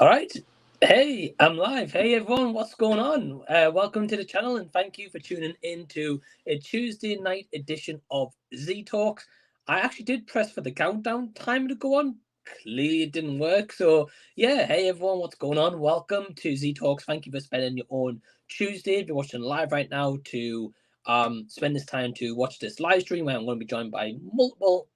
All right. Hey, I'm live. Hey, everyone. What's going on? Welcome to the channel and thank you for tuning in to a Tuesday night edition of Z Talks. I actually did press for the countdown time to go on. Clearly, it didn't work. So, yeah. Hey, everyone. What's going on? Welcome to Z Talks. Thank you for spending your own Tuesday. If you're watching live right now, to spend this time to watch this live stream where I'm going to be joined by multiple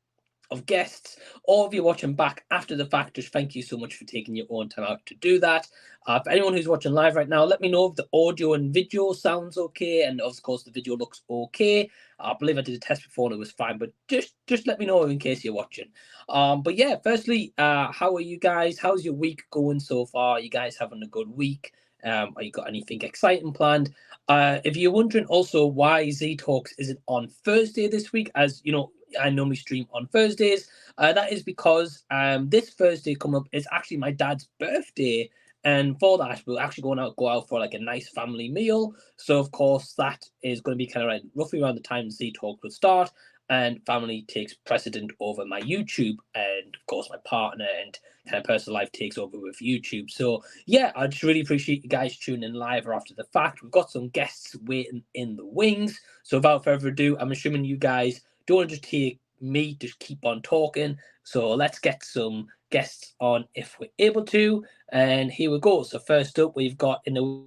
of guests, or if you're watching back after the fact, just thank you so much for taking your own time out to do that. For anyone who's watching live right now, let me know if the audio and video sounds okay, and of course the video looks okay. I believe I did a test before and it was fine, but just let me know in case you're watching. But yeah, firstly, how are you guys? How's your week going so far? Are you guys having a good week? Are you got anything exciting planned? If you're wondering also why Z Talks isn't on Thursday this week, as you know, I normally stream on Thursdays. That is because this Thursday coming up is actually my dad's birthday, and for that we're actually go out for like a nice family meal. So of course that is going to be kind of like roughly around the time Z Talk will start, and family takes precedent over my YouTube, and of course my partner and kind of personal life takes over with YouTube. So yeah, I just really appreciate you guys tuning in live or after the fact. We've got some guests waiting in the wings. So without further ado, I'm assuming you guys don't want to just hear me just keep on talking. So let's get some guests on if we're able to. And here we go. So first up, we've got in the...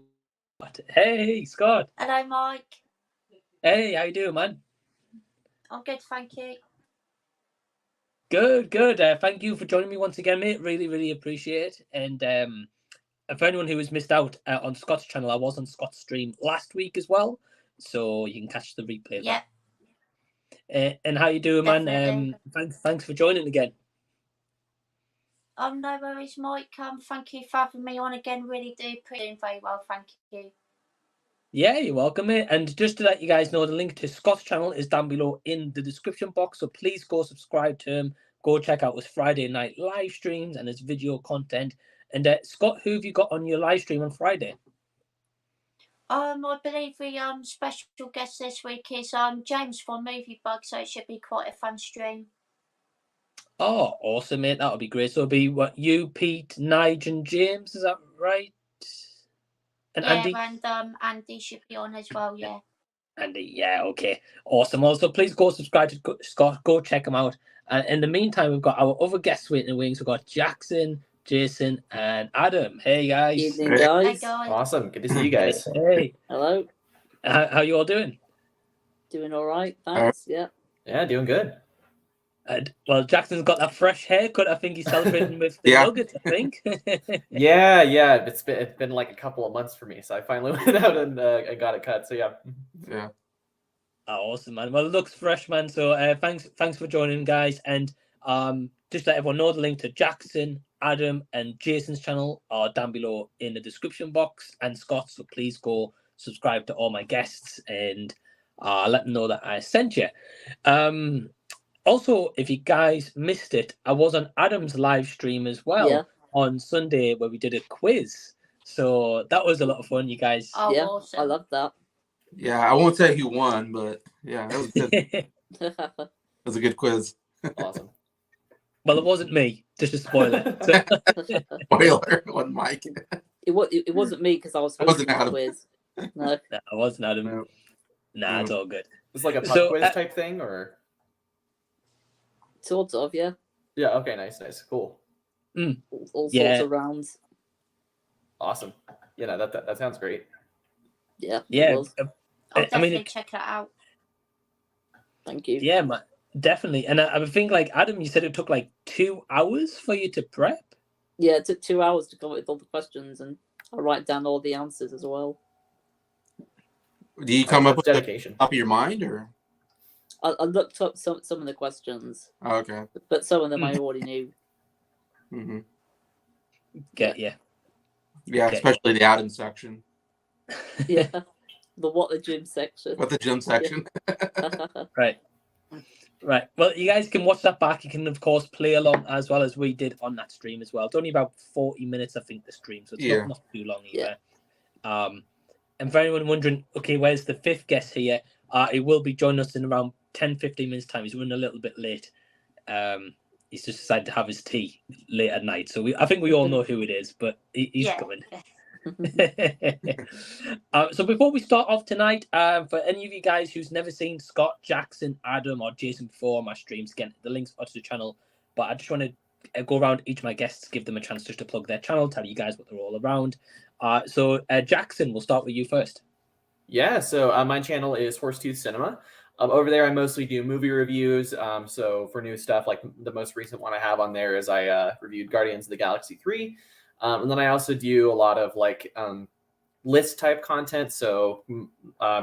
Hey, Scott. Hello, Mike. Hey, how you doing, man? I'm good, thank you. Good. Thank you for joining me once again, mate. Really appreciate it. And for anyone who has missed out on Scott's channel, I was on Scott's stream last week as well. So you can catch the replay of that. And how you doing, man? Thanks for joining again. No worries, Mike. Thank you for having me on again. Really do appreciate it. Very well, thank you. Yeah, you're welcome, mate. And just to let you guys know, the link to Scott's channel is down below in the description box. So please go subscribe to him. Go check out his Friday night live streams and his video content. And Scott, who have you got on your live stream on Friday? I believe the special guest this week is James from Movie Bug, so it should be quite a fun stream. Oh, awesome, mate. That'll be great. So it'll be what, you, Pete, Nige, and James, is that right? And yeah, Andy? And Andy should be on as well, yeah. Andy, yeah, okay. Awesome. Also, please go subscribe to Scott. Go check him out. And in the meantime, we've got our other guests waiting in the wings. We've got Jackson, Jason, and Adam. Hey, guys. Evening, guys. Hey, guys. Awesome. Good to see you guys. Hey. Hello. How you all doing? Doing all right. Thanks. Yeah, doing good. Well, Jackson's got that fresh haircut. I think he's celebrating with the Nuggets, I think. yeah. It's been like a couple of months for me, so I finally went out and I got it cut. So yeah. Oh, awesome, man. Well, it looks fresh, man. So thanks for joining, guys. And just let everyone know, the link to Jackson, Adam, and Jason's channel are down below in the description box, and Scott. So please go subscribe to all my guests and let them know that I sent you. Also, if you guys missed it, I was on Adam's live stream as well on Sunday where we did a quiz. So that was a lot of fun, you guys. Oh, awesome. I love that. Yeah, I won't say who won, but yeah, that was good. It was a good quiz. Awesome. Well, it wasn't me. Just a spoiler. Spoiler on Mike. It wasn't me because I was supposed to do the quiz. No, I wasn't Adam. No. Nah, it's all good. It's like a pub quiz type thing, or sort of, yeah. Yeah. Okay. Nice. Cool. All sorts of rounds. Awesome. Yeah. That sounds great. Yeah. I'll definitely check that out. Thank you. Yeah, man, definitely. And I would think, like, Adam, you said it took like 2 hours for you to prep. Yeah, it took 2 hours to come up with all the questions, and I write down all the answers as well. Do you come up with dedication top of your mind, or? I looked up some of the questions. Oh, okay. But some of them I already knew. Mm-hmm. Yeah, especially the Adam section. Yeah. The gym section. The gym section. Right. Well, you guys can watch that back. You can, of course, play along as well as we did on that stream as well. It's only about 40 minutes, I think, the stream, so it's not too long either. And for anyone wondering, okay, where's the fifth guest here? He will be joining us in around 10-15 minutes time. He's running a little bit late. he's just decided to have his tea late at night. So I think we all know who it is, but he's coming. So before we start off tonight, for any of you guys who's never seen Scott, Jackson, Adam, or Jason before on my streams, again, the links are to the channel. But I just want to go around each of my guests, give them a chance just to plug their channel, tell you guys what they're all around. So Jackson, we'll start with you first. Yeah, so my channel is Horsetooth Cinema. Over there, I mostly do movie reviews. So for new stuff, like the most recent one I have on there is I reviewed Guardians of the Galaxy 3. And then I also do a lot of like list type content. So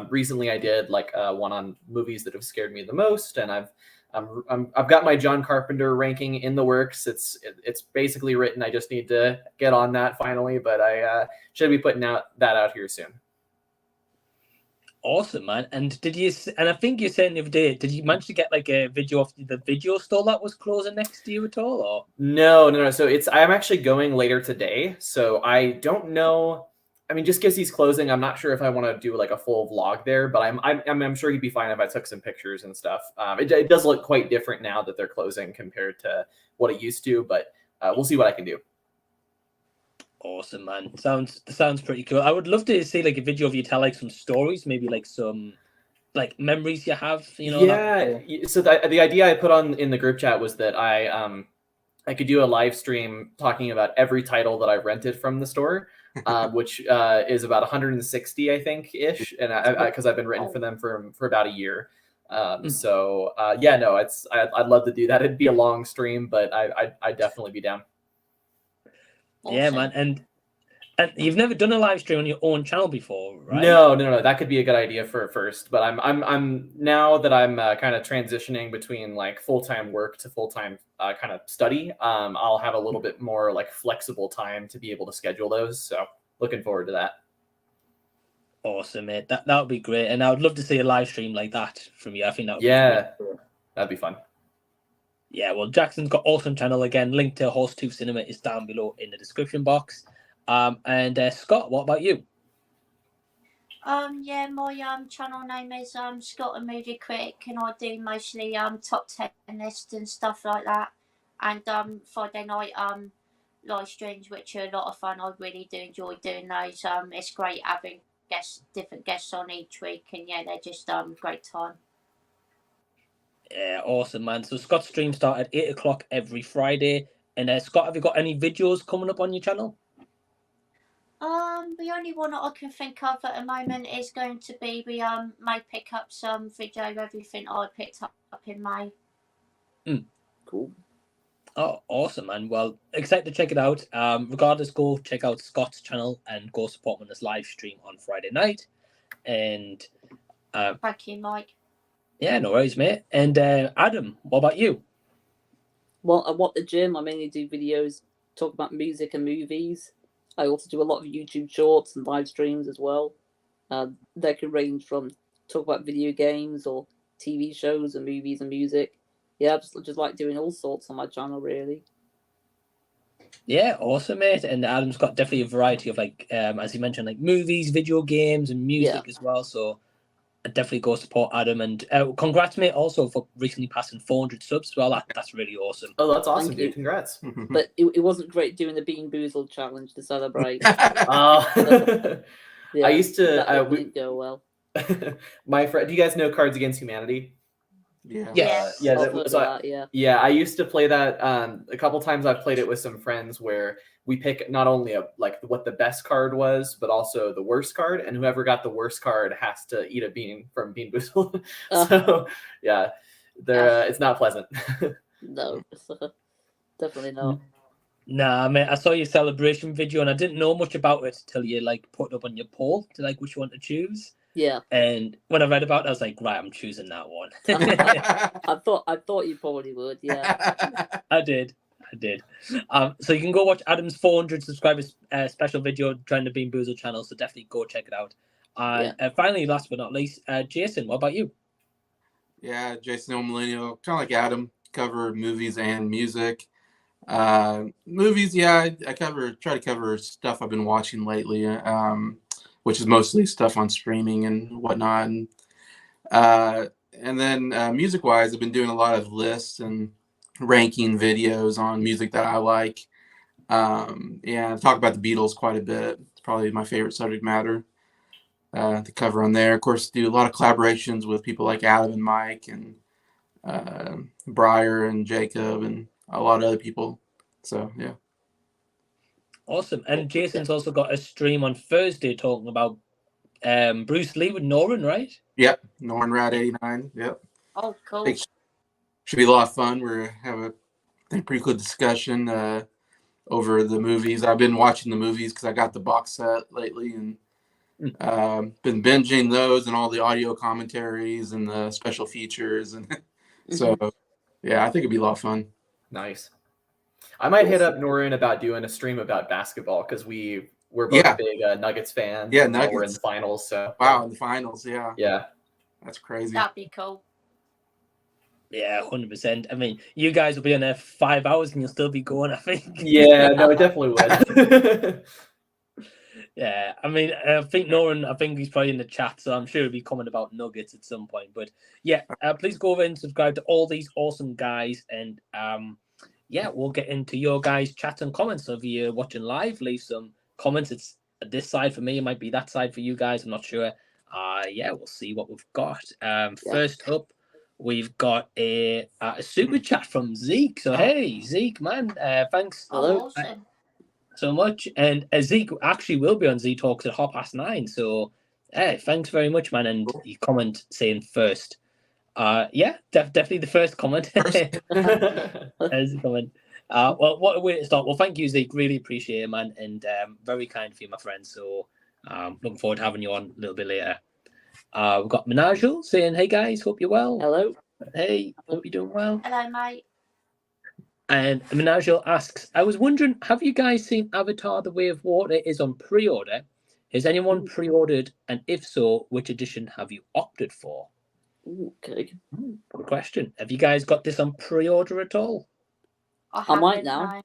recently I did like one on movies that have scared me the most, and I've got my John Carpenter ranking in the works. It's basically written. I just need to get on that finally, but I should be putting that out here soon. Awesome, man. And I think you said the other day, did you manage to get like a video of the video store that was closing next to you at all? Or No. So I'm actually going later today. So I don't know. I mean, just because he's closing, I'm not sure if I want to do like a full vlog there, but I'm sure he'd be fine if I took some pictures and stuff. It does look quite different now that they're closing compared to what it used to, but we'll see what I can do. Awesome, man. Sounds pretty cool. I would love to see like a video of you tell like some stories, maybe like some like memories you have, you know. Yeah. So the idea I put in the group chat was that I could do a live stream talking about every title that I've rented from the store, which is about 160, I think, ish, and because I've been renting for them for about a year. So yeah, no, I'd love to do that. It'd be a long stream, but I'd definitely be down. Yeah, man. And you've never done a live stream on your own channel before, right? No. That could be a good idea for first. But I'm now that I'm kind of transitioning between like full-time work to full-time kind of study. I'll have a little bit more like flexible time to be able to schedule those. So looking forward to that. Awesome, mate. That would be great, and I would love to see a live stream like that from you. I think that would be great. That'd be fun. Yeah, well, Jackson's got awesome channel again. Link to Horsetooth Cinema is down below in the description box. And Scott, what about you? Yeah, my channel name is Scott a Movie Critic, and I do mostly top 10 lists and stuff like that. And Friday night live streams, which are a lot of fun. I really do enjoy doing those. It's great having different guests on each week, and yeah, they're just great time. Yeah, awesome, man. So Scott's stream start at 8 o'clock every Friday. And Scott, have you got any videos coming up on your channel? The only one that I can think of at the moment is going to be we may pick up some video of everything I picked up in May. Cool. Oh, awesome, man. Well, excited to check it out. Regardless, go check out Scott's channel and go support him on this live stream on Friday night. And thank you, Mike. Yeah, no worries, mate. And Adam, what about you? Well, I'm at the gym. I mainly do videos, talk about music and movies. I also do a lot of YouTube shorts and live streams as well. They can range from talk about video games or TV shows and movies and music. Yeah, I just like doing all sorts on my channel, really. Yeah, awesome, mate. And Adam's got definitely a variety of like, as he mentioned, like movies, video games, and music as well. So definitely go support Adam, and congrats, mate, also for recently passing 400 subs as well. That's really awesome. Oh, that's awesome, dude. Congrats. But it wasn't great doing the Bean Boozled challenge to celebrate. I used to that didn't go well. My friend, do you guys know Cards Against Humanity? Yeah. Yeah, I used to play that a couple times. I've played it with some friends where we pick not only like what the best card was, but also the worst card, and whoever got the worst card has to eat a bean from Bean Boozled. So yeah, it's not pleasant. No, definitely not. Nah, mate, I saw your celebration video and I didn't know much about it till you like put it up on your poll to like which one to choose. Yeah. And when I read about it, I was like, right, I'm choosing that one. I thought you probably would, yeah. I did. So you can go watch Adam's 400 subscribers special video trying to Bean Boozled channel, so definitely go check it out. Finally, last but not least, Jason, what about you? Yeah, Jason, Old Millennial, kind of like Adam, cover movies and music. Movies, yeah, I try to cover stuff I've been watching lately, which is mostly stuff on streaming and whatnot. And then music-wise, I've been doing a lot of lists and ranking videos on music that I like. Yeah, I talk about the Beatles quite a bit. It's probably my favorite subject matter to cover on there. Of course, do a lot of collaborations with people like Adam and Mike and Briar and Jacob and a lot of other people. So yeah. Awesome. And Jason's also got a stream on Thursday talking about Bruce Lee with Norin, right? Yep, Norin Radd89. Yep. Oh, cool. It should be a lot of fun. We're having a pretty good discussion over the movies. I've been watching the movies because I got the box set lately and been binging those and all the audio commentaries and the special features. And so, yeah, I think it'd be a lot of fun. Nice. I might hit up Norin about doing a stream about basketball because we're both big Nuggets fans. Yeah, Nuggets. We're in the finals. So wow, in the finals, yeah. Yeah. That's crazy. That'd be cool. Yeah, 100%. I mean, you guys will be on there for 5 hours and you'll still be going, I think. Yeah, no, it definitely would. Yeah, I mean, I think Norin, I think he's probably in the chat, so I'm sure he'll be commenting about Nuggets at some point. But yeah, please go over and subscribe to all these awesome guys. And yeah, we'll get into your guys' chats and comments. So if you're watching live, leave some comments. It's this side for me, it might be that side for you guys. I'm not sure. Yeah, we'll see what we've got. First up, we've got a super chat from Zeke. So hey, Zeke, man, thanks. Hello. Awesome. So much. And Zeke actually will be on Z Talks at 9:30. So hey, thanks very much, man. And you comment saying first. Yeah, definitely the first comment. There's a comment. Well, what a way to start. Well, thank you, Zeke. Really appreciate it, man. And very kind of you, my friend. So looking forward to having you on a little bit later. We've got Manajul saying, hey guys, hope you're well. Hello. Hey, hope you're doing well. Hello, mate. And Manajul asks, I was wondering, have you guys seen Avatar The Way of Water is on pre-order? Has anyone pre-ordered? And if so, which edition have you opted for? Okay. Good question. Have you guys got this on pre-order at all? I might now.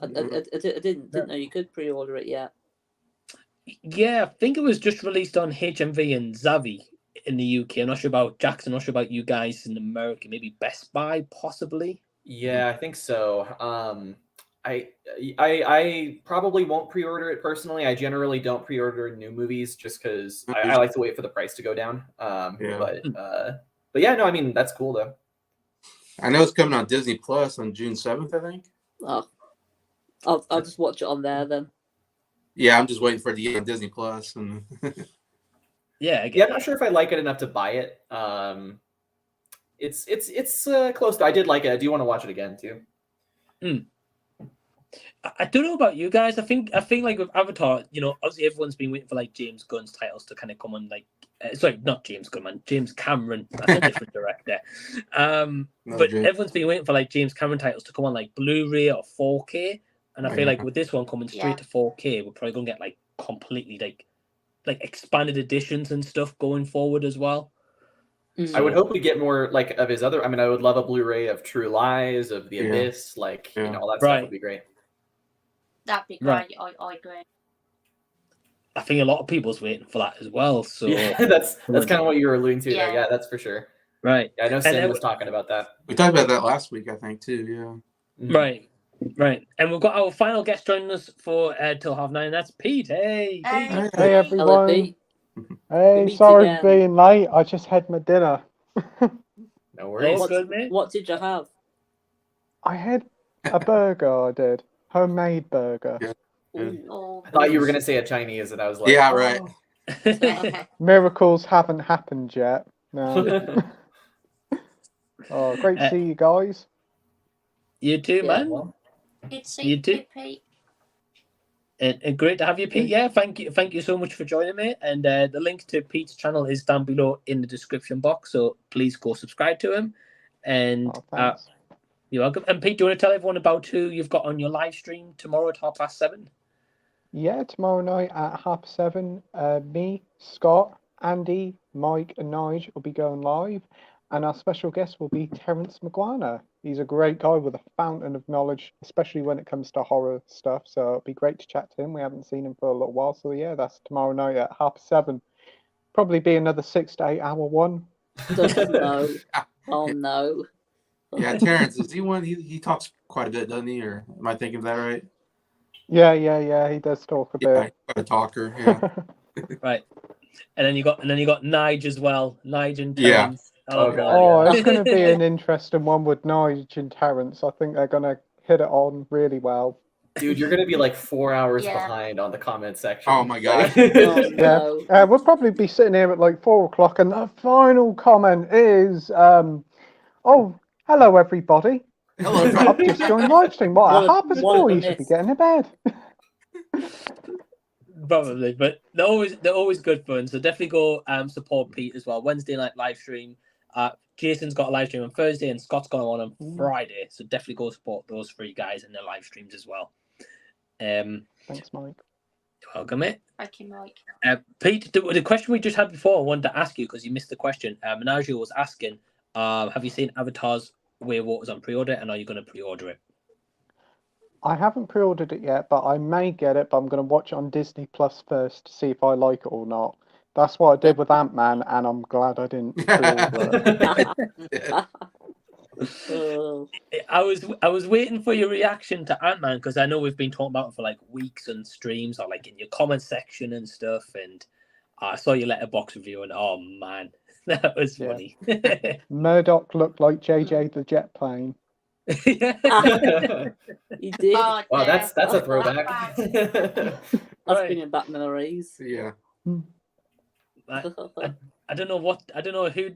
I didn't know you could pre-order it yet. Yeah, I think it was just released on HMV and Zavi in the UK. I'm not sure about Jackson. I'm not sure about you guys in America. Maybe Best Buy, possibly. Yeah, I think so. I probably won't pre-order it personally. I generally don't pre-order new movies just because I like to wait for the price to go down. But yeah, no, I mean that's cool though. I know it's coming on Disney Plus on June 7th, I think. Oh, I'll just watch it on there then. Yeah, I'm just waiting for it to get on Disney Plus. And yeah, I'm not sure if I like it enough to buy it. It's close to. I did like it. I do want to watch it again too. I don't know about you guys. I think like with Avatar, you know, obviously everyone's been waiting for like James Gunn's titles to kind of come on. Like, sorry, not James Gunn, man, James Cameron. That's a different director. But everyone's been waiting for like James Cameron titles to come on like Blu-ray or 4K. And I feel like with this one coming straight to 4K, we're probably gonna get like completely like expanded editions and stuff going forward as well. I would hope we get more like of his other. I mean, I would love a Blu-ray of True Lies, of The Abyss, like you know, all that stuff would be great. That'd be great. I agree. I think a lot of people's waiting for that as well. So yeah, that's kind of what you were alluding to there. Yeah, that's for sure. Right. Yeah, I know Sam was talking about that. We talked about that last week, I think, too. Yeah. Right. And we've got our final guest joining us for till 9:30. That's Pete. Hey. Hey, hey everyone. Hello, Pete. Hey, sorry for being late. I just had my dinner. No worries. What did you have? I had a burger. I did homemade burger. Yeah. Oh, I thought you were gonna say a Chinese, and I was like, yeah, right. Miracles haven't happened yet. No. Oh, great to see you guys. You too, man. Well, good to see you too, Pete. And great to have you, Pete. Yeah, thank you so much for joining me. And the link to Pete's channel is down below in the description box, so please go subscribe to him. And you're welcome. And Pete, do you want to tell everyone about who you've got on your live stream tomorrow at 7:30? Yeah, tomorrow night at 7:30, me, Scott, Andy, Mike, and Nige will be going live. And our special guest will be Terence McGuana. He's a great guy with a fountain of knowledge, especially when it comes to horror stuff. So it'll be great to chat to him. We haven't seen him for a little while. So yeah, that's tomorrow night at 7:30. Probably be another 6 to 8 hour one. No. Oh no. Yeah, Terrence, is he one? He talks quite a bit, doesn't he? Or am I thinking of that right? Yeah. He does talk a Yeah, bit. he's quite a talker. Yeah. Right. And then you got Nige as well. Nige and Yeah. Terrence. Oh, boy. God, Oh, yeah. it's going to be an interesting one with Nige and Terrence. I think they're going to hit it on really well. Dude, you're gonna be like 4 hours Yeah. behind on the comment section. Oh my God. Oh, Yeah, no. we'll probably be sitting here at like 4 o'clock, and the final comment is, oh, hello everybody. Hello, I've just joined Livestream. What, What at a- what 4:30 a you should be miss. getting to bed. Probably, but they're always good fun. So definitely go support Pete as well. Wednesday night live stream. Jason's got a live stream on Thursday, and Scott's got one on Friday. So definitely go support those three guys in their live streams as well. Thanks, Mike. Welcome, mate. Thank you, Mike. Pete, the question we just had before, I wanted to ask you because you missed the question. Menagio was asking, have you seen Avatar's Way of Water's on pre-order, and are you going to pre-order it? I haven't pre-ordered it yet, but I may get it, but I'm going to watch it on Disney Plus first to see if I like it or not. That's what I did with Ant-Man, and I'm glad I didn't pre-order it. Oh, I was waiting for your reaction to Ant-Man because I know we've been talking about it for like weeks on streams or like in your comment section and stuff, and I saw your letterbox review and oh man, that was Yeah. funny. Murdoch looked like JJ the jet plane. Yeah. he did. Oh, Wow, dear. that's a Oh, throwback. That's Right. bringing back memories. Yeah. I don't know who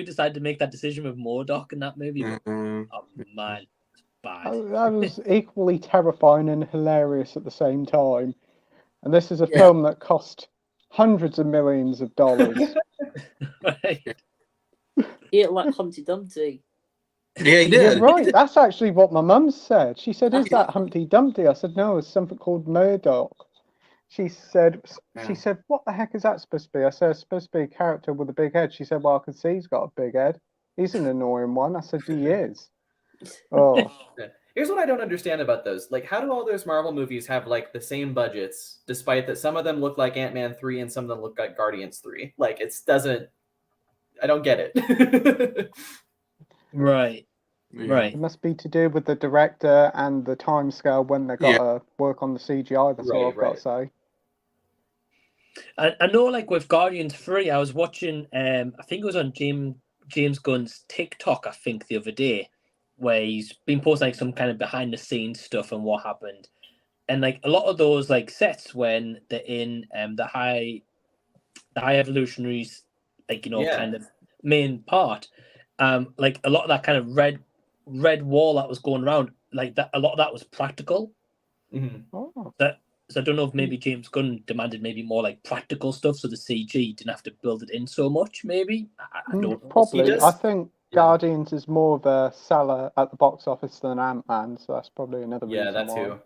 decided to make that decision with Murdoch in that movie. But, oh man, it's bad. That was equally terrifying and hilarious at the same time. And this is a Yeah. film that cost hundreds of millions of dollars. Right. He looked like Humpty Dumpty. Yeah, he Yeah, did. right. That's actually what my mum said. She said, "Is that Humpty Dumpty?" I said, "No, it's something called Murdoch." She said, Yeah. "What the heck is that supposed to be?" I said, "It's supposed to be a character with a big head." She said, "Well, I can see he's got a big head. He's an annoying one." I said, "He is." Oh, Here's what I don't understand about those. Like, how do all those Marvel movies have like the same budgets, despite that some of them look like Ant-Man 3 and some of them look like Guardians 3? Like, I don't get it. Right. Yeah. Right. it must be to do with the director and the time scale when they got to work on the CGI. That's all Right, I've got to say. I know, like with Guardians 3, I was watching. I think it was on James Gunn's TikTok. I think the other day, where he's been posting like some kind of behind the scenes stuff and what happened, and like a lot of those like sets when they're in the high evolutionaries, like Yeah. kind of main part, like a lot of that kind of red wall that was going around, like that, a lot of that was practical. Mhm. Oh, So I don't know if maybe James Gunn demanded maybe more like practical stuff, so the CG didn't have to build it in so much. Maybe I don't know. probably. He does- I think yeah. Guardians is more of a seller at the box office than Ant-Man, so that's probably another reason Yeah, that why. too.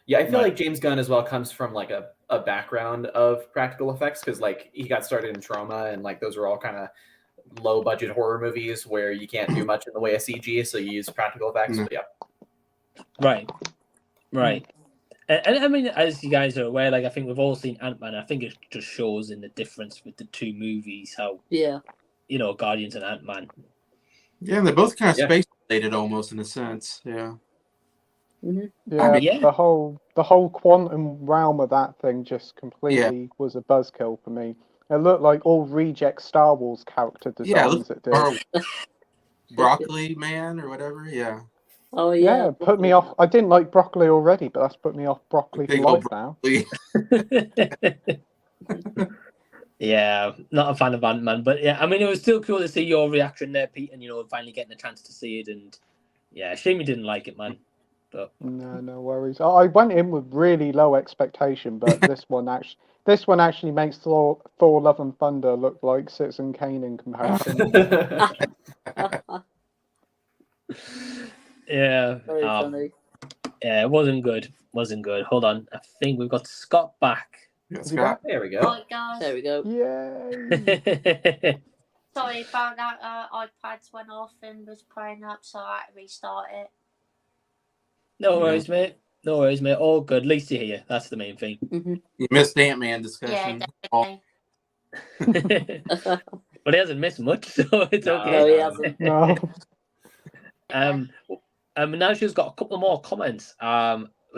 Yeah, I feel Right. like James Gunn as well comes from like a background of practical effects because like he got started in Trauma and like those are all kind of low budget horror movies where you can't do much in the way of CG, so you use practical effects. But yeah, Right. And I mean, as you guys are aware, like I think we've all seen Ant-Man. I think it just shows in the difference with the two movies how Yeah. Guardians and Ant-Man. Yeah, and they're both kind of Yeah. space related almost in a sense. Yeah. Yeah, Yeah. the whole quantum realm of that thing just completely was a buzzkill for me. It looked like all reject Star Wars character Yeah, designs. It did. Or Broccoli Man or whatever. Yeah. Oh Yeah, yeah. it put me off. I didn't like broccoli already, but that's put me off broccoli for Big old life now. Yeah, not a fan of Ant-Man, but yeah, I mean, it was still cool to see your reaction there, Pete, and finally getting a chance to see it. And yeah, shame you didn't like it, man. But No worries. I went in with really low expectation, but this one actually makes Thor: Love and Thunder look like Citizen Kane in comparison. yeah, Very funny. yeah, it wasn't good. Hold on, I think we've got Scott back. Yeah, Is he Scott. there we go. Right, guys. There we go. Yay! Sorry about that. iPads went off and was playing up, so I had to restart it. No worries, mate. All good. At least you're here. That's the main thing. You missed Ant-Man Yeah, discussion. definitely. But he hasn't missed much, so it's No, okay. No, he hasn't. No. Menashe's got a couple more comments.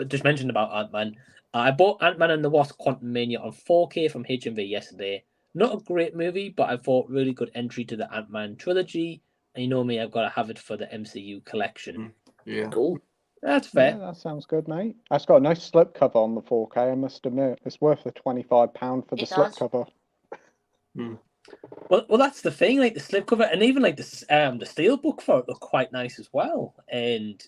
Just mentioned about Ant-Man. I bought Ant-Man and the Wasp: Quantumania on 4K from HMV yesterday. Not a great movie, but I thought really good entry to the Ant-Man trilogy. And you know me, I've got to have it for the MCU collection. Yeah. Cool. That's fair. Yeah, that sounds good, mate. It's got a nice slipcover on the 4K, I must admit. It's worth the £25 for the It does. slipcover. Well, that's the thing. Like the slipcover, and even like the steelbook for it look quite nice as well. And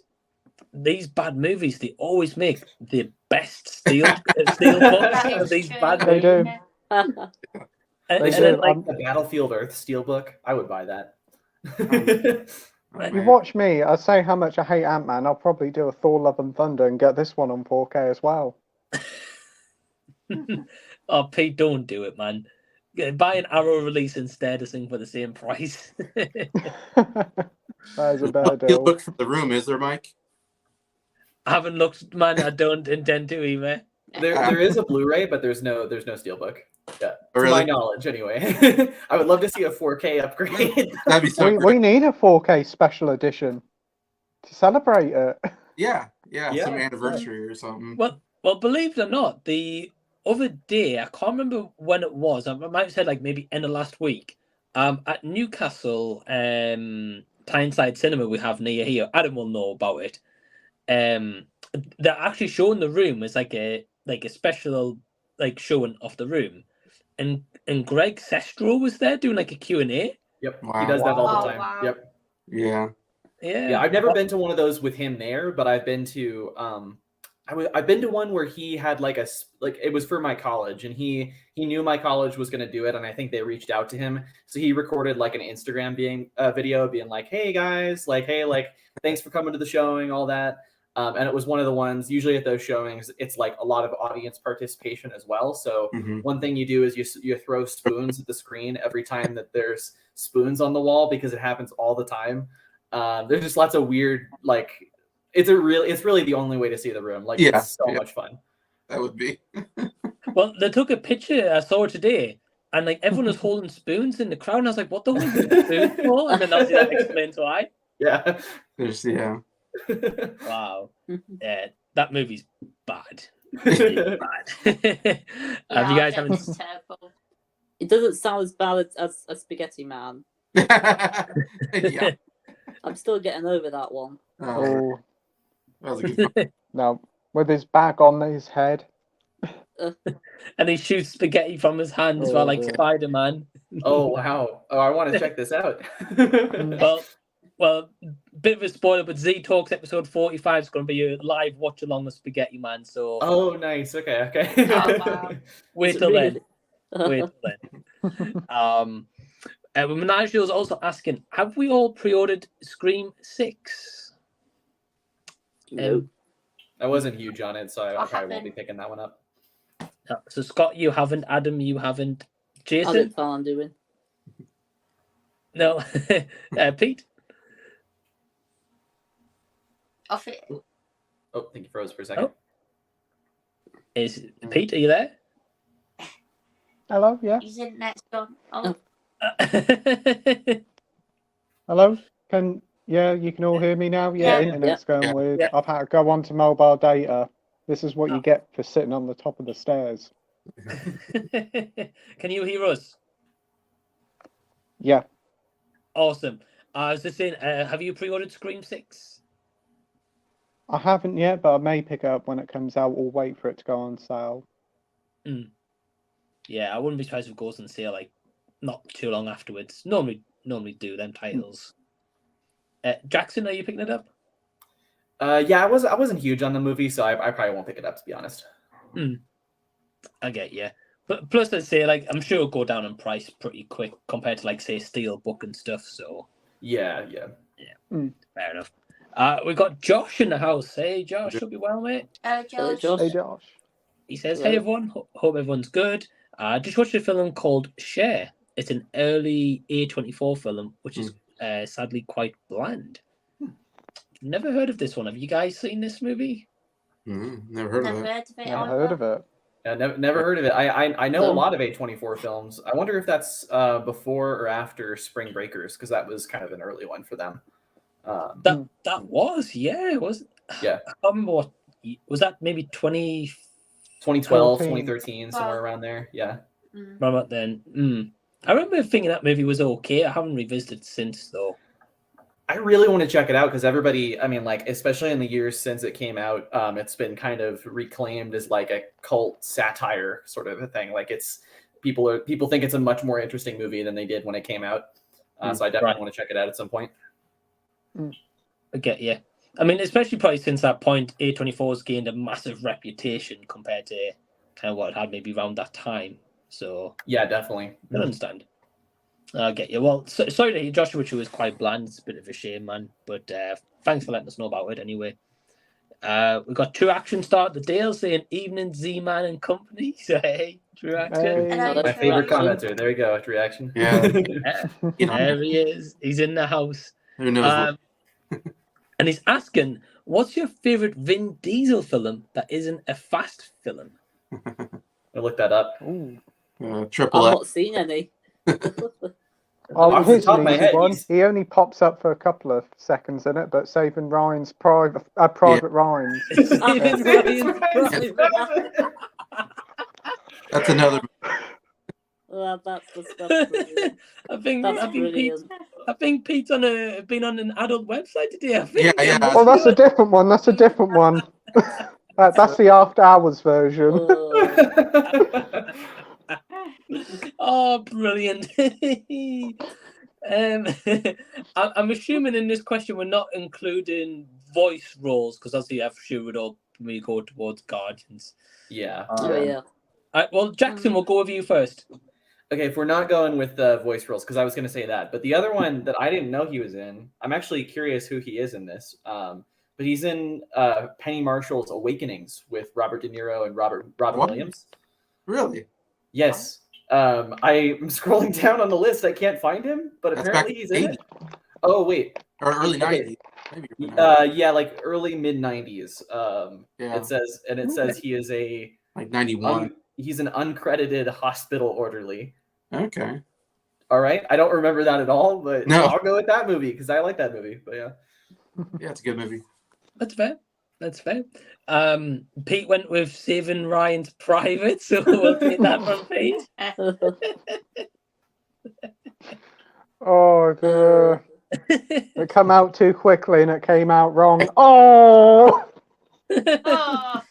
these bad movies, they always make the best steelbooks of these bad They movies. do. And They then, do. like, The Battlefield Earth Steelbook, I would buy that. You watch me, I say how much I hate Ant-Man, I'll probably do a Thor Love and Thunder and get this one on 4K as well. oh, Pete, don't do it, man. Buy an Arrow release instead of thing for the same price. That is a better You'll deal. look from the room, is there, Mike? I haven't looked, man. I don't intend to either. There is a Blu-ray, but there's no steelbook. Yeah, to Really? my knowledge, anyway. I would love to see a 4K upgrade. That'd be so We great. need a 4K special edition to celebrate it. Yeah, Yeah. some anniversary or something. Well, believe it or not, the other day, I can't remember when it was. I might have said like maybe end of last week. At Newcastle, Tyneside Cinema we have near here. Adam will know about it. They're actually showing the room as like a special like showing of the room, and Greg Sestro was there doing like a Q&A. Yep, Wow. he does that all the Wow. time. Wow. Yep. Yeah. Yeah, I've never been to one of those with him there, but I've been to I've been to one where he had like it was for my college, and he knew my college was going to do it, and I think they reached out to him, so he recorded like an Instagram video being like, "Hey guys, thanks for coming to the showing," all that. And it was one of the ones, usually at those showings, it's like a lot of audience participation as well. So one thing you do is you throw spoons at the screen every time that there's spoons on the wall, because it happens all the time. There's just lots of weird, it's really the only way to see the room. It's so much fun. That would be. Well, they took a picture. I saw it today, and like everyone was holding spoons in the crowd. And I was like, "What the hell is the spoons for?" And then obviously that explains why. Yeah. Wow. Yeah, that movie's bad. Yeah, Have you guys I haven't? think it's terrible. It doesn't sound as bad as Spaghetti Man. Yeah. I'm still getting over that one. Oh, That was a good one. no. With his bag on his head. And he shoots spaghetti from his hand as well, like Oh. Spider-Man. Oh wow! Oh, I want to check this out. Well, bit of a spoiler, but Z Talks episode 45 is going to be a live watch along with Spaghetti Man. So Oh, nice. Okay. Oh, wow. wait Is it till then. really? Wait till then. Menage was also asking, have we all pre-ordered Scream 6? No. I wasn't huge on it, so I probably won't haven't. be picking that one up. So Scott, you haven't. Adam, you haven't. I Jason, don't plan on doing. no. Pete, Off it. Oh, I think you froze for a second. Pete, are you there? Hello, yeah. He's in next one. Oh, Hello? You can all hear me now? Yeah, Yeah. internet's going Yeah. weird. Yeah. I've had to go onto mobile data. This is what you get for sitting on the top of the stairs. Can you hear us? Yeah. Awesome. I was just saying, have you pre-ordered Scream 6? I haven't yet, but I may pick it up when it comes out or wait for it to go on sale. Yeah, I wouldn't be surprised if it goes on sale like not too long afterwards. Normally do them titles. Jackson, are you picking it up? Yeah, I wasn't huge on the movie, so I probably won't pick it up, to be honest. I get you. But plus, let's say, like, I'm sure it'll go down in price pretty quick compared to, like, say, Steelbook and stuff. So Yeah. fair enough. We got Josh in the house. Hey, Josh, hope you well, mate. Josh. Josh. Hey, Josh. He says, Hello. "Hey everyone, hope everyone's good. Just watched a film called Share. It's an early A24 film, which is sadly quite bland. Never heard of this one. Have you guys seen this movie? Never heard of Never it. heard of it. Never either. heard of it. Yeah, never heard of it. I know a No. lot of A24 films. I wonder if that's before or after Spring Breakers, because that was kind of an early one for them. That was, yeah, it was. Yeah. I can't remember what was that. Maybe 2012, 13. 2013, somewhere around there. Yeah. around about then. I remember thinking that movie was okay. I haven't revisited since though. I really want to check it out because everybody, I mean, like, especially in the years since it came out, it's been kind of reclaimed as like a cult satire sort of a thing. Like, it's people think it's a much more interesting movie than they did when it came out. So I definitely want to check it out at some point. I get you. I mean, especially probably since that point, A24 has gained a massive reputation compared to kind of what it had maybe around that time. So yeah, definitely. I understand. I get you. Well, sorry to hear Joshua True is quite bland. It's a bit of a shame, man. But thanks for letting us know about it anyway. We've got True Action start the Dale saying evening Z-Man and company. So hey, True Action. Hey. My favorite commenter. There you go. True Action. Yeah. There he is. He's in the house. Who knows? And he's asking, what's your favorite Vin Diesel film that isn't a fast film? I looked that up. Triple I've X. not seen any. Oh, Off the here's top an of my easy head, one. he's- He only pops up for a couple of seconds in it, but Saving Ryan's Private Ryan's. Saving Ryan's Private. That's another. Well, that's the stuff. I think Pete's been on an adult website today. I think. Yeah. Oh, that's a different one. That's a different one. That's the After Hours version. Oh, brilliant. I'm assuming in this question we're not including voice roles because obviously I'm sure we'd all we go towards Guardians. Yeah. Yeah. Well, Jackson, we'll go with you first. Okay, if we're not going with the voice roles, because I was going to say that, but the other one that I didn't know he was in, I'm actually curious who he is in this. But he's in Penny Marshall's Awakenings with Robert De Niro and Robin Williams. Really? Yes. I'm scrolling down on the list. I can't find him, but That's apparently back he's in in the it. Oh, wait. Or early Okay. 90s. Maybe early 90s. Yeah, like early mid-90s. Yeah. It says he is a Like 91. he's an uncredited hospital orderly. Okay. All right. I don't remember that at all, but No. I'll go with that movie because I like that movie. But yeah. Yeah, it's a good movie. That's fair. Pete went with Saving Ryan's Private, so we'll take that from Pete. Oh, dear. It came out too quickly and it came out wrong. Oh! Oh.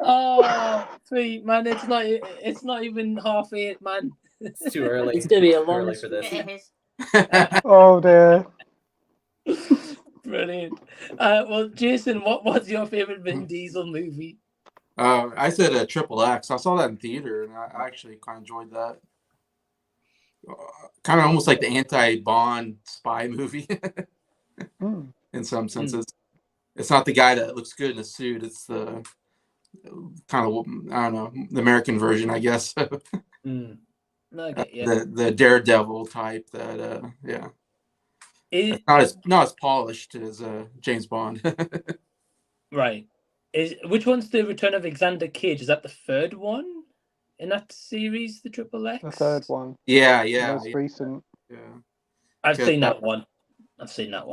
Oh, sweet man! It's not even 8:30, man. It's too early. It's gonna be a Too long early for this. It is. Oh, dear. Brilliant. Well, Jason, what was your favorite Vin Diesel movie? I said Triple X. I saw that in theater, and I actually kind of enjoyed that. Kind of almost like the anti-Bond spy movie in some senses. It's not the guy that looks good in a suit. It's the kind of, I don't know, the American version, I guess. Okay, yeah. The Daredevil type. That yeah. Is, It's not as polished as James Bond. right. Which one's the Return of Alexander Cage? Is that the third one in that series, the Triple X? The third one. Yeah. Most recent. Yeah. I've seen that one. That's not.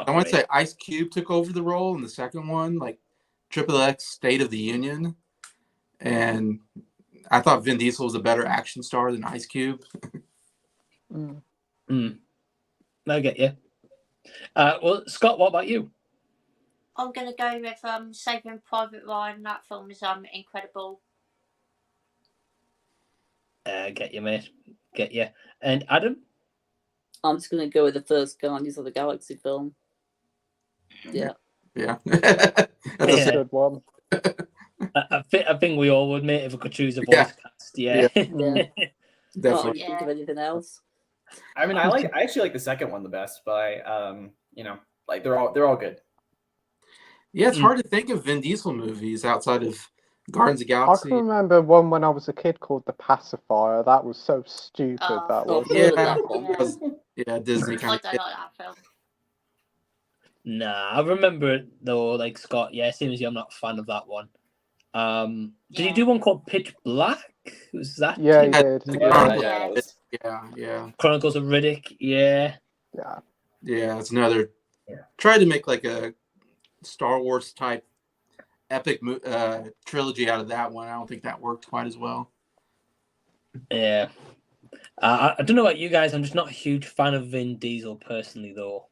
I want to great. say Ice Cube took over the role in the second one, like Triple X State of the Union, and I thought Vin Diesel was a better action star than Ice Cube. I get you. Well, Scott, what about you? I'm gonna go with Saving Private Ryan. That film is incredible. Get you, mate. Get you. And Adam? I'm just gonna go with the first Guardians of the Galaxy film. Yeah. Yeah. That's Yeah. a good one. I think we all would, mate, if we could choose a voice Yeah. cast. Yeah. Yeah. Definitely. Can't think of anything else. I mean, I actually like the second one the best, but like they're all good. Yeah, it's hard to think of Vin Diesel movies outside of Guardians of the I Galaxy. can remember one when I was a kid called The Pacifier. That was so stupid. Oh. That Oh, was. yeah. Yeah, one. because, Disney I kind don't of. like that film. Nah, I remember it though, like Scott. Yeah, same as you. I'm not a fan of that one. Did you Yeah. do one called Pitch Black? Was that? Yeah, he too? did. Yeah, Yeah. that was Yeah. Chronicles of Riddick. Yeah. Yeah, it's another. Yeah. Tried to make like a Star Wars type epic trilogy out of that one. I don't think that worked quite as well. Yeah. I don't know about you guys. I'm just not a huge fan of Vin Diesel personally, though.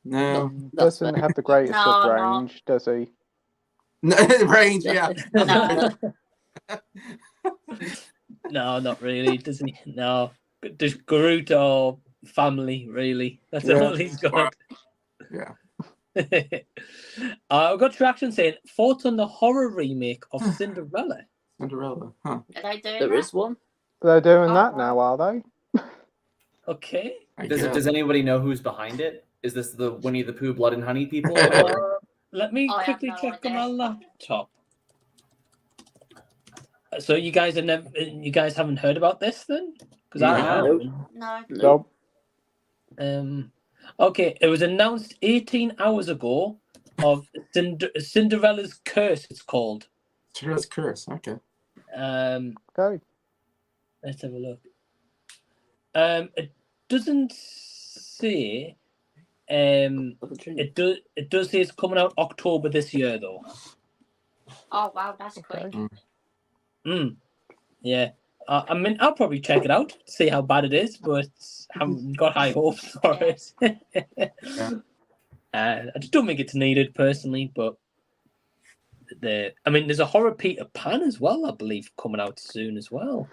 No. That's Doesn't fair. have the greatest of No, range, does he? Range, yeah. No. No, not really. Doesn't he? No. Just Groot or family, really. That's Yeah. all he's got. Yeah. I've got traction saying thoughts on the horror remake of Cinderella. Cinderella, huh? Are they doing There that? is one. They're doing Oh, that wow. now, are they? Okay. I Does guess. anybody know who's behind it? Is this the Winnie the Pooh Blood and Honey people? Let me I have quickly no check on idea. my laptop. So you guys haven't heard about this then? Because I No. haven't. No. Nope. Okay, it was announced 18 hours ago of Cinderella's Curse, it's called. Cinderella's Curse. Okay. Okay. Let's have a look. It doesn't say. It does say it's coming out October this year though. Oh wow, that's Okay. quick. Yeah. I mean, I'll probably check it out, see how bad it is, but I haven't got high hopes for it. I just don't think it's needed personally, but there's a horror Peter Pan as well, I believe, coming out soon as well.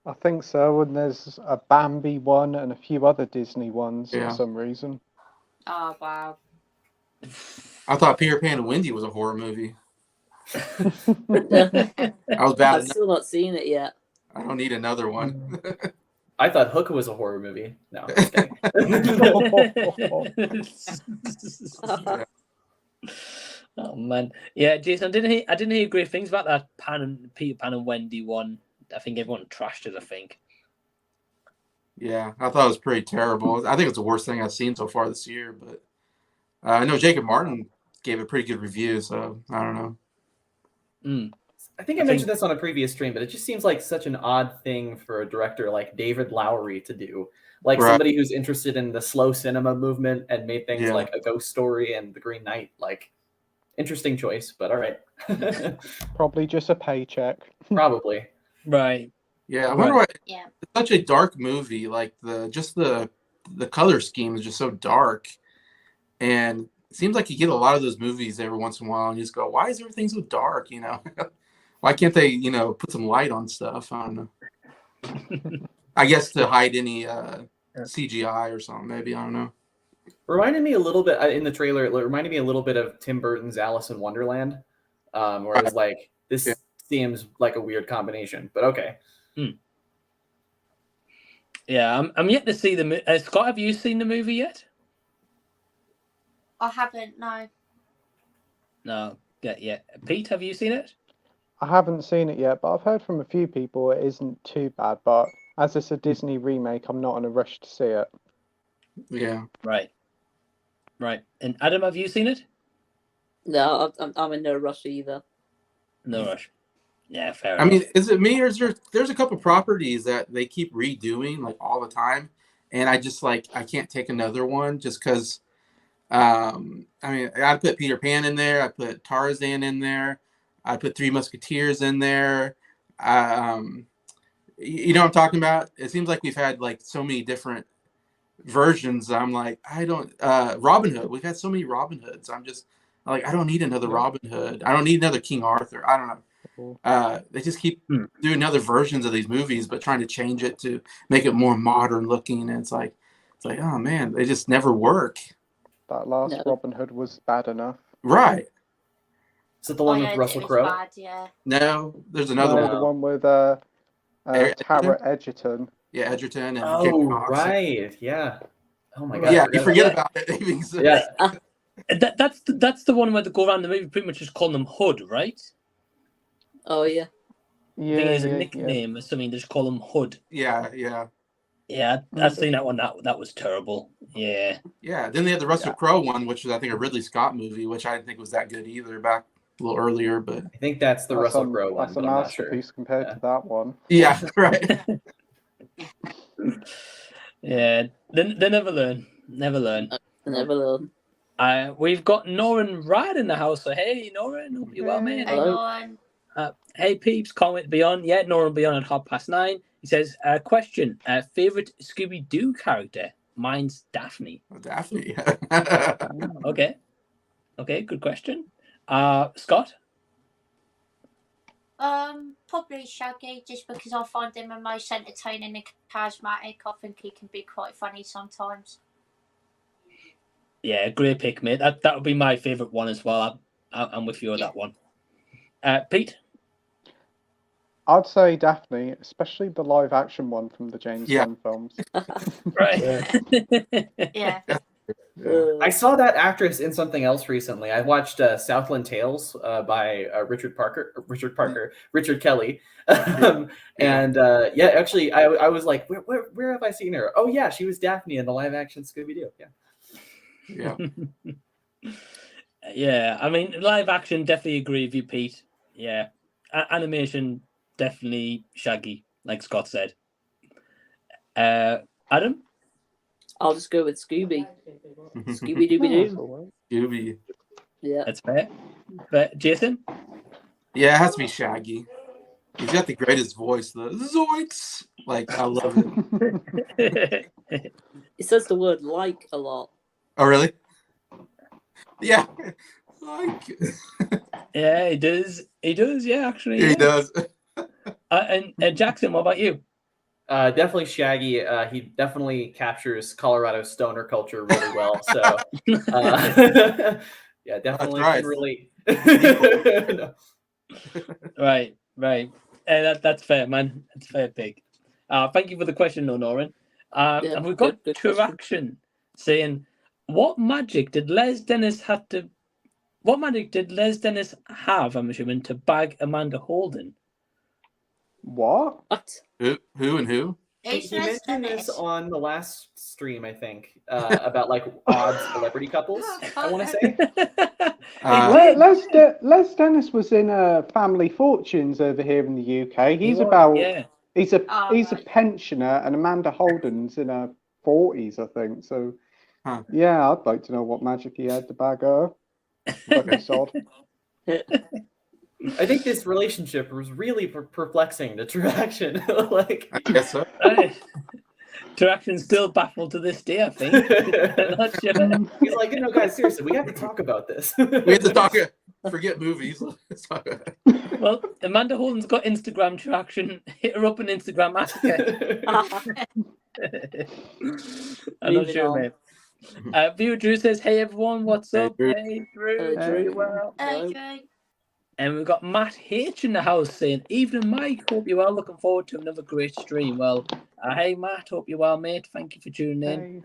I think so, and there's a Bambi one and a few other Disney ones Yeah. for some reason. Oh wow. I thought Peter Pan and Wendy was a horror movie. I've I was bad. still not seen it yet. I don't need another one. I thought Hook was a horror movie. No, just kidding. Oh man, yeah, Jason, I didn't hear great things about that Peter Pan and Wendy one. I think everyone trashed it. I think. Yeah, I thought it was pretty terrible. I think it's the worst thing I've seen so far this year. But I know Jacob Martin gave a pretty good review, so I don't know. I think I mentioned this on a previous stream, but it just seems like such an odd thing for a director like David Lowery to do. Like somebody who's interested in the slow cinema movement and made things like A Ghost Story and The Green Knight. Like, interesting choice, but all right. Probably just a paycheck. Probably. Right. Yeah, I wonder why Yeah. it's such a dark movie. Like the color scheme is just so dark, and it seems like you get a lot of those movies every once in a while, and you just go, "Why is everything so dark?" You know, why can't they, put some light on stuff? I don't know. I guess to hide any CGI or something. Maybe I don't know. Reminded me a little bit in the trailer. It reminded me a little bit of Tim Burton's Alice in Wonderland, where I was like, "This seems like a weird combination," but okay. Yeah, I'm yet to see the movie. Scott, have you seen the movie yet? I haven't. No. No. Yeah. Pete, have you seen it? I haven't seen it yet, but I've heard from a few people it isn't too bad. But as it's a Disney remake, I'm not in a rush to see it. Yeah. Right. And Adam, have you seen it? No, I'm in no rush either. No rush. Yeah, fair I enough. mean, is it me or there's a couple properties that they keep redoing like all the time, and I just I can't take another one just because. I mean, I put Peter Pan in there. I put Tarzan in there. I put Three Musketeers in there. You know what I'm talking about? It seems like we've had like so many different versions. I'm like, I don't. Robin Hood. We've had so many Robin Hoods. I'm like, I don't need another Robin Hood. I don't need another King Arthur. I don't know. They just keep doing other versions of these movies, but trying to change it to make it more modern looking. And it's like, oh man, they just never work. That last Robin Hood was bad enough. Right. Is it the one with Russell Crowe? Bad, yeah. No, there's another one. The one with Tara Edgerton. Yeah, Edgerton and Oh, right. Yeah. Oh my god. Yeah, you forget about it. Yeah. That's the one where they go around the movie pretty much just calling them Hood, right? Oh yeah. I think it's a nickname or something. They just call them Hood. Yeah. Yeah, I've seen that one. That was terrible. Yeah. Yeah. Then they had the Russell Crowe one, which was I think a Ridley Scott movie, which I didn't think was that good either back a little earlier. But I think that's the Russell Crowe one. That's a masterpiece compared to that one. Yeah. Right. Yeah, they never learn. Never learn. Never learn. We've got Norin Radd in the house. So hey, Norin, hope you're well, mate. Hey, Hello. Lauren. Hey peeps, comment beyond. Yeah, Norin beyond at 9:30. He says, question, favorite Scooby-Doo character? Mine's Daphne. Daphne. Okay. Okay, good question. Scott? Probably Shaggy, just because I find him the most entertaining and charismatic. I think he can be quite funny sometimes. Yeah, great pick, mate. That would be my favourite one as well. I'm with you on that one. Pete? I'd say Daphne, especially the live action one from the James Bond films. Right. Yeah. I saw that actress in something else recently. I watched Southland Tales by Richard Kelly. Actually, I was like, where have I seen her? Oh yeah, she was Daphne in the live action Scooby-Doo. Yeah. Yeah, I mean, live action, definitely agree with you, Pete. Yeah. Animation, definitely Shaggy, like Scott said. Adam? I'll just go with Scooby. Scooby-Dooby-Doo. Scooby. Yeah. That's fair. But Jason? Yeah, it has to be Shaggy. He's got the greatest voice. The Zoinks! Like, I love it. He says the word like a lot. Oh, really? Yeah. Like. Yeah, he does. He does, yeah, actually. He does. And Jackson, what about you? Definitely Shaggy. He definitely captures Colorado stoner culture really well. So, yeah, definitely right. can really. No. Right. That's fair, man. That's fair, pick. Thank you for the question, Norin. And we've got good Traction saying, what magic did Les Dennis have, I'm assuming, to bag Amanda Holden? What? Who and who? He mentioned this on the last stream, I think, about like odd celebrity couples. I want to say. Les Dennis was in Family Fortunes over here in the UK. He's a pensioner, and Amanda Holden's in her 40s, I think. So, yeah, I'd like to know what magic he had to bag her. I think this relationship was really perplexing to Traction. Like, I guess so. Traction's still baffled to this day, I think. Not sure. He's like, guys, seriously, we have to talk about this. We have to talk. Forget movies. Well, Amanda Holden's got Instagram, Traction. Hit her up on Instagram. Ask her. I'm not sure, mate. Viewer Drew says, hey everyone, what's up? Hey Drew. Drew. Well. Hey, Drew. And we've got Matt H in the house saying, evening Mike, hope you're well, looking forward to another great stream. Well, hey Matt, hope you're well, mate. Thank you for tuning in.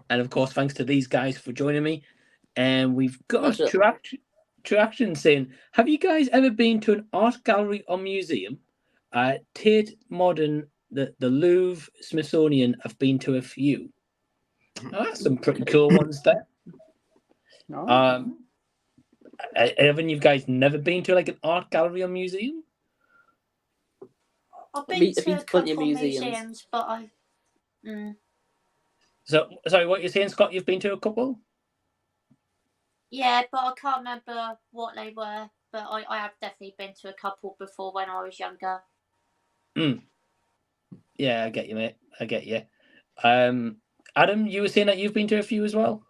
And of course, thanks to these guys for joining me. And we've got Traction saying, have you guys ever been to an art gallery or museum? Tate Modern, the Louvre, Smithsonian, I've been to a few. Oh, that's some pretty cool ones there. Haven't you guys never been to like an art gallery or museum? I've been to a couple of museums, but So, sorry, what you're saying, Scott? You've been to a couple? Yeah, but I can't remember what they were. But I have definitely been to a couple before when I was younger. Yeah, I get you, mate. I get you. Adam, you were saying that you've been to a few as well?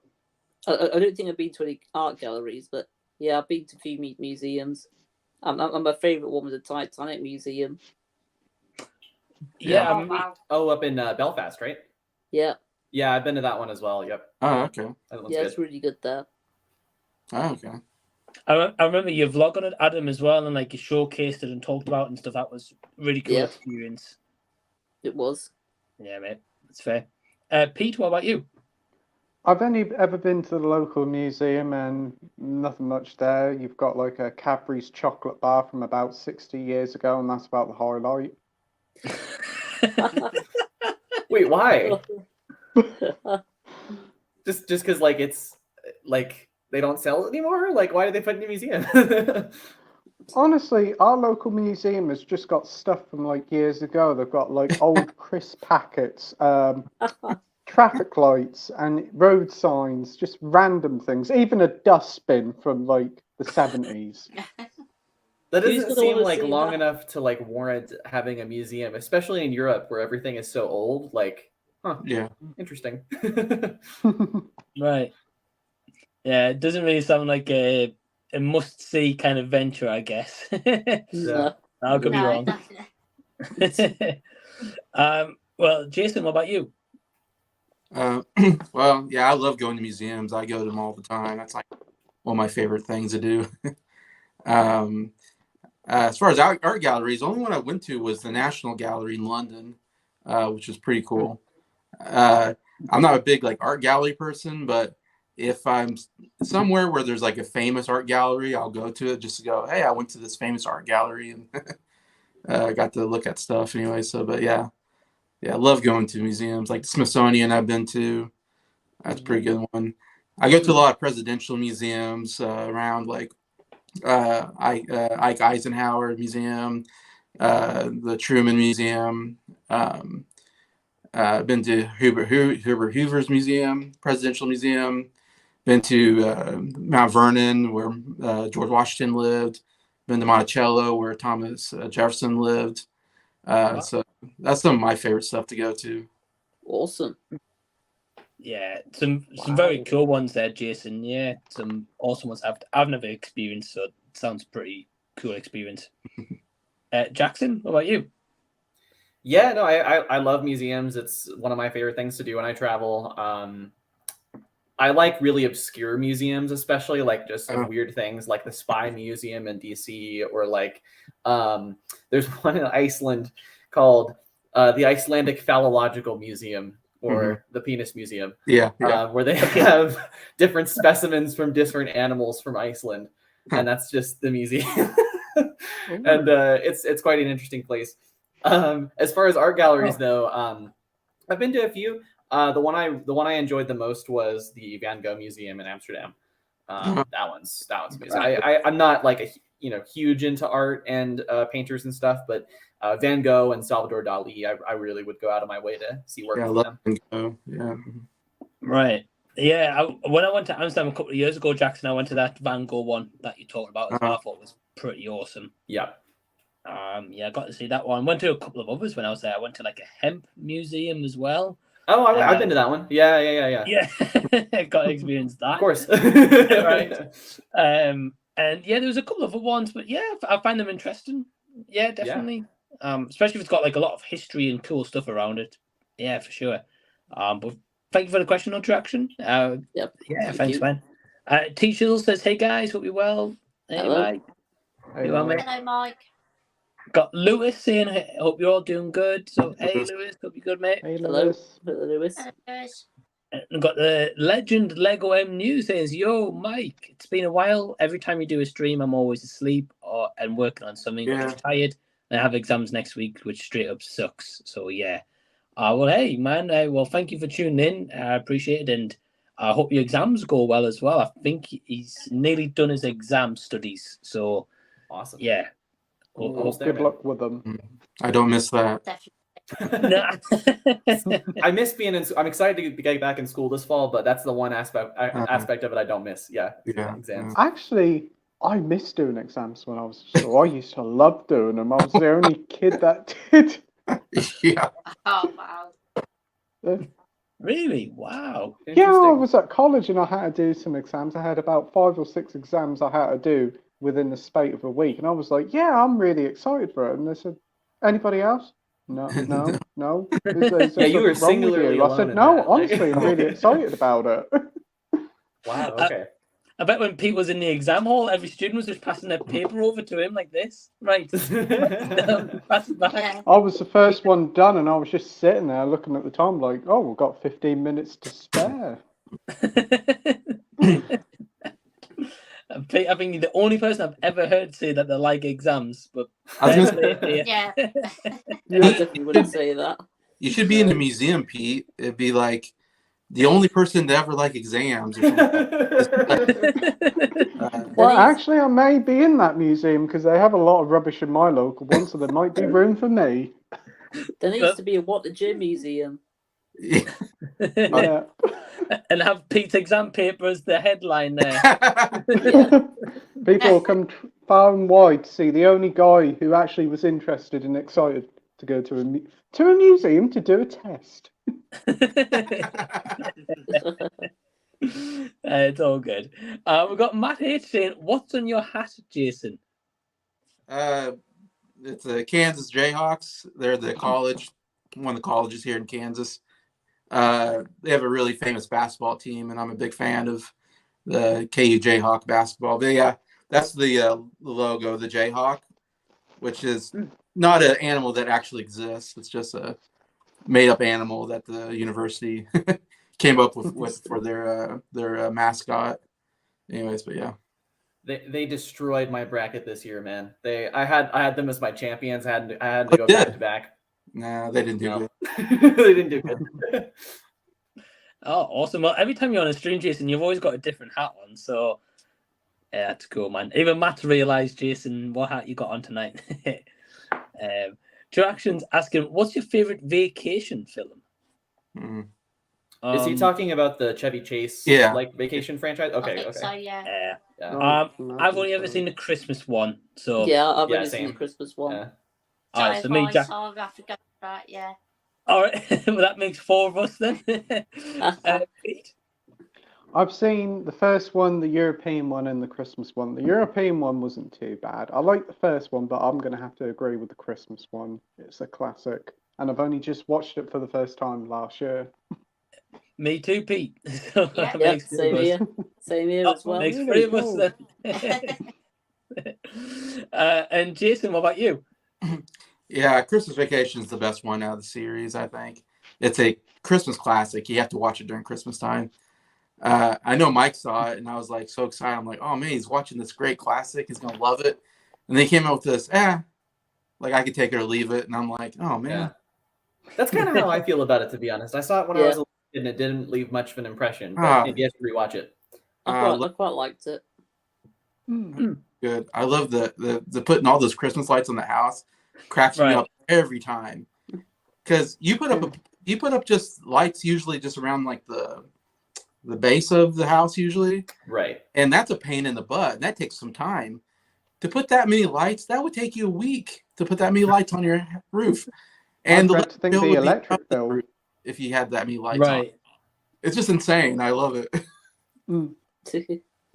I don't think I've been to any art galleries, but yeah, I've been to a few museums. My favourite one was the Titanic Museum. Yeah. Up in Belfast, right? Yeah. Yeah, I've been to that one as well. Yep. Oh, okay. Yeah, it's really good there. Oh, okay. I remember your vlog on it, Adam, as well, and like you showcased it and talked about it and stuff. That was really cool experience. It was. Yeah, mate. That's fair. Pete, what about you? I've only ever been to the local museum and nothing much there. You've got like a Cadbury's chocolate bar from about 60 years ago, and that's about the highlight. Wait, why? just because like it's like they don't sell it anymore? Like, why did they put it in a museum? Honestly, our local museum has just got stuff from like years ago. They've got like old crisp packets, traffic lights, and road signs, just random things. Even a dustbin from like the 70s. That Who's doesn't gonna seem wanna like see long that? enough to like warrant having a museum, especially in Europe where everything is so old. Like, huh? Yeah. Interesting. Right. Yeah, it doesn't really sound like a must-see kind of venture, I guess. No. I could be No, wrong. no. Well, Jason, what about you? Well, yeah, I love going to museums. I go to them all the time. That's like one of my favorite things to do. As far as art galleries, the only one I went to was the National Gallery in London, which was pretty cool. I'm not a big like art gallery person, but if I'm somewhere where there's like a famous art gallery, I'll go to it just to go, hey, I went to this famous art gallery and I got to look at stuff anyway. So, but yeah, I love going to museums like the Smithsonian I've been to. That's a pretty good one. I go to a lot of presidential museums around like Ike Eisenhower Museum, the Truman Museum. Been to Hubert Hoover's Museum, Presidential Museum. Been to Mount Vernon, where George Washington lived. Been to Monticello, where Thomas Jefferson lived. So that's some of my favorite stuff to go to. Awesome. Yeah, some very cool ones there, Jason. Yeah, some awesome ones I've never experienced, so it sounds pretty cool experience. Jackson, what about you? Yeah, no, I love museums. It's one of my favorite things to do when I travel. I like really obscure museums, especially like just weird things like the Spy Museum in DC, or like there's one in Iceland called the Icelandic Phallological Museum, or the Penis Museum. Yeah. Where they have different specimens from different animals from Iceland, and that's just the museum. And it's quite an interesting place. As far as art galleries, though, I've been to a few. The one I enjoyed the most was the Van Gogh Museum in Amsterdam. That one's amazing. I'm not like a huge into art and painters and stuff, but Van Gogh and Salvador Dali, I really would go out of my way to see work from them. Van Gogh. Yeah. Right. Yeah, when I went to Amsterdam a couple of years ago, Jackson, I went to that Van Gogh one that you talked about as well. I thought it was pretty awesome. Yeah. Yeah, I got to see that one. Went to a couple of others when I was there. I went to like a hemp museum as well. Oh, I've been to that one. Yeah. Yeah, got to experience that. Of course. Right. And yeah, there was a couple of other ones, but yeah, I find them interesting. Yeah, definitely. Yeah. Especially if it's got like a lot of history and cool stuff around it. Yeah, for sure. But thank you for the question, Traction. Yep. Yeah, thanks, man. T-Shizzle says, "Hey guys, hope you're well." Hey, Hello. Mike. Hey, You are, mate? Hello, Mike. Got Lewis saying, "Hey, hope you're all doing good." So, hey, Lewis, hope you're good, mate. Hey, Hello, Lewis. Lewis. Hello, Lewis. And got the legend Lego M News says, "Yo, Mike, it's been a while. Every time you do a stream, I'm always asleep and working on something. I'm just tired. And I have exams next week, which straight up sucks. So yeah. Well, hey, man. Well, thank you for tuning in. I appreciate it, and I hope your exams go well as well. I think he's nearly done his exam studies. So Awesome. yeah. Well, good luck with them. I don't miss that. I miss being in. I'm excited to get back in school this fall, but that's the one aspect of it I don't miss. Yeah. Exams. Actually, I miss doing exams when I was at school. I used to love doing them. I was the only kid that did. Yeah. Oh, wow. Really? Wow. Yeah, I was at college and I had to do some exams. I had about 5 or 6 exams I had to do within the space of a week. And I was like, yeah, I'm really excited for it. And they said, anybody else? No. Yeah, you were singularly alone. I said, in no, that. honestly, I'm really excited about it. Wow, okay. I bet when Pete was in the exam hall, every student was just passing their paper over to him like this. Right. Pass it back. Yeah. I was the first one done and I was just sitting there looking at the time like, oh, we've got 15 minutes to spare. I think you're the only person I've ever heard say that they like exams. But I was gonna say, Yeah. I definitely wouldn't say that. you should be in a museum, Pete. It'd be like the only person to ever like exams. Or Well, actually, I may be in that museum because they have a lot of rubbish in my local one, so there might be room for me. There needs to be a What the Gym museum. Yeah. And have Pete's exam paper as the headline there. People come far and wide to see the only guy who actually was interested and excited to go to a museum to do a test. It's all good. We've got Matt H saying, "What's on your hat, Jason?" It's the Kansas Jayhawks. They're the college, one of the colleges here in Kansas. They have a really famous basketball team, and I'm a big fan of the KU Jayhawk basketball. But yeah, that's the logo, the Jayhawk, which is not an animal that actually exists. It's just a made-up animal that the university came up with for their mascot. Anyways, but yeah. They destroyed my bracket this year, man. I had them as my champions. I had to go back to back. No, they didn't do good. They didn't do good. Oh, awesome. Well, every time you're on a stream, Jason, you've always got a different hat on. So, yeah, that's cool, man. Even Matt realised, Jason, what hat you got on tonight. Directions asking, what's your favourite vacation film? Is he talking about the Chevy Chase like vacation franchise? Okay, I think so, yeah. I've only ever seen the Christmas one. So yeah, I've only seen the Christmas one. Yeah. All right, so me, Jack. I'll have to go for that, yeah. All right, well, that makes 4 of us then. Pete? I've seen the first one, the European one, and the Christmas one. The European one wasn't too bad. I like the first one, but I'm going to have to agree with the Christmas one. It's a classic, and I've only just watched it for the first time last year. Me too, Pete. So yeah, same here. Same here as well. Makes 3 of us then. And Jason, what about you? Yeah, Christmas Vacation is the best one out of the series, I think. It's a Christmas classic. You have to watch it during Christmas time. I know Mike saw it, and I was like so excited. I'm like, oh man, he's watching this great classic. He's gonna love it. And they came out with this, like I could take it or leave it. And I'm like, oh man. Yeah. That's kind of how I feel about it, to be honest. I saw it when I was a little kid, and it didn't leave much of an impression. But maybe I should rewatch it. I quite liked it. Good. I love the putting all those Christmas lights on the house, cracks me up every time. Because you put up just lights usually just around like the base of the house usually. Right. And that's a pain in the butt. And that takes some time. To put that many lights, that would take you a week to put that many lights on your roof. And the electric bill, if you had that many lights on. It's just insane. I love it.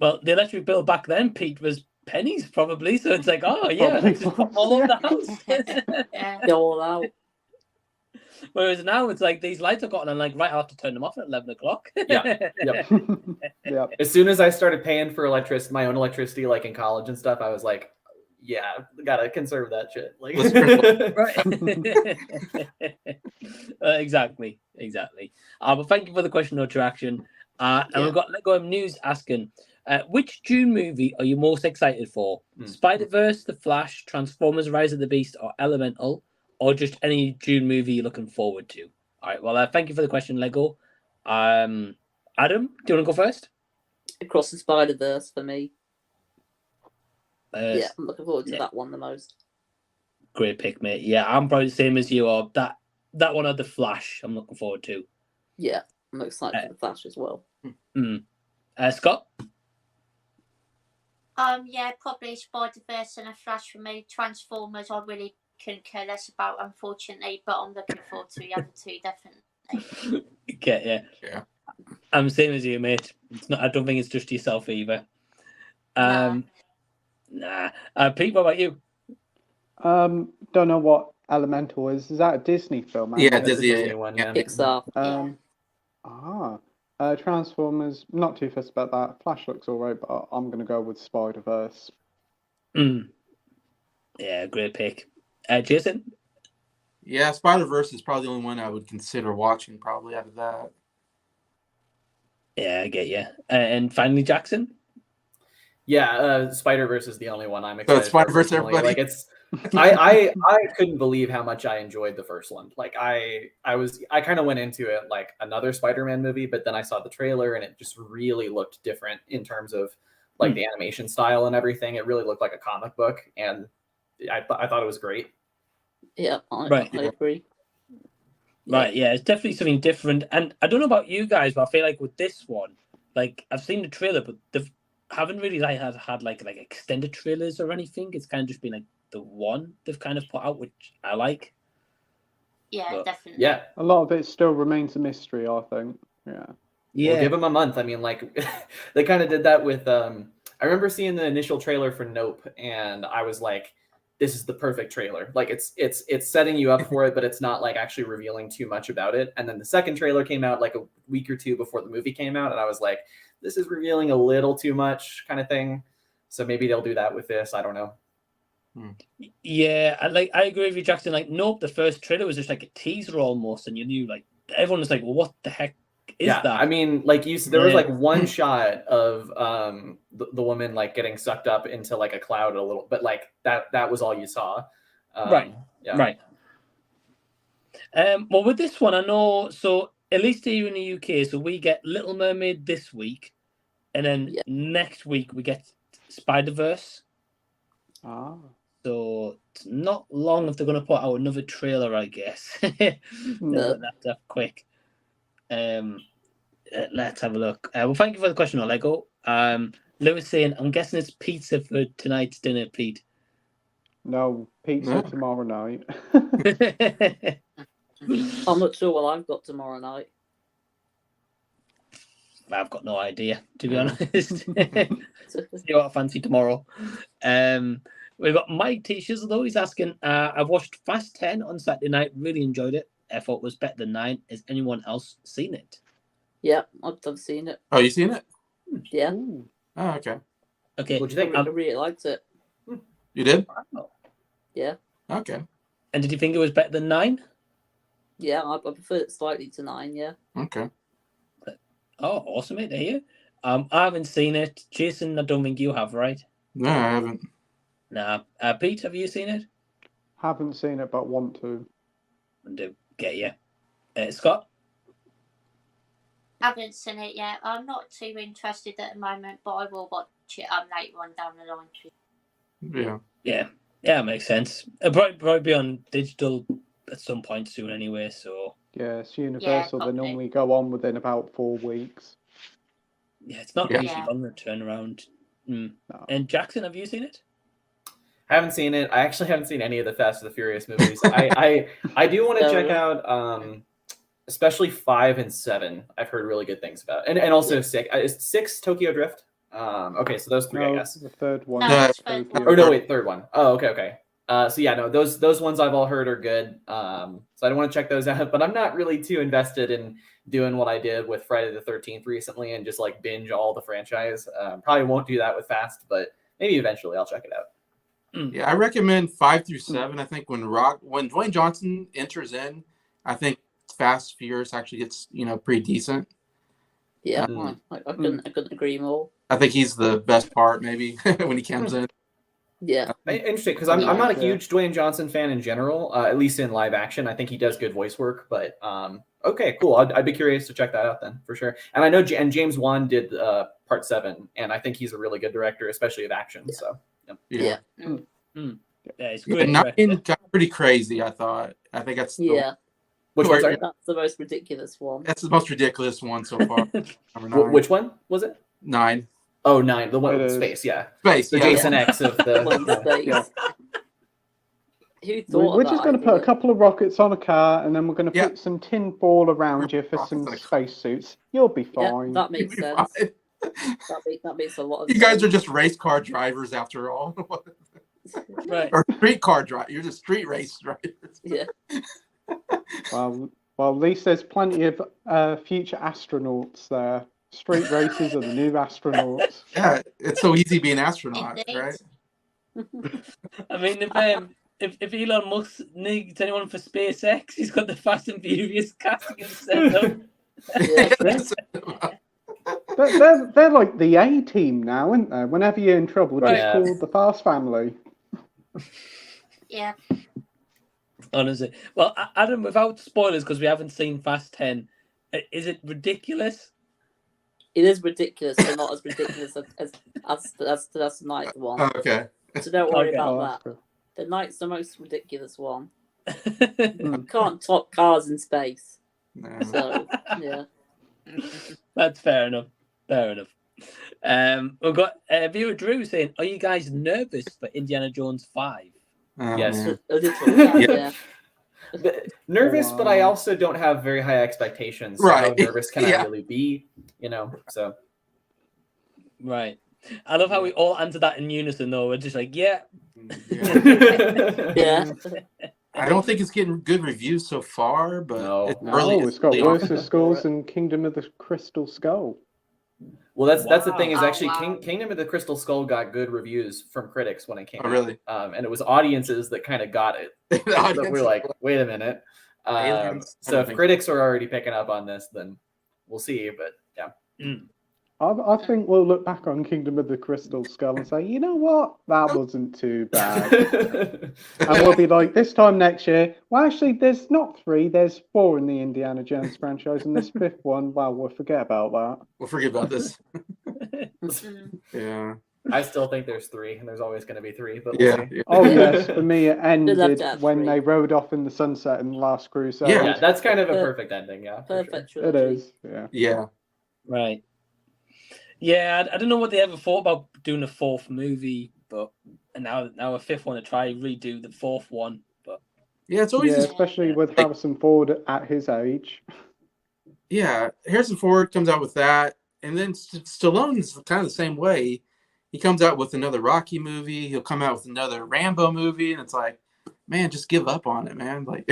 Well, the electric bill back then, Pete, was pennies probably. So it's like, oh yeah, let's just put all over the house. Go all out. Whereas now it's like these lights are got on, and like right, I have to turn them off at 11 o'clock. Yep. As soon as I started paying for my own electricity, like in college and stuff, I was like, yeah, gotta conserve that shit. Like, exactly. But thank you for the question, no interaction. And we've got Lego M News asking, which June movie are you most excited for? Spider-Verse, The Flash, Transformers: Rise of the Beast, or Elemental, or just any June movie you're looking forward to? All right. Well, thank you for the question, Lego. Adam, do you want to go first? Across the Spider-Verse for me. I'm looking forward to that one the most. Great pick, mate. Yeah, I'm probably the same as you are. That one of The Flash, I'm looking forward to. Yeah, I'm excited for The Flash as well. Scott? Yeah, probably Spider-Verse and a Flash for me. Transformers, I really couldn't care less about, unfortunately, but I'm looking forward to the other two, definitely. Okay, yeah. I'm the same as you, mate. It's not. I don't think it's just yourself either. Nah. Pete, what about you? Don't know what Elemental is. Is that a Disney film? Yeah, Disney one. Yeah. Pixar. Transformers. Not too fussed about that. Flash looks alright, but I'm gonna go with Spider-Verse. Yeah, great pick. Jason? Yeah, Spider-Verse is probably the only one I would consider watching, probably out of that. Yeah, I get you. And finally, Jackson? Yeah, Spider-Verse is the only one I'm excited Spider-Verse, for. everybody. Like, it's I couldn't believe how much I enjoyed the first one. Like I kind of went into it like another Spider-Man movie, but then I saw the trailer and it just really looked different in terms of like the animation style and everything. It really looked like a comic book, and I thought it was great. Yeah, I agree. Right, yeah, it's definitely something different. And I don't know about you guys, but I feel like with this one, like I've seen the trailer, but they haven't really like had like extended trailers or anything. It's kind of just been like the one they've kind of put out, which I like. Yeah, But, definitely. Yeah, A lot of it still remains a mystery, I think. Yeah. yeah, we'll give them a month. I mean, like they kind of did that with. I remember seeing the initial trailer for Nope, and I was like, "This is the perfect trailer. Like it's setting you up for it, but it's not like actually revealing too much about it." And then the second trailer came out like a week or two before the movie came out, and I was like, "This is revealing a little too much," kind of thing. So maybe they'll do that with this. I don't know. yeah. I agree with you, Jackson. Like, Nope, the first trailer was just like a teaser almost, and you knew like everyone was like, "Well, what the heck is that?" I mean, like there was like one shot of the woman like getting sucked up into like a cloud a little, but like that was all you saw. Right. Yeah. Right. Well, with this one, I know. So at least here in the UK, so we get Little Mermaid this week, and then next week we get Spider-Verse. Ah. So it's not long if they're going to put out another trailer, I guess. That's quick. Let's have a look. Well, thank you for the question, Lego. Lewis saying, I'm guessing it's pizza for tonight's dinner, Pete. No, pizza tomorrow night. I'm not sure what I've got tomorrow night. I've got no idea, to be honest. See what I fancy tomorrow. We've got Mike T-shirts, though. He's asking, I've watched Fast 10 on Saturday night. Really enjoyed it. I thought it was better than 9. Has anyone else seen it? Yeah, I've seen it. Oh, you seen it? Yeah. Oh, okay. Okay. What'd you think? I really liked it. You did? Yeah. Okay. And did you think it was better than 9? Yeah, I prefer it slightly to 9, yeah. Okay. Oh, awesome, mate. There you. I haven't seen it. Jason, I don't think you have, right? No, I haven't. Nah. Pete, have you seen it? Haven't seen it, but want to. Do get you. Scott? Haven't seen it yet. I'm not too interested at the moment, but I will watch it later on down the line. Yeah. Yeah, makes sense. It'll probably be on digital at some point soon anyway, so... Yeah, it's Universal. They normally go on within about 4 weeks. Yeah, it's not usually long a turnaround. No. And Jackson, have you seen it? I haven't seen it. I actually haven't seen any of the Fast and the Furious movies. I do want to check out, especially 5 and 7. I've heard really good things about, and also 6. Is 6 Tokyo Drift? Okay, so those 3, I guess. The third one. No, Or no, wait, third one. Oh, okay. So yeah, no, those ones I've all heard are good. So I don't want to check those out, but I'm not really too invested in doing what I did with Friday the 13th recently and just like binge all the franchise. Probably won't do that with Fast, but maybe eventually I'll check it out. Yeah, I recommend 5 through 7. I think when Dwayne Johnson enters in, I think Fast Furious actually gets pretty decent. Yeah, I couldn't agree more. I think he's the best part maybe when he comes in. Yeah, interesting because I'm not a huge Dwayne Johnson fan in general, at least in live action. I think he does good voice work, but okay, cool. I'd be curious to check that out then for sure. And I know James Wan did part 7, and I think he's a really good director, especially of action. Yeah. So Yeah, it's good. Got pretty crazy. I thought. I think that's Which one? Sorry? That's the most ridiculous one. That's the most ridiculous one so far. Which one was it? 9. Oh, 9. The one with space. Yeah. Space. The Jason X of the. Who thought We're just going to put a couple of rockets on a car, and then we're going to put some tin foil around you for some spacesuits. You'll be fine. Yeah, that makes sense. That makes a lot of sense. You guys are just race car drivers after all. Right. Or street car drivers. You're just street race drivers. Yeah. Well, at least there's plenty of future astronauts there. Street races are the new astronauts. Yeah, it's so easy being astronauts, right? I mean, if Elon Musk needs anyone for SpaceX, he's got the Fast and Furious casting and set up. They're like the A team now, aren't they? Whenever you're in trouble, just call the Fast family. Yeah. Honestly. Well, Adam, without spoilers, because we haven't seen Fast 10, is it ridiculous? It is ridiculous, but not as ridiculous as the ninth one. Oh, okay. So don't worry Okay. about Oh, that. that's good. The night's the most ridiculous one. Mm. Can't top cars in space. No. So yeah. That's fair enough. Fair enough. We've got viewer Drew saying, "Are you guys nervous for Indiana Jones 5?" Oh, Yes. man. A little, Yeah. yeah. Nervous, but I Wow. also don't have very high expectations. So Right. how nervous can I Yeah. really be? You know, so Right. I love how we all answer that in unison, though. We're just like, yeah. Yeah. Yeah. I don't think it's getting good reviews so far, but No. it's No, early. it's got early worse on. scores than Kingdom of the Crystal Skull. Well, that's the thing is Wow. actually Oh, wow. Kingdom of the Crystal Skull got good reviews from critics when it came Oh, out. really? And it was audiences that kind of got it. The But audience we're is like, wait a minute. Aliens? I So don't if think- critics are already picking up on this, then we'll see. But yeah. I think we'll look back on Kingdom of the Crystal Skull and say, you know what? That wasn't too bad. And we'll be like, this time next year, well, actually, there's not 3, there's 4 in the Indiana Jones franchise, and this 5th one, well, we'll forget about that. We'll forget about this. Mm. Yeah. I still think there's 3, and there's always going to be 3. But Yeah. we'll see. Oh, Yeah. yes, for me, it love ended that when 3. they rode off in the sunset in The Last Crusade. Yeah. Yeah, that's kind of a perfect ending. Yeah, for sure. Perfect It trilogy. is, yeah. Yeah. Right. Yeah, I don't know what they ever thought about doing a 4th movie, but now a 5th one to try redo the 4th one. But Yeah, it's always Yeah, this. especially with Harrison Ford at his age. Yeah. Harrison Ford comes out with that, and then Stallone's kind of the same way. He comes out with another Rocky movie. He'll come out with another Rambo movie, and it's like, man, just give up on it, man. Like,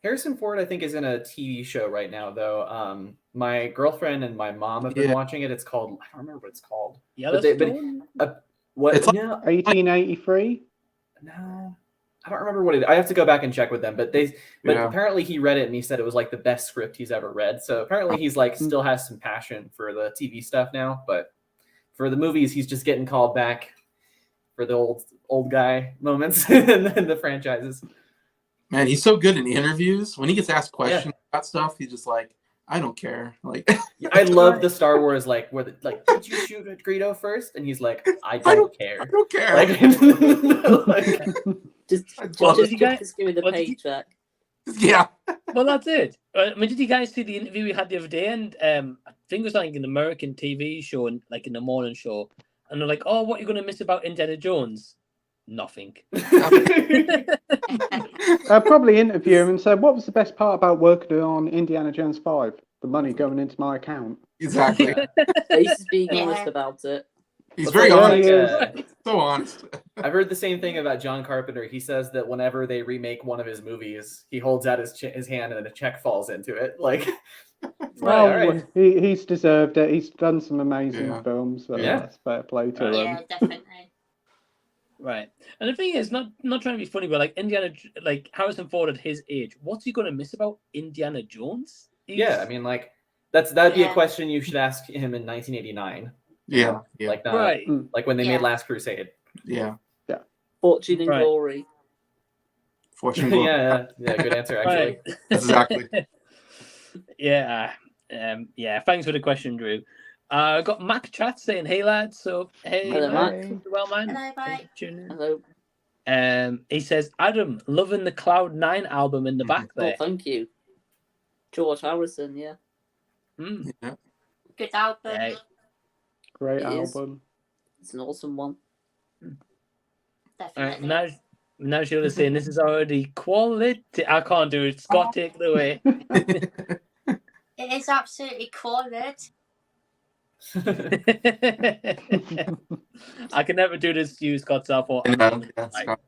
Harrison Ford, I think, is in a TV show right now, though. My girlfriend and my mom have been Yeah. watching it. It's called, I don't remember what it's called. Yellowstone. What? It's like- No, 1883? no, I don't remember what it. I have to go back and check with them. But Yeah. apparently he read it and he said it was like the best script he's ever read. So apparently he's like still has some passion for the TV stuff now, but for the movies, he's just getting called back for the old guy moments in the franchises. man, he's so good in interviews. When he gets asked questions about stuff, he's just like, I don't care. Like, I love the Star Wars did you shoot at Greedo first? And he's like, I don't care. I don't care. Like, Just love it. You guys- just give me the what did you- paycheck. Yeah. Well, that's it. I mean, did you guys see the interview we had the other day? And I think it was like an American TV show, and like in the morning show. And they're like, "Oh, what are you going to miss about Indiana Jones?" Nothing. I'll probably interview him and say, what was the best part about working on Indiana Jones 5? The money going into my account. Exactly. He's just being Yeah. honest about it. He's It's very like- honest. So honest. I've heard the same thing about John Carpenter. He says that whenever they remake one of his movies, he holds out his hand and a check falls into it. Like, Well, all right. he's deserved it. He's done some amazing Yeah. films. So Yeah. that's fair play to Right. him. Yeah, definitely. Right. And the thing is, not trying to be funny, but like Harrison Ford at his age, what's he going to miss about Indiana Jones? yeah, I mean, like that'd be a Yeah. question you should ask him in 1989. Yeah. Yeah. Like, not, Right. like when they Yeah. made Last Crusade. Yeah. Fortune and Right. glory. Fortunately. yeah, good answer actually. Right. That's exactly. Yeah. Yeah. Thanks for the question, Drew. Got Mac Chat saying, "Hey lads." So hey, Hello, Mac. Mac. Hope you're well, man. Hello, bye. Thanks for tuning Hello. in. He says, "Adam, loving the Cloud9 album in the back Oh, there." thank you. George Harrison, yeah. Mm. Yeah. Good album. Yeah. Great It is. album. It's an awesome one. Definitely. Now Sheila's saying this is already quality. I can't do it. Scott, take it away. It is absolutely quality. I can never do this to you, Scott Southall. I know, yeah, Scott.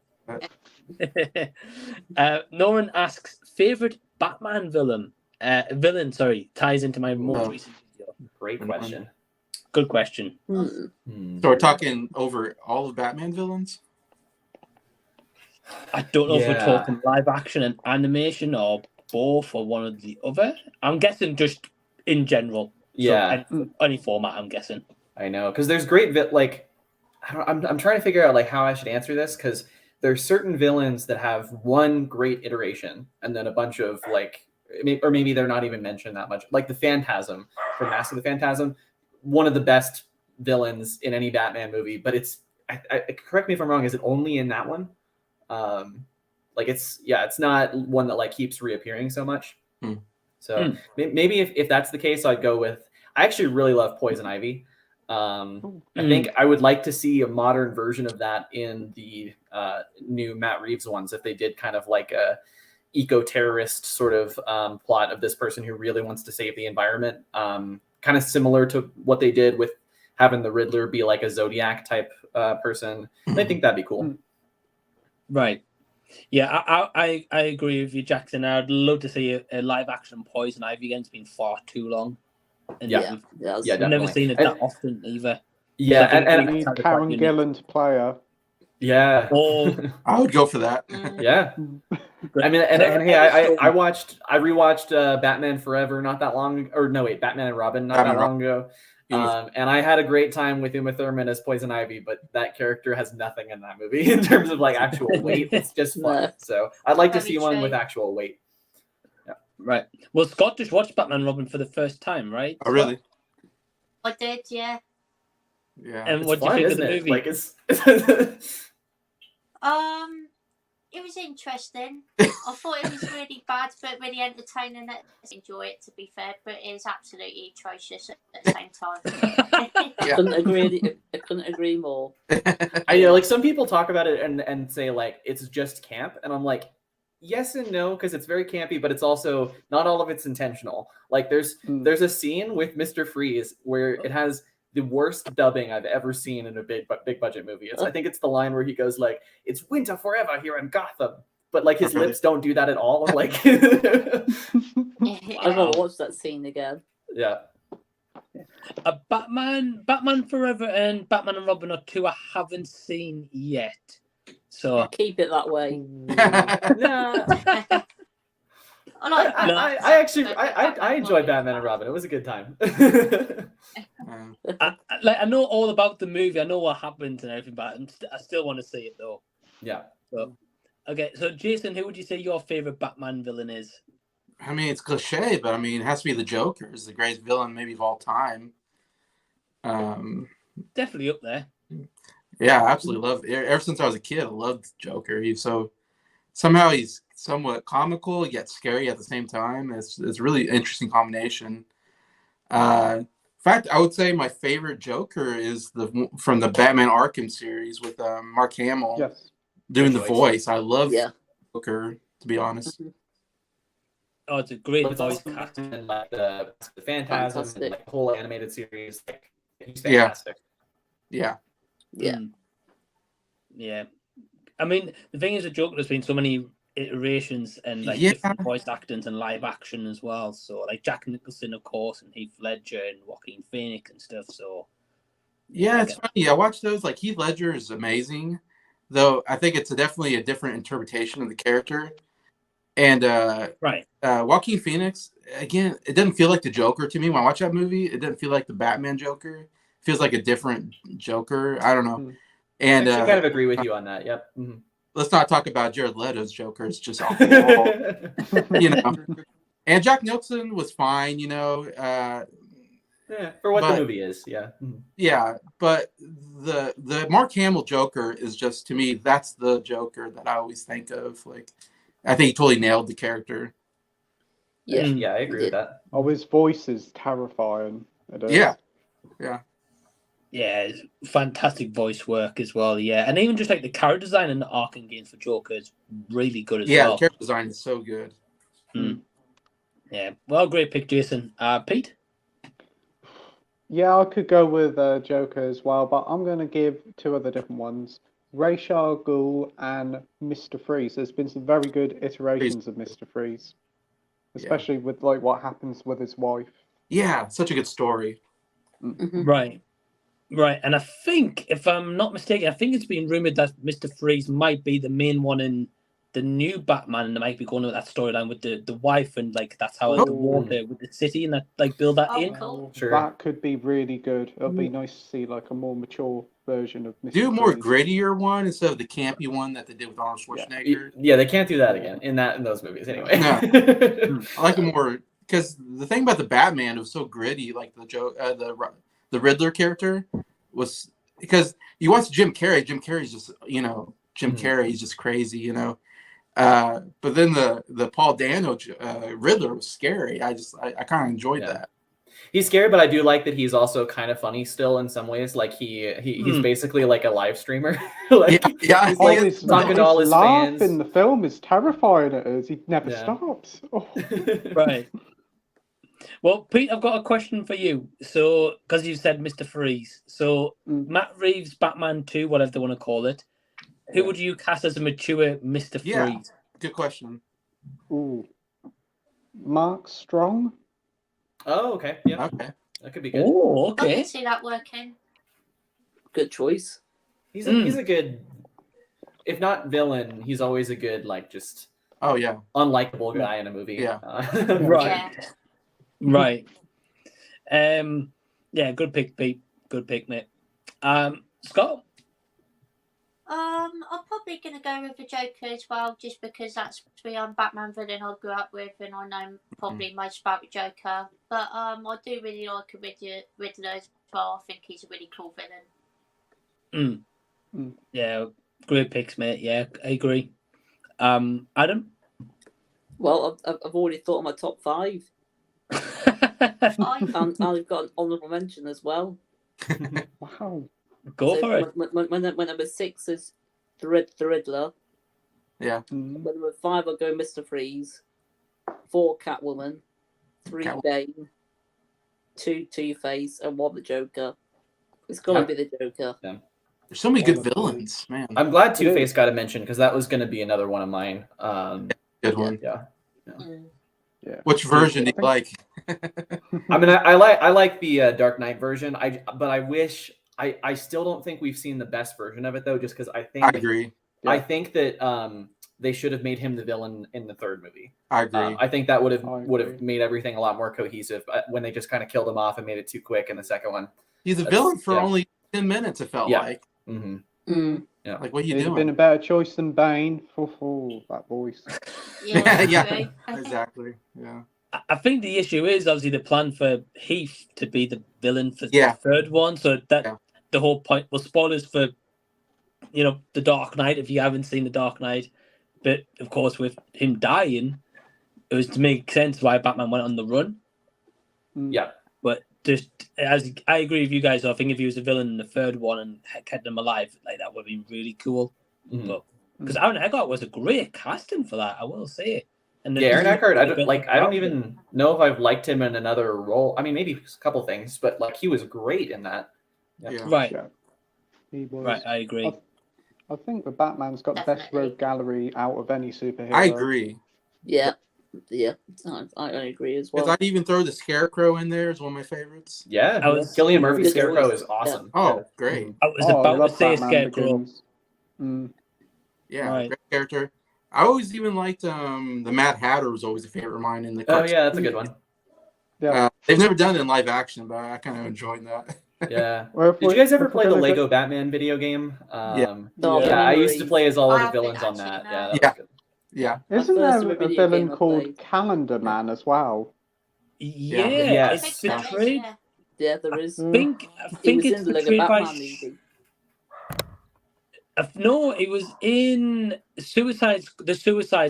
Norin asks, favorite Batman villain? Ties into my most Oh. recent video. Great question. Good question. So we're talking over all of Batman villains? I don't know if we're Yeah. talking live action and animation or both or one or the other. I'm guessing just in general. Yeah. So any format, I'm guessing. I know, because there's great I'm trying to figure out like how I should answer this because there's certain villains that have one great iteration and then a bunch of like, or maybe they're not even mentioned that much. Like the Phantasm from Mask of the Phantasm, one of the best villains in any Batman movie, but it's, correct me if I'm wrong, is it only in that one? Like it's not one that like keeps reappearing so much. So maybe if that's the case, I'd go with, I actually really love Poison Ivy. I think I would like to see a modern version of that in the new Matt Reeves ones, if they did kind of like a eco-terrorist sort of plot of this person who really wants to save the environment, kind of similar to what they did with having the Riddler be like a Zodiac type person. I think that'd be cool. Right. Yeah, I agree with you, Jackson. I'd love to see a live action Poison Ivy again. It's been far too long. And Yeah, I've never seen it that often either. Yeah, So and need Karen Gillan to play her. Yeah, I would go for that. Yeah, I mean, and hey, I rewatched Batman Forever not that long, or no wait, Batman and Robin not that long ago. And I had a great time with Uma Thurman as Poison Ivy, but that character has nothing in that movie in terms of like actual weight. It's just fun. So I'd like to see one with actual weight. Yeah. Right. Well, Scott just watched Batman and Robin for the first time, right? Oh, really? I did, yeah. Yeah. And what do you think of the movie? Like it's it was interesting. I thought it was really bad, but really entertaining. I enjoy it, to be fair, but it is absolutely atrocious at the same time. I couldn't agree more. I know, like some people talk about it and say like it's just camp, and I'm like, yes and no, because it's very campy, but it's also not all of it's intentional. Like there's a scene with Mr. Freeze where it has the worst dubbing I've ever seen in a big budget movie. I think it's the line where he goes like, "It's winter forever here in Gotham," but like his lips don't do that at all. Like, I gotta watch that scene again. Yeah. Batman Forever and Batman and Robin are two I haven't seen yet. So keep it that way. I enjoyed Batman and Robin. It was a good time. I know all about the movie. I know what happens and everything, but I still want to see it though. Yeah. So, okay, so Jason, who would you say your favorite Batman villain is? I mean, it's cliche, but I mean, it has to be the Joker. It's the greatest villain maybe of all time. Definitely up there. Yeah, I absolutely love it. Ever since I was a kid, I loved Joker. He's somewhat comical yet scary at the same time. It's a really interesting combination. In fact, I would say my favorite Joker is from the Batman Arkham series with Mark Hamill doing the voice. I love Joker, to be honest. Oh, it's a great voice cast. And like the Phantasm and like the whole animated series, like he's fantastic. Yeah. I mean, the thing is, the Joker has been so many iterations and like different voice actors and live action as well. So like Jack Nicholson, of course, and Heath Ledger and Joaquin Phoenix and stuff. So it's funny. I watched those. Like Heath Ledger is amazing, though. I think it's definitely a different interpretation of the character. And Joaquin Phoenix, again, it doesn't feel like the Joker to me when I watch that movie. It doesn't feel like the Batman Joker. It feels like a different Joker. I don't know. And I kind of agree with you on that. Yep. Mm-hmm. Let's not talk about Jared Leto's Joker. It's just awful. And Jack Nicholson was fine, for what the movie is, Yeah, but the Mark Hamill Joker is just, to me, that's the Joker that I always think of. Like, I think he totally nailed the character. Yeah, I agree with that. Oh, his voice is terrifying. Yeah. Yeah, fantastic voice work as well. Yeah, and even just like the character design in the Arkham games for Joker is really good as well. Yeah, the character design is so good. Yeah, well, great pick, Jason. Pete? Yeah, I could go with Joker as well, but I'm going to give two other different ones. Ra's al Ghul and Mr. Freeze. There's been some very good iterations of Mr. Freeze, especially with like what happens with his wife. Yeah, such a good story. Right, and I think, if I'm not mistaken, I think it's been rumored that Mr. Freeze might be the main one in the new Batman, and they might be going with that storyline with the wife, and like that's how like, the water with the city, and that like build that in. Cool. Sure. That could be really good. It'll be nice to see like a more mature version of Mr. Do a more Freeze. grittier one instead of the campy one that they did with Arnold Schwarzenegger. Yeah, they can't do that again in those movies anyway. No. I like a more, because the thing about the Batman, it was so gritty. Like the Riddler character was, because you watch Jim Carrey. Jim Carrey's just Jim Carrey's just crazy, But then the Paul Dano Riddler was scary. I kind of enjoyed that. He's scary, but I do like that he's also kind of funny still in some ways. Like he's basically like a live streamer. Like yeah. He's talking to all his laugh fans. in the film is terrifying at us. He never stops. Oh. Right. Well, Pete, I've got a question for you. So, because you said Mr. Freeze, so Matt Reeves' Batman 2, whatever they want to call it, who would you cast as a mature Mr. Freeze? Good question. Ooh. Mark Strong? Oh, okay. Yeah. Okay. That could be good. Oh, I okay. can see that working. Good choice. He's a good, if not villain, he's always a good just unlikable guy in a movie. Yeah. Right. Yeah. Right. Yeah, good pick, Pete. Good pick, mate. Scott? I'm probably going to go with the Joker as well, just because that's the Batman villain I grew up with, and I know probably most about the Joker. But I do really like a Riddler as well. I think he's a really cool villain. Yeah, great picks, mate. Yeah, I agree. Adam? Well, I've already thought of my top 5. And I've got an honourable mention as well. Wow. Go for it. When number 6 is the Riddler. Yeah. When number 5, I'll go Mr. Freeze. 4, Catwoman. 3, Bane. 2, Two-Face. And 1, the Joker. It's got to be the Joker. Yeah. There's so many good villains, man. I'm glad Two-Face got a mention because that was going to be another one of mine. Good one. Yeah. Yeah. Which version do you like? I mean, I like the Dark Knight version. But I wish I still don't think we've seen the best version of it though. Just because I agree. I think that they should have made him the villain in the third movie. I agree. I think that would have made everything a lot more cohesive. When they just kind of killed him off and made it too quick in the second one. He's a villain for only 10 minutes. It felt like. Mm-hmm. Yeah. Like, what are you It'd doing? have been a better choice than Bane. Oh, that voice. Yeah. Exactly. Yeah. I think the issue is obviously the plan for Heath to be the villain for the third one. So that the whole point. Well, spoilers for the Dark Knight if you haven't seen the Dark Knight. But of course, with him dying, it was to make sense why Batman went on the run. Yeah. But just as I agree with you guys, I think if he was a villain in the third one and kept him alive, like that would be really cool. But because Aaron Eckhart was a great casting for that, I will say it. And Aaron Eckhart, I don't even know if I've liked him in another role. I mean, maybe a couple things, but he was great in that. Yeah. Right. Yeah. He was. Right, I agree. I think the Batman's got the best rogue gallery out of any superhero. I agree. Yeah. Yeah. I agree as well. Because I'd even throw the Scarecrow in there as one of my favorites. Yeah. Cillian Murphy's Scarecrow is awesome. Yeah. Oh, great. I was about to say Batman Scarecrow. Yeah, Right. great character. I always even liked the Mad Hatter was always a favorite of mine in the cartoon. Oh yeah, that's a good one. Yeah. They've never done it in live action, but I kind of enjoyed that. Yeah. Well, Did you guys ever play the Lego Batman video game? Yeah. I used to play as all of the I villains haven't on that. actually, Yeah. no. That was good. Yeah. Isn't First there a video villain game I called played. Calendar Man as well? Yeah, Yes. it's I think so, betrayed. yeah. Yeah, there is. I think It was it's in the Lego betrayed by. Batman movie. No, it was in the Suicide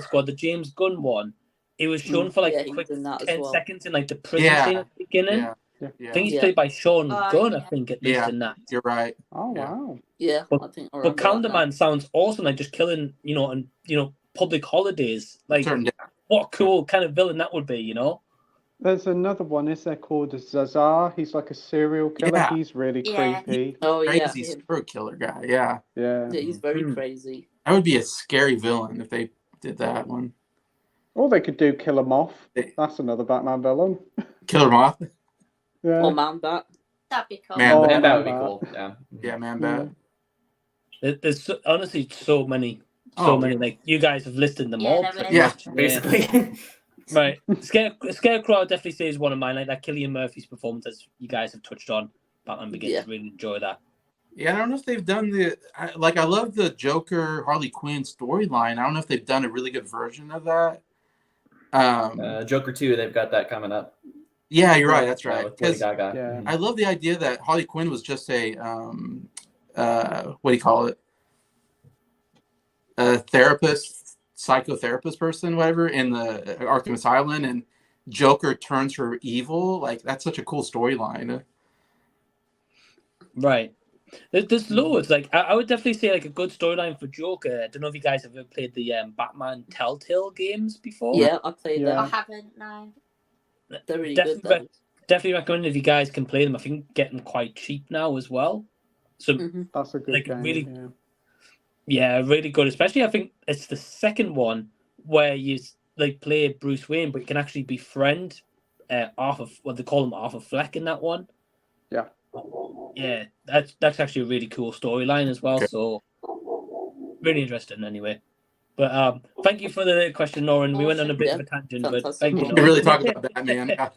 Squad, the James Gunn one. It was shown for Yeah, a he quick was in that as 10 well. seconds in the prison Yeah. scene at the beginning. Yeah. I think he's Yeah. played by Sean Gunn, I yeah. think, at least Yeah. in that. You're right. Oh, Yeah. wow. Yeah, But- I think. I But remember Calendar that Man sounds awesome, like just killing, and public holidays. Like, Turned down. what a cool kind of villain that would be, There's another one, is there, called Zazar? He's like a serial killer. Yeah. He's really Yeah. creepy. Oh yeah, Crazy serial killer guy. Yeah. Yeah. yeah, he's very Hmm. crazy. That would be a scary villain if they did that one. Or they could do Killer Moth. They- That's another Batman villain. Killer Moth. Yeah. Or Man Bat. That'd be cool. Man, Oh, And that would be Man-Bat. cool. Yeah. Yeah, Man Bat. There's honestly so many so Oh, many. Like you guys have listed them Yeah, all. there pretty is. much. Basically. Right. Scarecrow I definitely say is one of mine. Like Cillian Murphy's performance, as you guys have touched on. Batman Begins. Yeah. Really enjoy that. Yeah, I don't know if they've done I love the Joker Harley Quinn storyline. I don't know if they've done a really good version of that. Joker 2, they've got that coming up. Yeah, you're right. That's right. With Lady 'Cause Gaga. Yeah. Mhm. I love the idea that Harley Quinn was just a what do you call it? A therapist, psychotherapist person, whatever, in the Arkham Asylum, and Joker turns her evil. Like that's such a cool storyline. Right. There's loads. Like I would definitely say like a good storyline for Joker. I don't know if you guys have ever played the Batman Telltale games before. Yeah, I played Yeah. I them. haven't, no. They're really good. Definitely, Those. definitely recommend if you guys can play them. I think get them quite cheap now as well. So Mhm. That's a good Like, game. really- yeah. yeah, really good. Especially I think it's the second one where you like play Bruce Wayne, but you can actually befriend Arthur. What they call him, Arthur Fleck in that one. Yeah. Yeah, that's actually a really cool storyline as well. Okay. So really interesting anyway. But thank you for the question, Norin. We went on a bit of a tangent, but Fantastic. thank you. We really Norin. talk about Batman.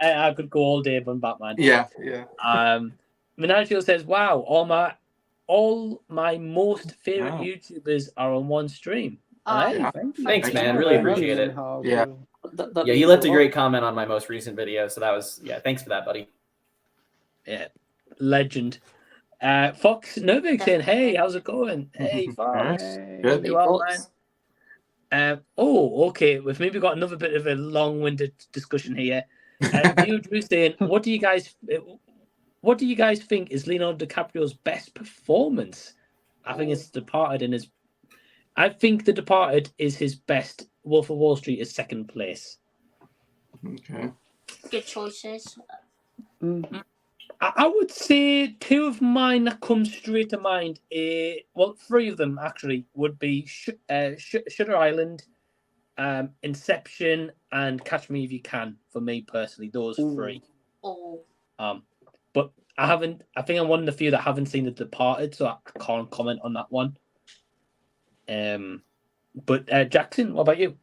I could go all day on Batman. Yeah. Menagio says, "Wow, all my most favorite Wow. YouTubers are on one stream." Oh, Hey, yeah. thank you. Thanks, Thank man. you. Really Yeah. appreciate it. Yeah. That Yeah, means you left a lot. great comment on my most recent video, so that was thanks for that, buddy. Yeah, legend. Fox Novik saying, "Hey, how's it going?" Hey, Fox. Hey. Good. You Hey, well, Fox. man? Okay. We've maybe got another bit of a long-winded discussion here. Drew saying, "What do you guys think is Leonardo DiCaprio's best performance?" I think it's Departed, I think The Departed is his best. Wolf of Wall Street is second place. Okay. good choices. I would say two of mine that come straight to mind. Three of them actually would be Shutter Island, Inception, and Catch Me If You Can. For me personally, those three. Oh, But I think I'm one of the few that haven't seen The Departed, so I can't comment on that one. But Jackson, what about you?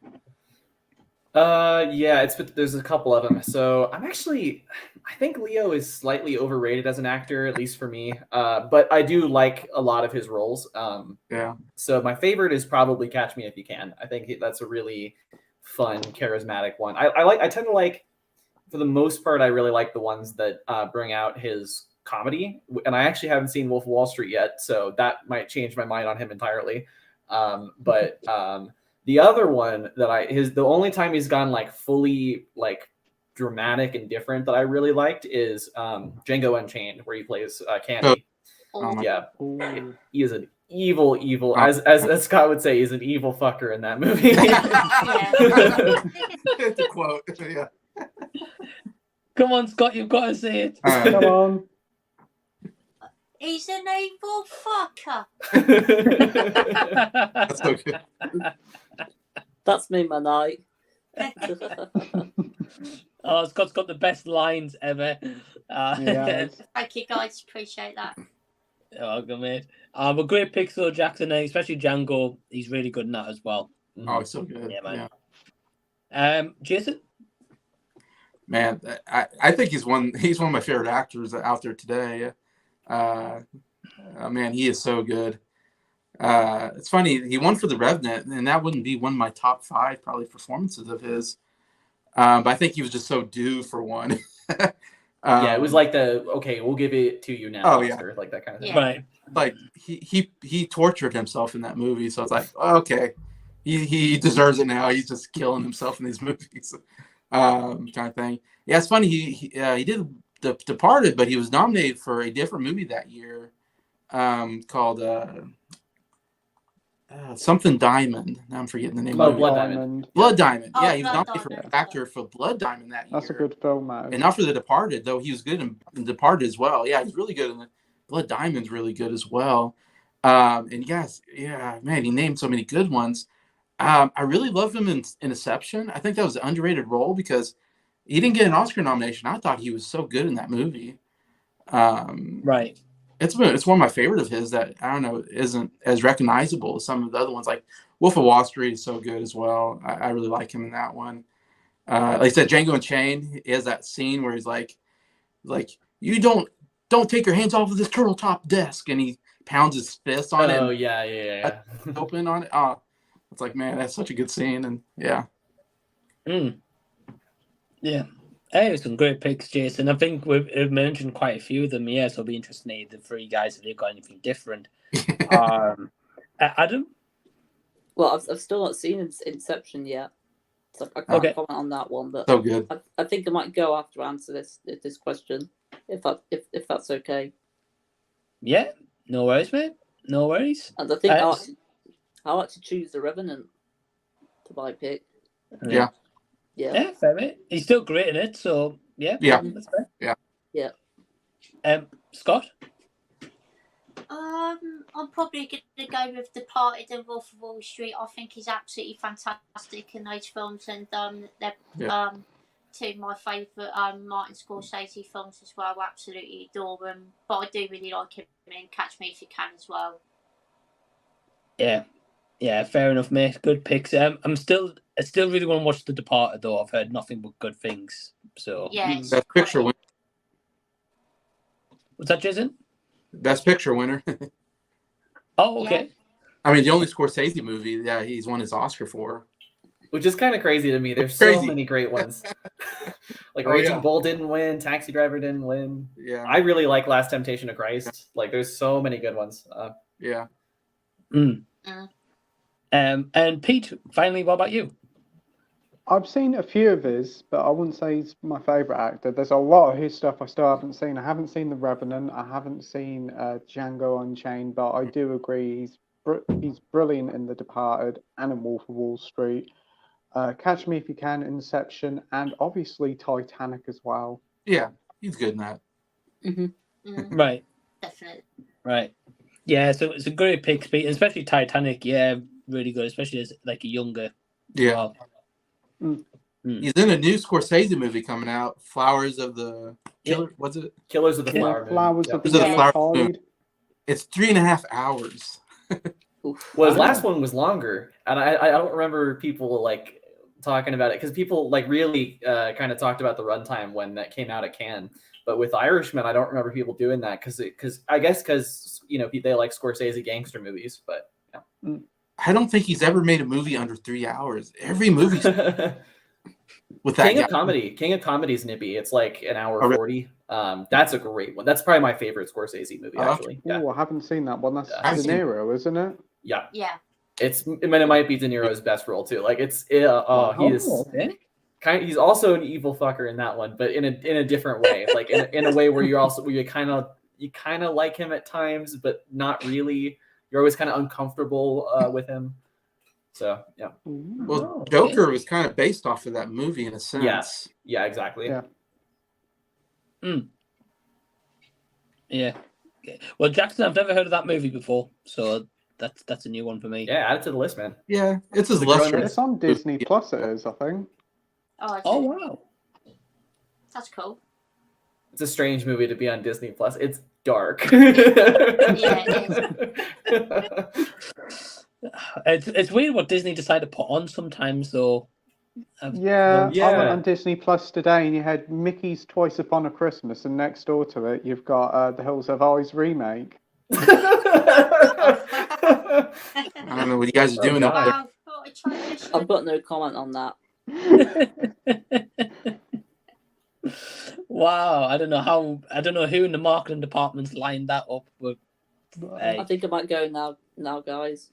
Yeah, there's a couple of them. So I think Leo is slightly overrated as an actor, at least for me. But I do like a lot of his roles. Yeah. So my favorite is probably Catch Me If You Can. I think that's a really fun, charismatic one. I tend to like, for the most part, I really like the ones that bring out his comedy. And I actually haven't seen Wolf of Wall Street yet, so that might change my mind on him entirely. But the other one that the only time he's gone like fully like dramatic and different that I really liked is Django Unchained, where he plays Candy. oh. Yeah, Ooh. he is an evil, as Scott would say, he's an evil fucker in that movie. To quote. Yeah. Come on, Scott, you've got to say it. All right. Come on. He's an evil fucker. That's so good. That's me, my night. Oh, Scott's got the best lines ever. Yeah. Thank you, guys. Appreciate that. Welcome, mate. A great pick, though, Jackson, especially Django. He's really good in that as well. Oh, it's so good. Yeah, man. Yeah. Jason? Man, I think he's one of my favorite actors out there today. Man, he is so good. It's funny, he won for The Revenant, and that wouldn't be one of my top 5 probably performances of his. But I think he was just so due for one. Yeah, it was like we'll give it to you now. Oh, yeah. Oscar, like that kind of thing. Yeah. Right. Like he tortured himself in that movie, so it's like, okay, he deserves it now. He's just killing himself in these movies, kind of thing. Yeah, it's funny. He did The Departed, but he was nominated for a different movie that year, called something Diamond. Now I'm forgetting the name. Oh, of it. Blood Diamond. Blood Diamond. Oh, Yeah, he was Blood nominated Diamond. for actor for Blood Diamond that year. That's a good film, man. And not for The Departed, though. He was good in Departed as well. Yeah, he's really good in Blood Diamond's really good as well. And yes, yeah, man, he named so many good ones. I really love him in Inception. I think that was an underrated role because he didn't get an Oscar nomination. I thought he was so good in that movie. Right. it's one of my favorite of his that I don't know isn't as recognizable as some of the other ones. Like Wolf of Wall Street is so good as well. I really like him in that one. Like I said, Django Unchained, he has that scene where he's like you don't take your hands off of this turtle top desk, and he pounds his fist on it. Oh yeah. Open on it. Oh, it's like, man, that's such a good scene, and yeah. Yeah. Hey, some great picks, Jason. I think we've mentioned quite a few of them. Yeah, so it'll be interesting to hear the three guys if they've got anything different. Adam? Well, I've still not seen Inception yet, so I can't comment on that one. But so good. I think I might go after I answer this question, if that's okay. Yeah, no worries, mate. No worries. And I think I'll like to choose The Revenant to my pick. Yeah. Yeah, fair, mate. He's still great in it, so yeah. That's fair. Yeah. Scott? I'm probably going to go with Departed and Wolf of Wall Street. I think he's absolutely fantastic in those films, and they're two of my favourite Martin Scorsese films as well. I absolutely adore them, but I do really like him in Catch Me If You Can as well. Yeah, fair enough, mate. Good picks. I still really want to watch The Departed, though. I've heard nothing but good things. So Best Picture winner. What's that, Jason? Best Picture winner. Oh, okay. Yeah. I mean, the only Scorsese movie he's won his Oscar for. Which is kind of crazy to me. There's so many great ones. Like Raging Bull didn't win. Taxi Driver didn't win. Yeah. I really like Last Temptation of Christ. Like, there's so many good ones. Yeah. And Pete, finally, what about you? I've seen a few of his, but I wouldn't say he's my favourite actor. There's a lot of his stuff I still haven't seen. I haven't seen The Revenant. I haven't seen Django Unchained, but I do agree he's brilliant in The Departed and in Wolf of Wall Street. Catch Me If You Can, Inception, and obviously Titanic as well. Yeah, he's good in that. Right. Definitely. Right. Yeah, so it's a great pick, Pete, especially Titanic. Yeah, really good, especially as like a younger. Yeah. He's in a new Scorsese movie coming out, Flowers of the Killer. What's it? Killers of the Flower Moon. Flowers of the Flower Moon. Moon. It's 3.5 hours. Well, his last one was longer, and I don't remember people like talking about it because people like really kind of talked about the runtime when that came out at Cannes. But with Irishman, I don't remember people doing that because you know they like Scorsese gangster movies, but yeah. I don't think he's ever made a movie under 3 hours. Every movie's with that King of Comedy's nippy. It's like an hour 40. That's a great one. That's probably my favorite Scorsese movie, actually. Oh, I haven't seen that one. That's De Niro, isn't it? Yeah. Yeah. It might be De Niro's best role too. Like he's also an evil fucker in that one, but in a different way. Like in a way where you kind of like him at times, but not really. You're always kind of uncomfortable with him. So yeah. Well, Joker was kind of based off of that movie in a sense. Yeah, exactly. Yeah. Well, Jackson, I've never heard of that movie before, so that's a new one for me. Yeah, add it to the list, man. Yeah, it's his lesser. It's on Disney Plus. It is, I think. Oh, wow. That's cool. It's a strange movie to be on Disney Plus. It's dark. It's weird what Disney decide to put on sometimes, though. I went on Disney Plus today, and you had Mickey's Twice Upon a Christmas, and next door to it, you've got The Hills Have Eyes remake. I don't know what you guys are doing up there. I've got no comment on that. Wow, I don't know who in the marketing department's lined that up with. I think I might go now, guys.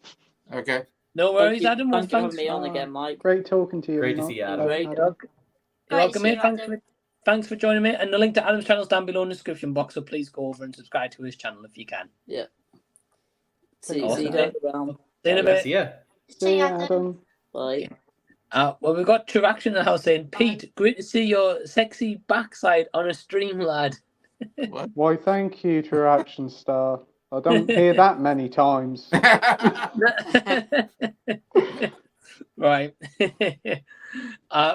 Okay. No worries, Adam. Thanks for having me on again, Mike. Great talking to you. Great to see you, Adam. You're welcome, mate. Thanks for joining me. And the link to Adam's channel is down below in the description box, so please go over and subscribe to his channel if you can. Yeah. See you around. See you in a bit. See ya. See you, Adam. Bye. Well, we've got True Action in the house saying, Pete, great to see your sexy backside on a stream, lad. What? Why, thank you, True Action Star. I don't hear that many times. Right.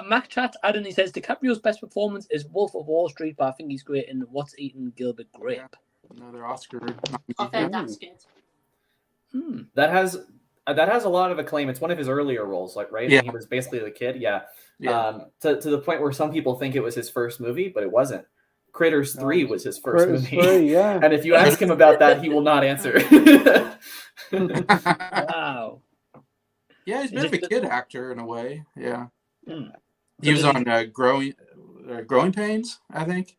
Mac Chat Adam, he says DiCaprio's best performance is Wolf of Wall Street, but I think he's great in What's Eating Gilbert Grape. Another Oscar. I've heard that's good. That has a lot of acclaim. It's one of his earlier roles, like right? Yeah. He was basically the kid. Yeah. Yeah. To the point where some people think it was his first movie, but it wasn't. Critters 3 was his first Critters movie. 3, yeah. And if you ask him about that, he will not answer. Wow. Yeah, he's been a kid actor in a way. Yeah. Hmm. He was on Growing Pains, I think.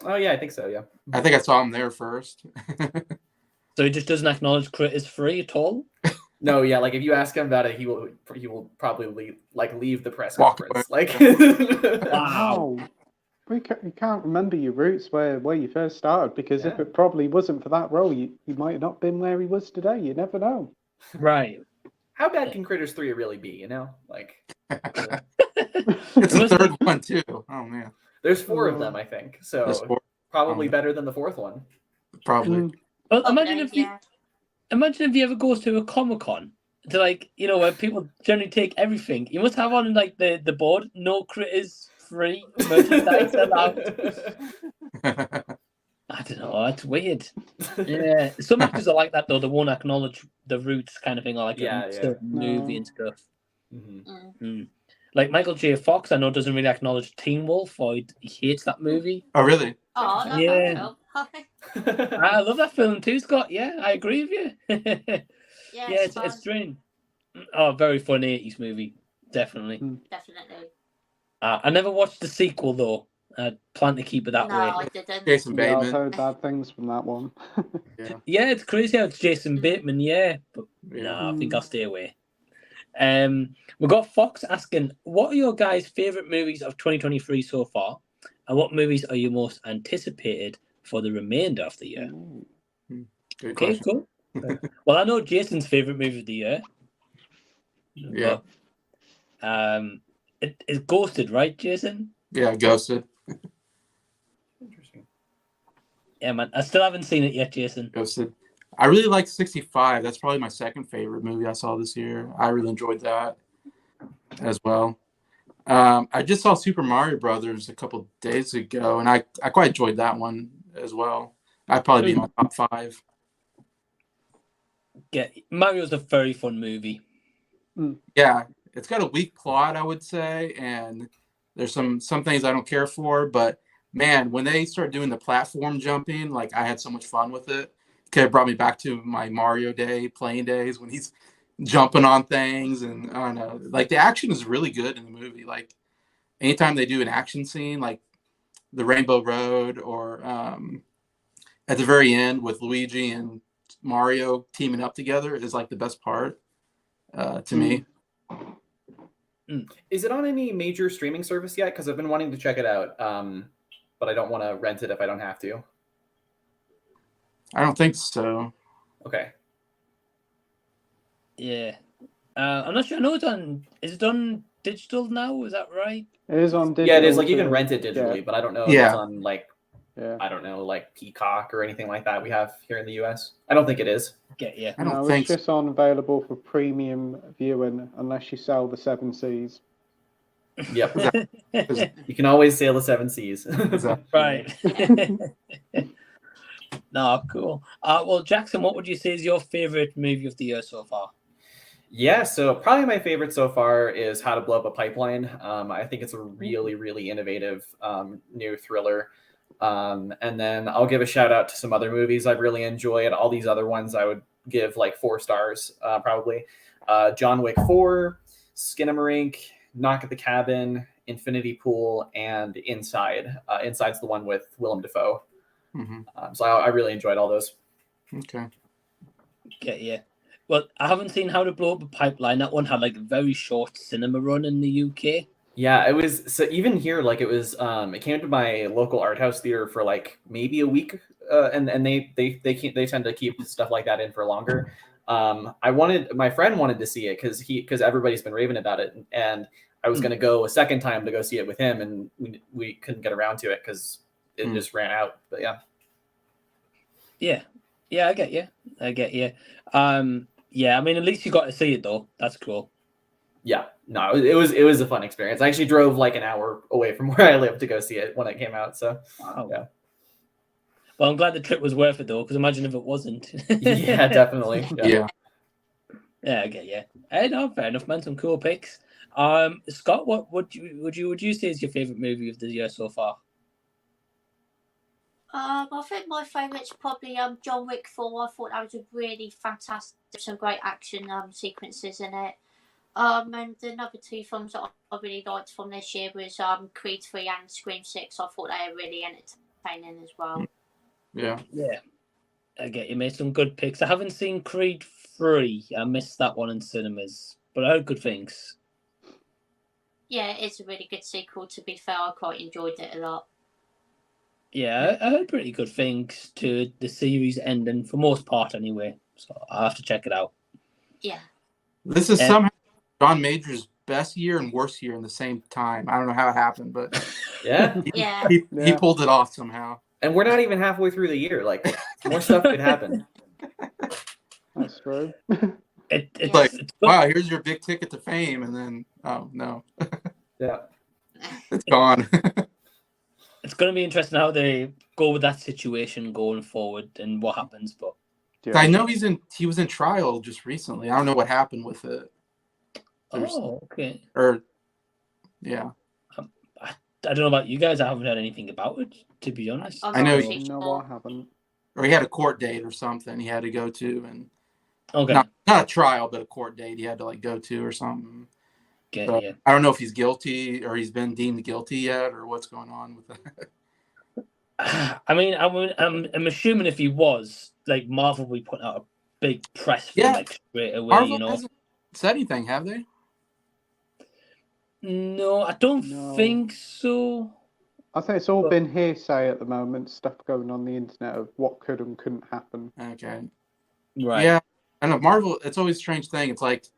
Oh yeah, I think so. Yeah. I think I saw him there first. So he just doesn't acknowledge Critters 3 at all? No, yeah, like if you ask him about it, he will probably leave the press Walk conference. away. Like, Wow. You can't remember your roots where you first started, because if Yeah. it probably wasn't for that role, you might have not been where he was today. You never know. Right. how bad can Critters 3 really be? You know, like It's the third one too. Oh man, there's 4 of them, I think. So There's 4. probably better than the 4th one. Probably. Well, Imagine if he ever goes to a Comic-Con to, like, you know, where people generally take everything. You must have on, like, the board, no Critters 3 merchandise allowed. I don't know, that's weird. Yeah, some actors are like that though. They won't acknowledge the roots, kind of thing, or like a certain movie and stuff. Like Michael J. Fox, I know doesn't really acknowledge Teen Wolf, or he hates that movie. Oh really? Oh, I love Yeah. that film. I love that film too, Scott. Yeah, I agree with you. Yeah, it's strange. Oh, very fun 80s movie, definitely. Definitely. I never watched the sequel though. I plan to keep it that No, way. I didn't. Jason Yeah, I've Bateman. heard bad things from that one. Yeah, it's crazy how it's Jason Bateman, yeah. But no, I think I'll stay away. We've got Fox asking, what are your guys' favourite movies of 2023 so far? And what movies are you most anticipated for the remainder of the year? Good Okay, question. cool. Well, I know Jason's favourite movie of the year. Yeah. It's Ghosted, right, Jason? Yeah, Ghosted. Interesting. Yeah, man. I still haven't seen it yet, Jason. Ghosted. I really like 65. That's probably my second favorite movie I saw this year. I really enjoyed that as well. I just saw Super Mario Brothers a couple days ago, and I quite enjoyed that one as well. I'd probably be my top 5. Yeah, Mario's a very fun movie. Yeah, it's got a weak plot, I would say, and there's some things I don't care for. But man, when they start doing the platform jumping, like I had so much fun with it. It brought me back to my Mario playing days when he's jumping on things, and I don't know, like the action is really good in the movie. Like anytime they do an action scene, like the Rainbow Road, or at the very end with Luigi and Mario teaming up together is like the best part to me. Is it on any major streaming service yet? Because I've been wanting to check it out, but I don't want to rent it if I don't have to. I don't think so. Okay. Yeah. I'm not sure. I know it's on. Is it on digital now? Is that right? It is on digital. Yeah, it is. Like you can too. rent it digitally, Yeah. but I don't know if Yeah. it's on like I don't know, like Peacock or anything like that we have here in the US. I don't think it is. Get you. I don't No, think it's just on available for premium viewing unless you sell the 7 Seas. Yep. You can always sail the 7 seas. Right. No, cool. Well, Jackson, what would you say is your favorite movie of the year so far? Yeah, so probably my favorite so far is How to Blow Up a Pipeline. I think it's a really, really innovative new thriller. And then I'll give a shout out to some other movies I've really enjoyed. All these other ones I would give like 4 stars probably. John Wick 4, Skinamarink, Knock at the Cabin, Infinity Pool, and Inside. Inside's the one with Willem Dafoe. So I really enjoyed all those. Okay. Get you. Well, I haven't seen How to Blow Up a Pipeline. That one had like a very short cinema run in the UK. Yeah, it was. So even here, like it was. It came to my local art house theater for like maybe a week, and they tend to keep stuff like that in for longer. My friend wanted to see it because everybody's been raving about it, and I was going to go a second time to go see it with him, and we couldn't get around to it because it just ran out. But yeah, I get you. Yeah, I mean, at least you got to see it though. That's cool. Yeah, no, it was a fun experience. I actually drove like an hour away from where I live to go see it when it came out. So wow. Yeah. Well, I'm glad the trip was worth it though, because imagine if it wasn't. Yeah, definitely. Yeah. Yeah, I get you. Hey, no, fair enough, man. Some cool picks. Scott, what would you say is your favorite movie of the year so far? I think my favourite's probably John Wick 4. I thought that was a really fantastic, some great action sequences in it. And another two films that I really liked from this year was Creed 3 and Scream 6. I thought they were really entertaining as well. Yeah. Yeah, I get you. Made some good picks. I haven't seen Creed 3. I missed that one in cinemas, but I heard good things. Yeah, it's a really good sequel. To be fair, I quite enjoyed it a lot. Yeah, I heard pretty good things to the series ending, for most part anyway. So I'll have to check it out. Yeah. This is somehow John Major's best year and worst year in the same time. I don't know how it happened, but Yeah. Yeah. he pulled it off somehow. And we're not even halfway through the year. Like, more stuff could happen. That's true. It's Like, it's wow, here's your big ticket to fame, and then, oh, no. Yeah. It's gone. It's going to be interesting how they go with that situation going forward and what happens. But Yeah. I know he was in trial just recently. I don't know what happened with it. okay. Or, yeah. I don't know about you guys. I haven't heard anything about it, to be honest. I know No, I haven't. Or he had a court date or something he had to go to, and Okay. not a trial, but a court date he had to like go to or something. Get But you. I don't know if he's guilty or he's been deemed guilty yet, or what's going on with that. I mean, I'm assuming if he was, like, Marvel would put out a big press for him, like, straight away, Marvel you know. hasn't said anything, have they? No, I don't think so. I think it's all been hearsay at the moment, stuff going on the internet of what could and couldn't happen. Okay. Right. Yeah. I know Marvel, it's always a strange thing. It's like,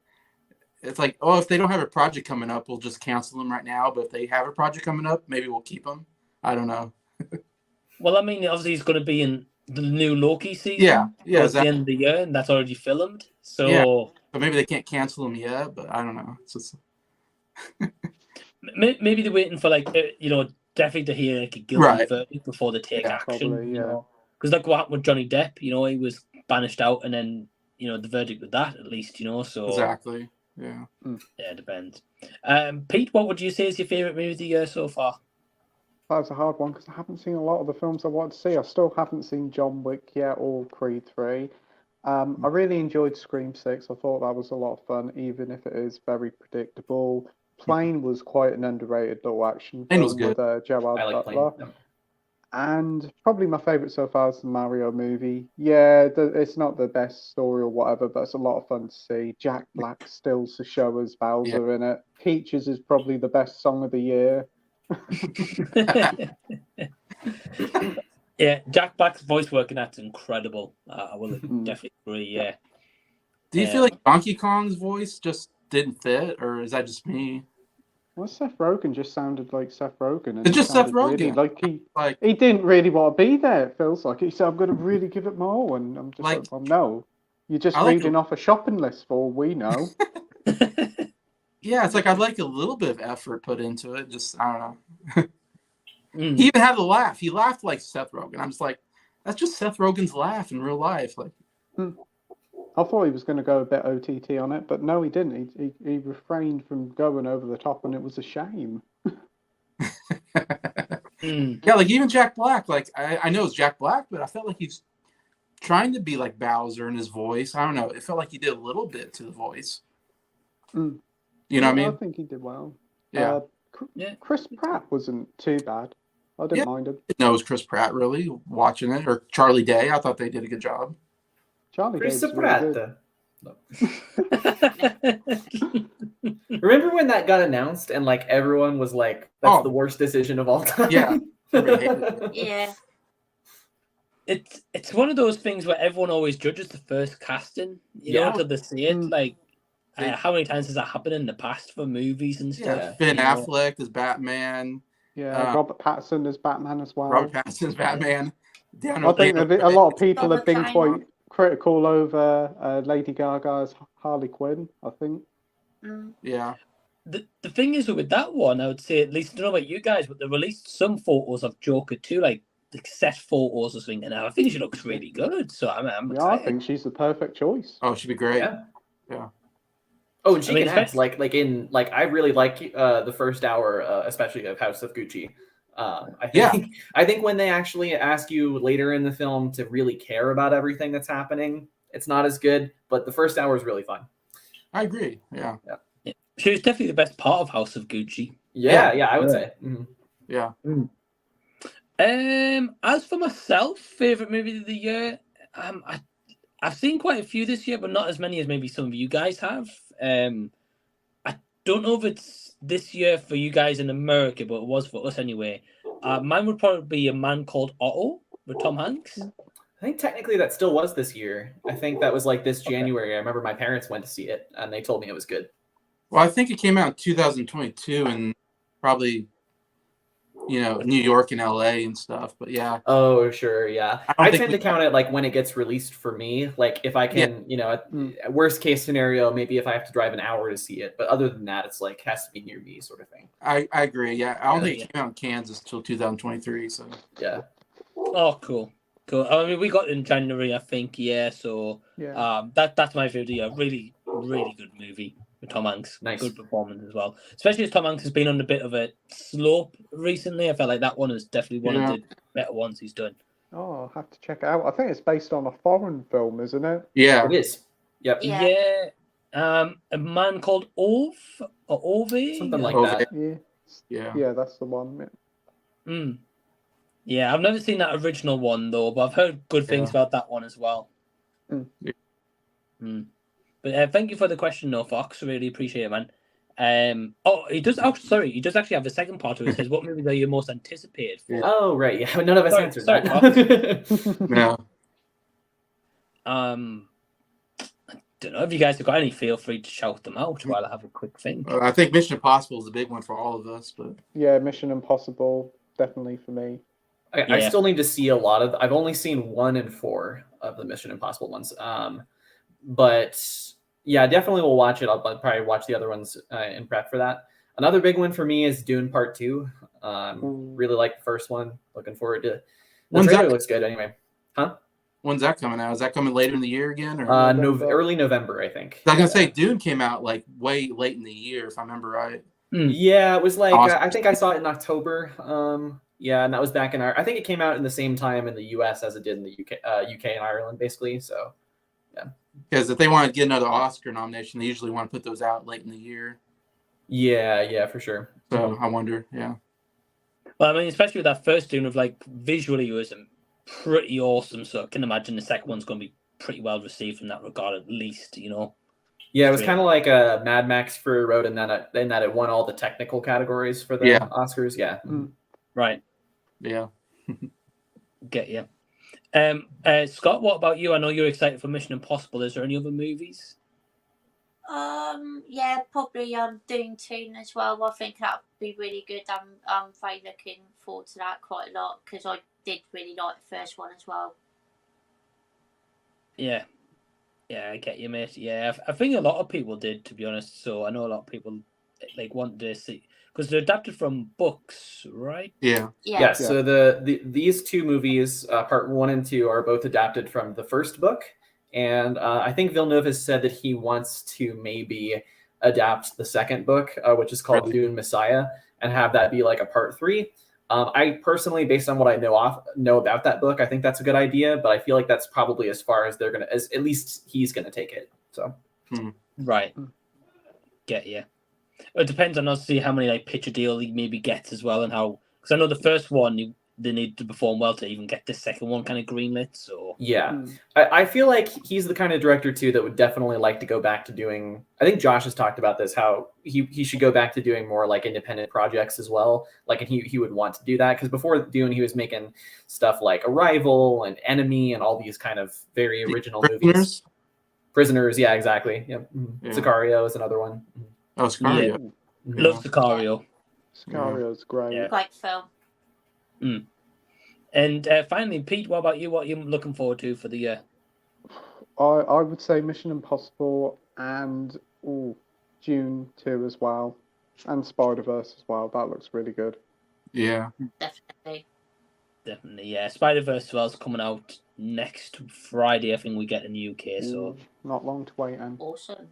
oh, if they don't have a project coming up, we'll just cancel them right now. But if they have a project coming up, maybe we'll keep them. I don't know. Well, I mean, obviously he's going to be in the new Loki season. Yeah. Towards the end of the year, and that's already filmed. So yeah. But maybe they can't cancel them yet. But I don't know. It's just... maybe they're waiting for, like, definitely to hear like a guilty verdict before they take action. Probably, you know, because like what happened with Johnny Depp, he was banished out, and then the verdict with that, at least, so exactly. Yeah. Yeah, it depends. Pete, what would you say is your favorite movie of the year so far? That's a hard one because I haven't seen a lot of the films I want to see. I still haven't seen John Wick yet or Creed 3. I really enjoyed Scream 6. I thought that was a lot of fun, even if it is very predictable. Plane was quite an underrated little action film with Gerard Butler. And probably my favourite so far is the Mario movie. Yeah, it's not the best story or whatever, but it's a lot of fun to see. Jack Black still to show as Bowser in it. Peaches is probably the best song of the year. Yeah, Jack Black's voice work in that's incredible. I will definitely agree, yeah. Do you feel like Donkey Kong's voice just didn't fit, or is that just me? Well, Seth Rogen just sounded like Seth Rogen. And it's just Seth Rogen. Really, he didn't really want to be there, it feels like. He said, I'm going to really give it my all. And I'm just like, well, no. You're just reading off a shopping list for all we know. Yeah, it's like I'd like a little bit of effort put into it. Just, I don't know. He even had a laugh. He laughed like Seth Rogen. I'm just like, that's just Seth Rogen's laugh in real life. Like, I thought he was going to go a bit OTT on it, but no, he didn't. He refrained from going over the top, and it was a shame. Yeah, like even Jack Black. Like I know it's Jack Black, but I felt like he's trying to be like Bowser in his voice. I don't know. It felt like he did a little bit to the voice. You know what I mean? I think he did well. Yeah. Chris Pratt wasn't too bad. I didn't mind him. No, it was Chris Pratt really watching it, or Charlie Day. I thought they did a good job. Charlie Chris Day Pratt. Remember when that got announced and like everyone was like, "That's the worst decision of all time." Yeah. Yeah. It's one of those things where everyone always judges the first casting, know, until they see it. Like, how many times has that happened in the past for movies and stuff? Yeah. Ben Affleck as Batman. Yeah, Robert Pattinson as Batman as well. Robert Pattinson as Batman. I think a lot of people have been quite critical over Lady Gaga as Harley Quinn, I think. Yeah. The thing is with that one, I would say, at least I don't know about you guys, but they released some photos of Joker too, like set photos or something, and I think she looks really good. So I'm Yeah, I excited. think she's the perfect choice. Oh, she'd be great. Yeah. Oh, and she I mean, can act like I really like the first hour, especially of House of Gucci. I think when they actually ask you later in the film to really care about everything that's happening, it's not as good. But the first hour is really fun. I agree. Yeah. She was definitely the best part of House of Gucci. Yeah, I would say. Mm-hmm. Yeah. As for myself, favorite movie of the year, I've seen quite a few this year, but not as many as maybe some of you guys have. I don't know if it's this year for you guys in America, but it was for us anyway. Mine would probably be A Man Called Otto with Tom Hanks. I think technically that still was this year. I think that was like this January. I remember my parents went to see it, and they told me it was good. Well, I think it came out in 2022, and probably, New York and LA and stuff. But yeah. Oh, sure, yeah. I think tend to count it like when it gets released for me. Like if I can, worst case scenario, maybe if I have to drive an hour to see it. But other than that, it's like has to be near me, sort of thing. I agree. Yeah, I don't think it came out in Kansas until 2023. So yeah. Oh, cool. I mean, we got it in January, I think. Yeah. So that's my favorite. Really, really good movie with Tom Hanks. Nice. Good performance as well. Especially as Tom Hanks has been on a bit of a slope recently. I felt like that one is definitely one of the better ones he's done. Oh, I'll have to check it out. I think it's based on a foreign film, isn't it? Yeah, it is. Yep. Yeah. A Man Called Ove or Ove, something like Ove. that. Yeah, that's the one. Yeah, I've never seen that original one though, but I've heard good things about that one as well. But thank you for the question, No Fox. Really appreciate it, man. He does. Oh, sorry, he does actually have a second part of it. It says, "What movies are you most anticipated for?" Oh, right. Yeah, none of us answered that. No. I don't know if you guys have got any. Feel free to shout them out while I have a quick think. I think Mission Impossible is a big one for all of us, but yeah, Mission Impossible definitely for me. I still need to see a lot of. I've only seen 1 and 4 of the Mission Impossible ones. But yeah, definitely will watch it. I'll probably watch the other ones in prep for that. Another big one for me is Dune Part 2. Really like the first one. Looking forward to. The trailer looks good anyway. Huh? When's that coming out? Is that coming later in the year again? Or early November, I think. I was gonna say Dune came out like way late in the year, if I remember right. Yeah, it was like I think I saw it in October. Yeah, and that was back in I think it came out in the same time in the US as it did in the UK and Ireland, basically. So, yeah. Because if they want to get another Oscar nomination, they usually want to put those out late in the year. Yeah, for sure. So I wonder, yeah. Well, I mean, especially with that first Dune, of like visually, it was pretty awesome. So I can imagine the second one's going to be pretty well received in that regard, at least. Yeah, it was kind of like a Mad Max Fury Road, and then that it won all the technical categories for the Oscars. Yeah. Right. Yeah. Get you. Scott, what about you? I know you're excited for Mission Impossible. Is there any other movies? Yeah, probably Dune 2 as well. I think that would be really good. I'm very looking forward to that quite a lot because I did really like the first one as well. Yeah, I get you, mate. Yeah, I think a lot of people did, to be honest. So I know a lot of people like want to see because they're adapted from books, right? Yeah. So these two movies, part 1 and 2, are both adapted from the first book. And I think Villeneuve has said that he wants to maybe adapt the second book, which is called Dune Messiah, and have that be like a part 3. I personally, based on what I know about that book, I think that's a good idea. But I feel like that's probably as far as at least he's gonna take it. So, right, get you. It depends on us see how many like picture deal he maybe gets as well, and how because I know the first one they need to perform well to even get the second one kind of greenlit. So yeah, I feel like he's the kind of director too that would definitely like to go back to doing. I think Josh has talked about this, how he should go back to doing more like independent projects as well. Like, and he would want to do that because before Dune he was making stuff like Arrival and Enemy and all these kind of very original movies. Prisoners, yeah, exactly. Yep. Yeah. Sicario is another one. Oh, Sicario. Yeah. Love Sicario. Sicario's great. Yeah. Great film. And finally, Pete, what about you? What are you looking forward to for the year? I would say Mission Impossible and Dune 2 as well. And Spider-Verse as well. That looks really good. Yeah. Definitely. Definitely, yeah. Spider-Verse Swales coming out next Friday. I think we get in the UK, so not long to wait. And Awesome.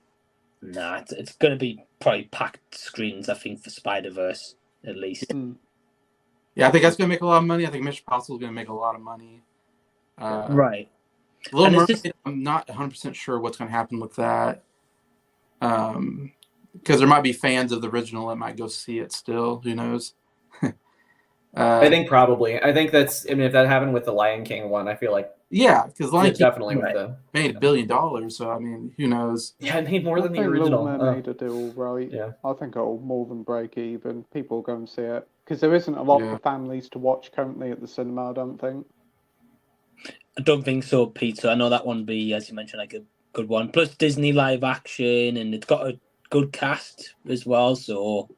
nah, it's going to be probably packed screens. I think for Spider-Verse at least. Yeah, I think that's gonna make a lot of money. I think Mission Impossible is gonna make a lot of money. Right. Little And Mermaid, I'm not 100% sure what's gonna happen with that. Because there might be fans of the original that might go see it still. Who knows? I think probably. I think that's. I mean, if that happened with the Lion King one, I feel like yeah, because Lion King definitely with the made $1 billion. So I mean, who knows? yeah, it made more than the Little original. Mermaid will do all right. Yeah. I think it'll more than break even. People will go and see it because there isn't a lot for families to watch currently at the cinema. I don't think. I don't think so, Pete. So I know that one will be, as you mentioned, like a good one. Plus Disney live action, and it's got a good cast as well. So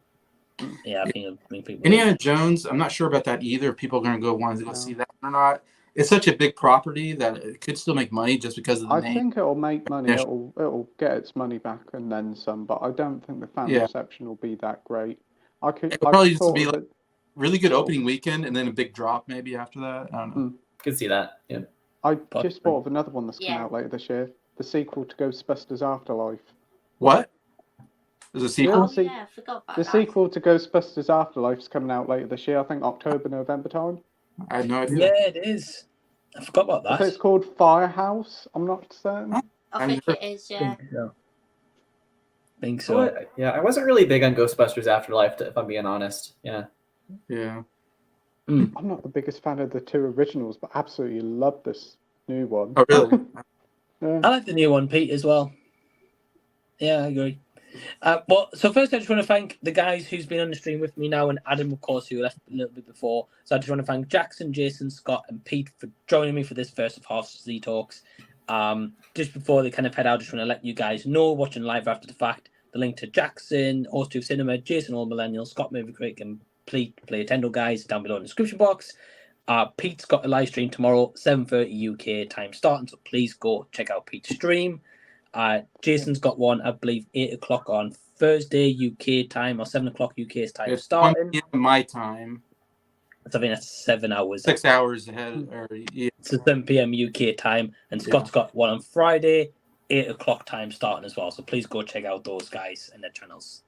yeah, I think people. Indiana Jones, I'm not sure about that either. If people are going to go want to go see that or not. It's such a big property that it could still make money just because of the name. I think it'll make money. It'll get its money back and then some. But I don't think the fan reception will be that great. It'll probably just be like really good opening weekend and then a big drop maybe after that. I don't know. Could see that. Yeah. I just thought of another one that's coming out later this year. The sequel to Ghostbusters Afterlife. What? There's a sequel? I forgot about the that. sequel to Ghostbusters Afterlife is coming out later this year. I think October, November time. I had no idea. Yeah, it is. I forgot about that. I think it's called Firehouse. I'm not certain. I think it is, yeah. Think so. Yeah, I wasn't really big on Ghostbusters Afterlife, if I'm being honest. Yeah. Yeah. I'm not the biggest fan of the two originals, but absolutely love this new one. Oh, really? Yeah. I like the new one, Pete, as well. Yeah, I agree. Well, so first I just want to thank the guys who's been on the stream with me now, and Adam, of course, who left a little bit before. So I just want to thank Jackson, Jason, Scott, and Pete for joining me for this first of half Z Talks. Just before they kind of head out, I just want to let you guys know, watching live after the fact, the link to Jackson, Horsetooth Cinema, Jason, Old Millennial, Scott Movie Critic, and PlayTendoGuy is down below in the description box. Pete's got a live stream tomorrow, 7:30 UK time starting, so please go check out Pete's stream. Jason's got one, I believe, 8 o'clock on Thursday UK time, or 7 o'clock UK's time It's starting. 1 p.m. my time. I think that's 7 hours. 6 hours ahead. Or, yeah. So 7 p.m. UK time, and Scott's got one on Friday, 8 o'clock time starting as well. So please go check out those guys and their channels.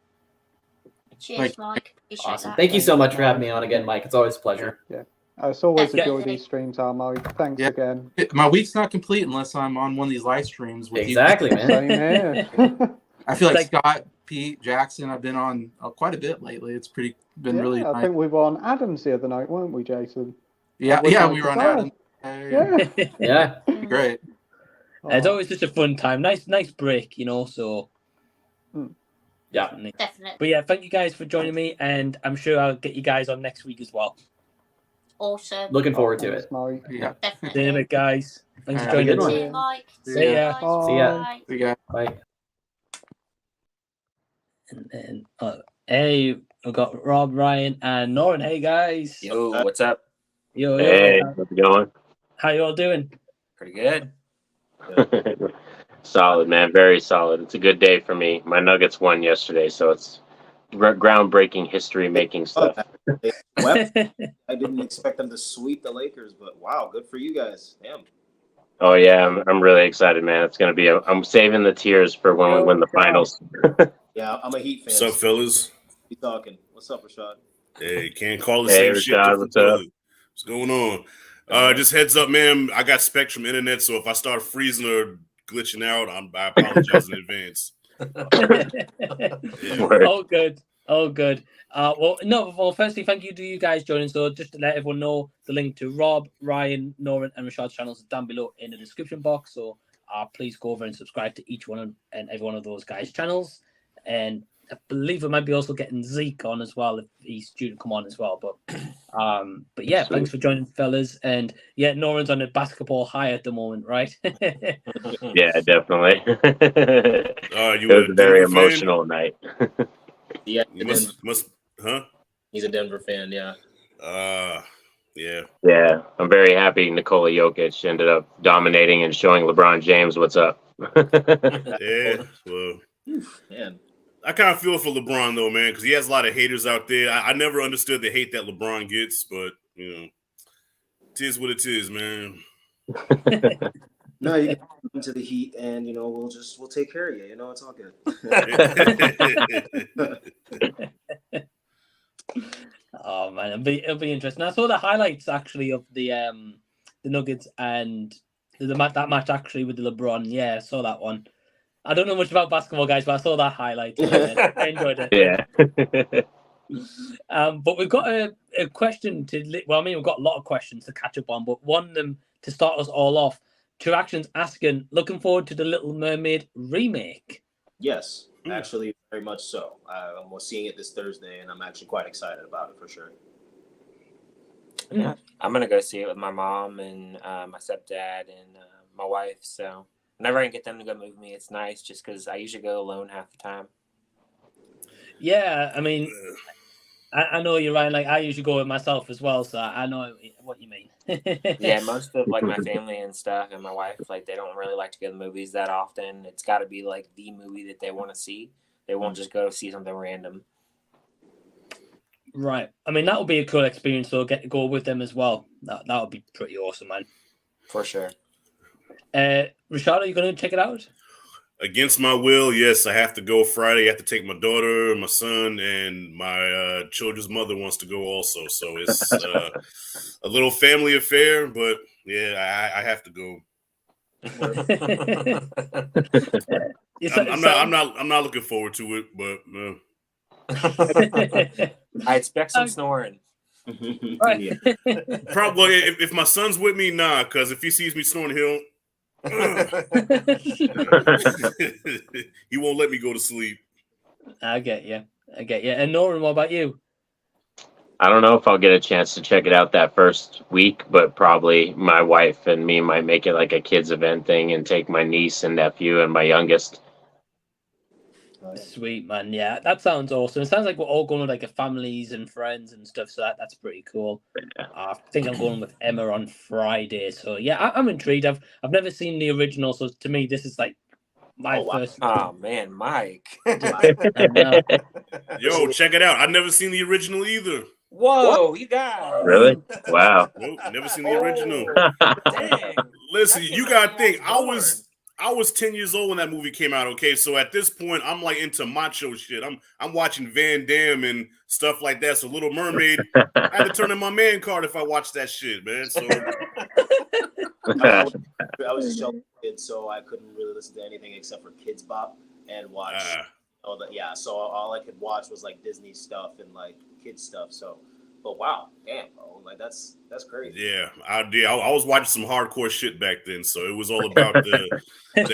Cheers, Mike. Appreciate Awesome. that. Thank you so much for having me on again, Mike. It's always a pleasure. Yeah. It's always a joy Definitely. these streams are, Mike. Thanks again. My week's not complete unless I'm on one of these live streams with Exactly, you. man. Same here. I feel like Scott, Pete, Jackson, I've been on quite a bit lately. It's been really I nice. think we were on Adams the other night, weren't we, Jason? Yeah, That was we nice were as on well. Adam. Yeah. Yeah. Great. It's always just a fun time. Nice break, you know, so Yeah. Definitely. But yeah, thank you guys for joining me, and I'm sure I'll get you guys on next week as well. Awesome. Looking forward to Thanks, it. Mike. Yeah. Definitely. Damn it, guys. Thanks for Have a joining good one. us. See you, Mike. See ya. guys. See ya. Bye. We got Bye. And then, hey, we've got Rob, Ryan, and Norin. Hey, guys. Yo, what's up? Yo, Hey, how's it going? how you all doing? Pretty good. Solid, man. Very solid. It's a good day for me. My Nuggets won yesterday, so it's groundbreaking, history-making stuff. Well, I didn't expect them to sweep the Lakers, but wow, good for you guys. Damn. Oh yeah, I'm really excited, man. It's gonna be. I'm saving the tears for when we win the finals. Yeah, I'm a Heat fan. What's up, fellas? Be talking. What's up, Rashad? Hey, can't call the Hey, same shit. Rashad, what's up? What's going on? Just heads up, man. I got Spectrum internet, so if I start freezing or glitching out, I apologize in advance. Yeah. Word. All good. All good. Well, firstly, thank you to you guys joining. So just to let everyone know, the link to Rob, Ryan, Norin, and Rashad's channels is down below in the description box. So please go over and subscribe to each one and every one of those guys' channels. And I believe we might be also getting Siike on as well if he's due to come on as well. But yeah, thanks for joining, fellas. And yeah, Norin's on a basketball high at the moment, right? Yeah, definitely. You It was a very emotional night. Yeah, You must, huh? he's a Denver fan. Yeah. Yeah. Yeah, I'm very happy Nikola Jokic ended up dominating and showing LeBron James what's up. Yeah. Well, Man. I kind of feel for LeBron though, man, because he has a lot of haters out there. I never understood the hate that LeBron gets, but you know, It is what it is, man. No, you get into the heat, and we'll take care of you. It's all good. Oh man, it'll be interesting. I saw the highlights actually of the Nuggets and that match actually with the LeBron. Yeah, I saw that one. I don't know much about basketball, guys, but I saw that highlight. I enjoyed it. Yeah. But we've got a question we've got a lot of questions to catch up on, but one of them to start us all off. Tractions asking, looking forward to the Little Mermaid remake. Yes, actually, very much so. I'm seeing it this Thursday, and I'm actually quite excited about it for sure. Yeah, I'm gonna go see it with my mom and my stepdad and my wife. So whenever I can get them to go with me, it's nice. Just because I usually go alone half the time. Yeah, I mean, I know you're right. Like I usually go with myself as well, so I know what you mean. Yeah, most of like my family and stuff and my wife, like they don't really like to go to the movies that often. It's got to be like the movie that they want to see. They won't just go see something random. Right. I mean, that would be a cool experience. So get to go with them as well. That would be pretty awesome, man. For sure. Rashad, are you going to check it out? Against my will, yes, I have to go Friday. I have to take my daughter, my son, and my children's mother wants to go also. So it's a little family affair, but yeah, I have to go. I'm not looking forward to it, but I expect some snoring. Right. Probably if my son's with me, nah, because if he sees me snoring, he won't let me go to sleep. I get you. And Norin, what about you? I don't know if I'll get a chance to check it out that first week, but probably my wife and me might make it like a kids event thing and take my niece and nephew and my youngest. Sweet, man. Yeah, that sounds awesome. It sounds like we're all going with like a families and friends and stuff, so that's pretty cool. I think I'm going with Emma on Friday, so yeah, I'm intrigued. I've never seen the original, so to me this is like my first. Oh man, Mike. Yo, check it out. I've never seen the original either. Whoa, you guys. Really? Wow. Nope, never seen the original. Dang. Listen, you gotta think. I was 10 years old when that movie came out. Okay, so at this point, I'm like into macho shit. I'm watching Van Damme and stuff like that. So Little Mermaid, I had to turn in my man card if I watched that shit, man. So I was a sheltered kid, so I couldn't really listen to anything except for Kids Bop and watch. So all I could watch was like Disney stuff and like kids stuff. So. But wow, damn, bro, like that's crazy. Yeah, I was watching some hardcore shit back then, so it was all about the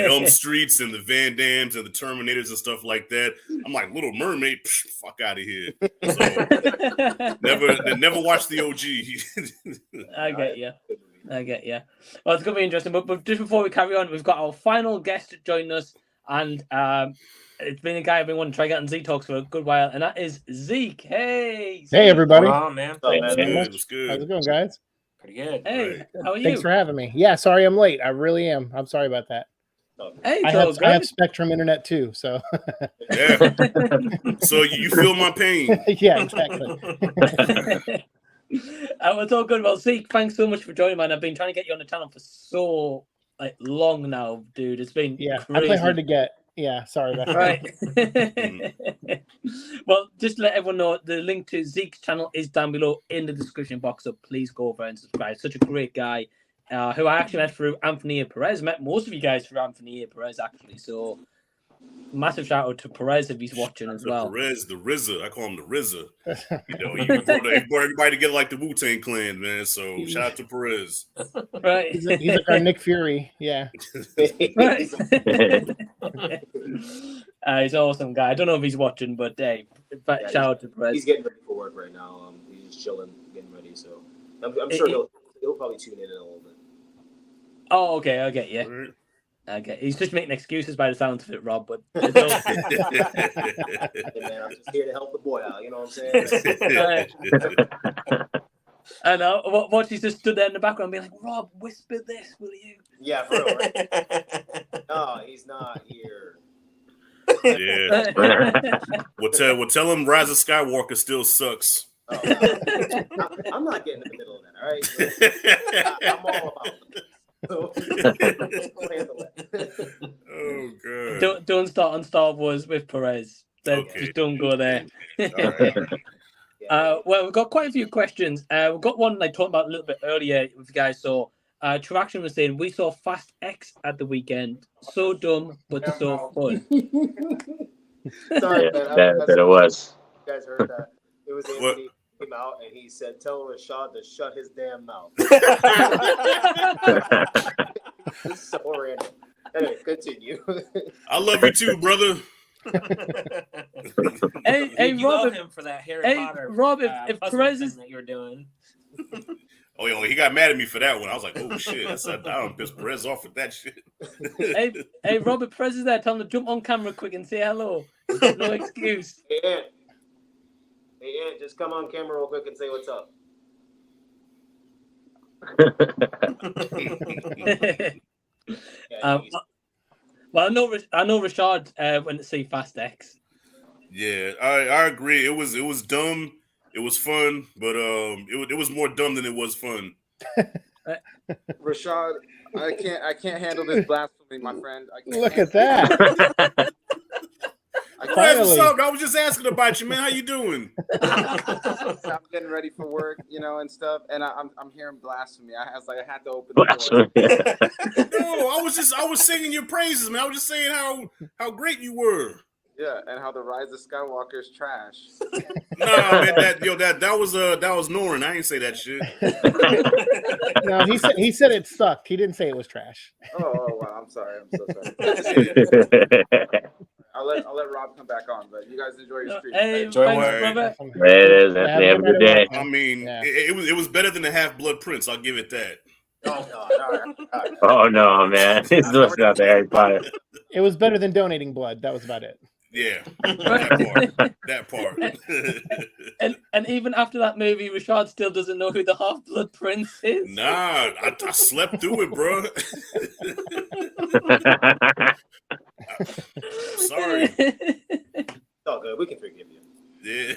Elm Streets and the Van Dams and the Terminators and stuff like that. I'm like, Little Mermaid, fuck out of here. So never watched the OG. I get you. Well, it's gonna be interesting. But just before we carry on, we've got our final guest joining us, and it's been a guy I've been wanting to try out on Z Talks for a good while, and that is Siike. Hey, Hey, everybody. Oh man. What's good? How's it going, guys? Pretty good. Hey, how are you? Thanks for having me. Yeah, sorry I'm late. I really am. I'm sorry about that. Hey, I have Spectrum internet too, so yeah. So you feel my pain. Yeah, exactly. It's all good. Well, Siike, thanks so much for joining, man. I've been trying to get you on the channel for so long now, dude. It's been crazy. I play hard to get. Yeah, sorry about that. Right. Well, just to let everyone know, the link to Siike's channel is down below in the description box, so please go over and subscribe. Such a great guy, who I actually met through Anthony Perez. Met most of you guys through Anthony Perez, actually. So massive shout out to Perez if he's watching as well. Perez, the RZA. I call him the RZA. He brought everybody together like the Wu-Tang Clan, man. So shout out to Perez. Right. He's like our Nick Fury. Yeah. Right. He's an awesome guy. I don't know if he's watching, but hey, shout out to Perez. He's getting ready for work right now. He's just chilling, getting ready. So I'm sure he'll probably tune in a little bit. Oh, okay. I get you. Right. Okay, he's just making excuses by the sound of it, Rob. But Hey, man, I'm just here to help the boy out. You know what I'm saying? I know. What she's just stood there in the background, being like, "Rob, whisper this, will you?" Yeah, for real. Right? No, he's not here. Yeah. Well, tell him Rise of Skywalker still sucks. Oh, I'm not getting in the middle of that. All right, I'm all about it. So, handle it. Oh god. Don't start on Star Wars with Perez. Okay. Just don't go there. All right. Well, we've got quite a few questions. We've got one I talked about a little bit earlier with you guys. So, Traction was saying we saw Fast X at the weekend. So dumb, but so fun. Sorry, that it was. You guys heard that? It was Anthony came out and he said, "Tell Rashad to shut his damn mouth." This is so random. Anyway, continue. I love you too, brother. Hey, you Rob, love him for that Harry Potter. Rob, if puzzle Perez thing is that you're doing. Oh, yeah, he got mad at me for that one. I was like, oh shit. I said, I don't piss Perez off with that shit. hey, Robert Perez is there. Tell him to jump on camera quick and say hello. No excuse. Hey, Ant, just come on camera real quick and say what's up. Well, I know Rashad went to see Fast X. Yeah, I agree. It was dumb. It was fun, but it was more dumb than it was fun. Rashad, I can't handle this blasphemy, my friend. Look at that. Perez, what's up? I was just asking about you, man. How you doing? I'm getting ready for work, and stuff, and I'm hearing blasphemy. I was like, I had to open the door. No, I was singing your praises, man. I was just saying how great you were. Yeah, and how the Rise of Skywalker is trash. Nah, man, that was Norin. I didn't say that shit. No, he said it sucked. He didn't say it was trash. Oh wow, I'm sorry. I'm so sorry. I'll let Rob come back on, but you guys enjoy your stream. Hey, Enjoy thanks, brother. It is. Have a good day. I mean, it was better than the Half-Blood Prince. I'll give it that. Oh no, man! He's listening out to Harry Potter. It was better than donating blood. That was about it. Yeah, that part. and even after that movie, Rashad still doesn't know who the Half-Blood Prince is. Nah, I slept through it, bro. Sorry. It's all good. We can forgive you. Yeah.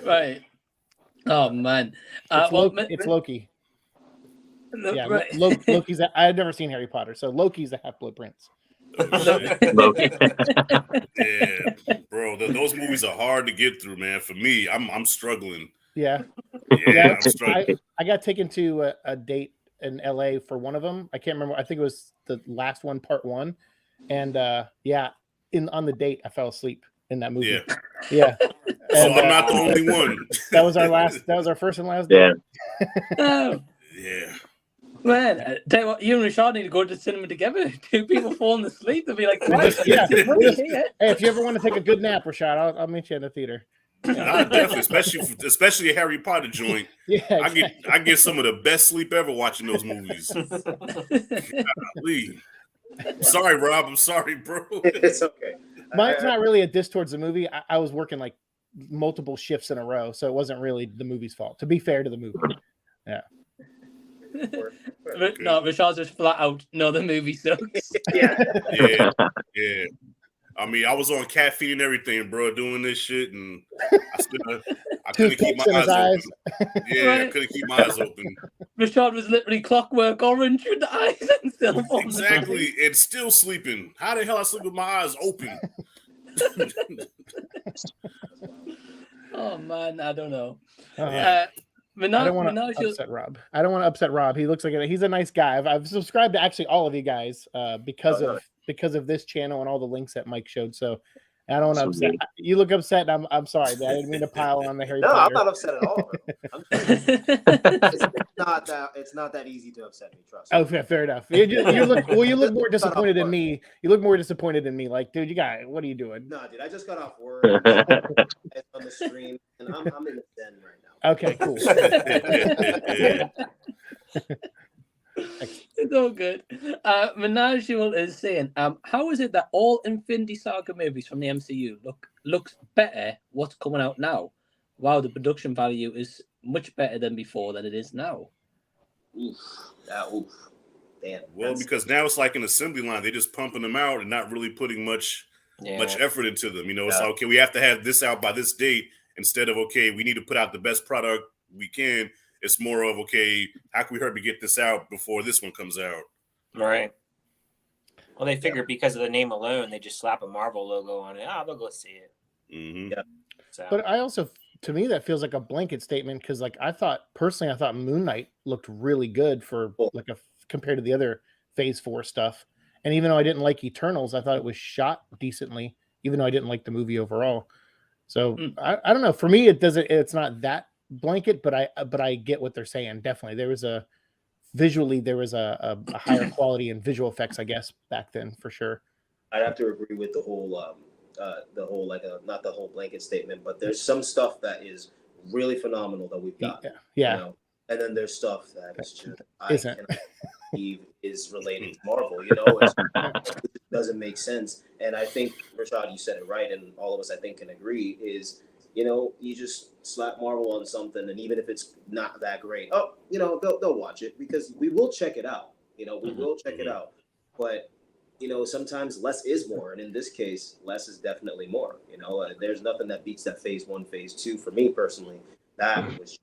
Right. Oh man. It's Loki. Yeah, right. Loki's. I've never seen Harry Potter, so Loki's the Half-Blood Prince. Loki. Yeah, bro. Those movies are hard to get through, man. For me, I'm struggling. Yeah. I'm struggling. I got taken to a date in LA for one of them. I can't remember. I think it was the last one, part one. And on the date, I fell asleep in that movie. Yeah. So I'm not the only one. That was our first and last date. Oh. Yeah. Man, tell you what, you and Rashad need to go to the cinema together. Two people falling asleep, they'll be like, Hey, if you ever want to take a good nap, Rashad, I'll meet you in the theater. Definitely, especially a Harry Potter joint. Yeah, exactly. I get some of the best sleep ever watching those movies. Golly. Sorry, Rob. I'm sorry, bro. It's okay. Mine's not really a diss towards the movie. I was working like multiple shifts in a row, so it wasn't really the movie's fault. To be fair to the movie, yeah. No, Rashad's just flat out. No, the movie sucks. Yeah. I mean, I was on caffeine and everything, bro, doing this shit, and I couldn't keep my eyes open. Yeah, right. I couldn't keep my eyes open. Rashad was literally Clockwork Orange with the eyes and still exactly, and still sleeping. How the hell I sleep with my eyes open? Oh man, I don't know. I don't want to upset Rob. I don't want to upset Rob. He looks like he's a nice guy. I've subscribed to actually all of you guys because of this channel and all the links that Mike showed. So I don't want to upset. You look upset. I'm sorry, man. I didn't mean to pile on the Harry Potter. No, I'm not upset at all. It's not that easy to upset me. Trust me. Oh, fair enough. You look more disappointed than me. You look more disappointed than me. Like, dude, what are you doing? No, dude, I just got off work. It's on the stream, and I'm in the den right now. Okay, cool. It's all good. Menageul is saying, how is it that all Infinity Saga movies from the MCU looks better what's coming out now? Wow, the production value is much better than before than it is now. Oof. Damn. Well, because now it's like an assembly line. They're just pumping them out and not really putting much effort into them. It's like, okay, we have to have this out by this date, instead of, okay, we need to put out the best product we can. It's more of, okay, how can we hurry to get this out before this one comes out? Right. Well, they figure because of the name alone, they just slap a Marvel logo on it. They'll go see it. Mm-hmm. Yeah. So. But I also, to me, that feels like a blanket statement because, like, I thought Moon Knight looked really good for like compared to the other Phase 4 stuff. And even though I didn't like Eternals, I thought it was shot decently, even though I didn't like the movie overall. So I don't know. For me, it's not that blanket, but I get what they're saying. Definitely, there was a higher quality in visual effects, I guess, back then for sure. I'd have to agree with the whole like not the whole blanket statement, but there's some stuff that is really phenomenal that we've got. Yeah. You know? And then there's stuff that is just I cannot believe is related to Marvel. You know, it doesn't make sense. And I think Rashad, you said it right, and all of us I think can agree is, you know, you just slap Marvel on something, and even if it's not that great, you know, they'll watch it because we will check it out. You know, we will check it out. But, you know, sometimes less is more. And in this case, less is definitely more. You know, there's nothing that beats that Phase 1, Phase 2 for me personally. That was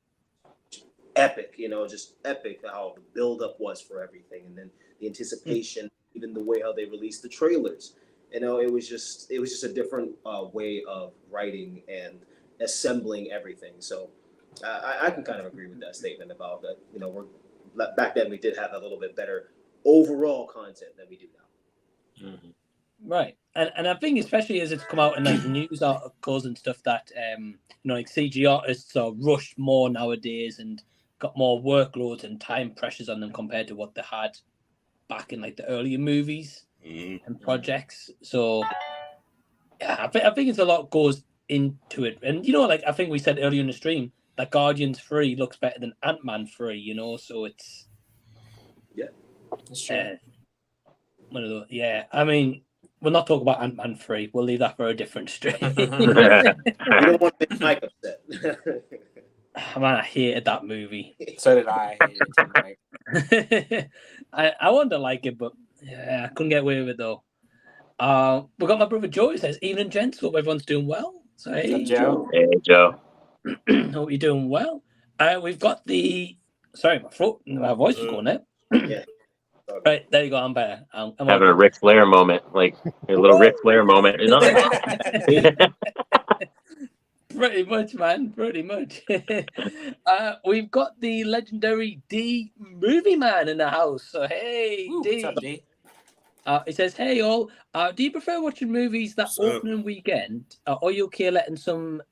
epic, you know, just epic how the buildup was for everything. And then the anticipation, even the way how they released the trailers. You know, it was just a different way of writing and assembling everything. So I can kind of agree with that statement about that. You know, back then we did have a little bit better overall content than we do now. Mm-hmm. Right, and I think especially as it's come out in like news articles and stuff that you know, like CG artists are rushed more nowadays and got more workloads and time pressures on them compared to what they had back in like the earlier movies and projects. So yeah, I think it's a lot goes into it. And you know, like I think we said earlier in the stream that Guardians 3 looks better than Ant-Man 3, you know, so it's That's true. One of those, I mean, we'll not talk about Ant-Man 3. We'll leave that for a different stream. We don't want to make Mike upset. Man, I hated that movie. So did I. I wanted to like it, but yeah, I couldn't get away with it though. We got my brother Joe who says, "Evening, gents. Hope everyone's doing well." So hey, Joe. Hey, Joe. Hope you're doing well. We've got the. Sorry, my voice is going there. Yeah. Right, there you go. I'm better. I'm having a Ric Flair moment, like a little Ric Flair moment. You know? Pretty much, man. Pretty much. We've got the legendary D Movie Man in the house. So hey, D. What's up, D? He says, "Hey all. Do you prefer watching movies that opening weekend, or you okay letting some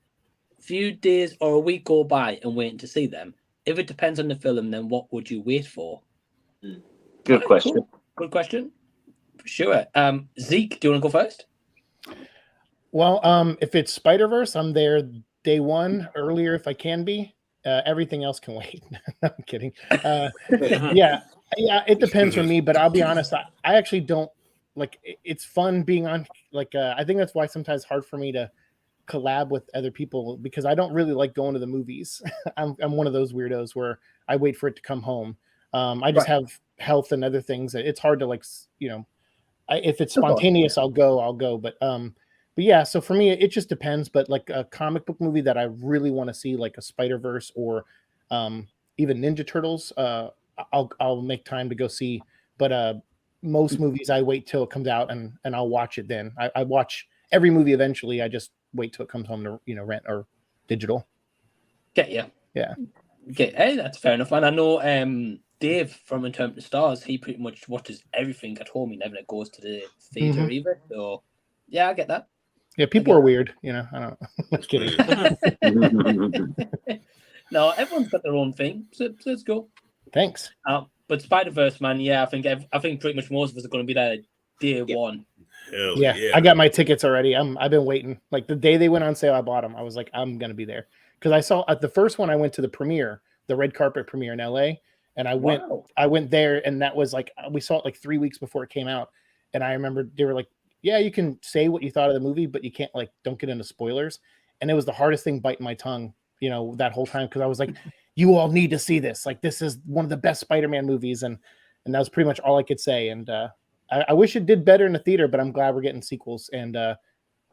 few days or a week go by and waiting to see them? If it depends on the film, then what would you wait for?" Good question. Cool. Good question. Sure. Zeke, do you want to go first? Well, if it's Spider-Verse, I'm there day one earlier if I can be. Everything else can wait. I'm kidding. Yeah, it depends for me, but I'll be honest. I actually don't like. It's fun being on. Like, I think that's why sometimes it's hard for me to collab with other people because I don't really like going to the movies. I'm one of those weirdos where I wait for it to come home. I just have health and other things. It's hard to like, you know, if it's spontaneous, I'll go. But yeah, so for me, it just depends. But like a comic book movie that I really want to see, like a Spider-Verse or even Ninja Turtles, I'll make time to go see. But most movies, I wait till it comes out and I'll watch it then. I watch every movie eventually. I just wait till it comes home to, you know, rent or digital. Get you. Yeah. Okay, hey, that's fair enough. And I know Dave from Interpreting Stars, he pretty much watches everything at home. He never goes to the theater either. So yeah, I get that. Yeah, people are weird, you know. I don't know. I'm kidding. No, everyone's got their own thing. So let's go. Thanks. But Spider-Verse, man, yeah, I think pretty much most of us are going to be there day one. Hell yeah, I got my tickets already. I've been waiting. Like the day they went on sale, I bought them. I was like, I'm gonna be there because I saw at the first one. I went to the premiere, the red carpet premiere in LA, and I went there, and that was like we saw it like 3 weeks before it came out, and I remember they were like, yeah, you can say what you thought of the movie, but you can't don't get into spoilers. And it was the hardest thing biting my tongue, you know, that whole time because I was like, you all need to see this. Like this is one of the best Spider-Man movies, and that was pretty much all I could say. And I wish it did better in the theater, but I'm glad we're getting sequels. And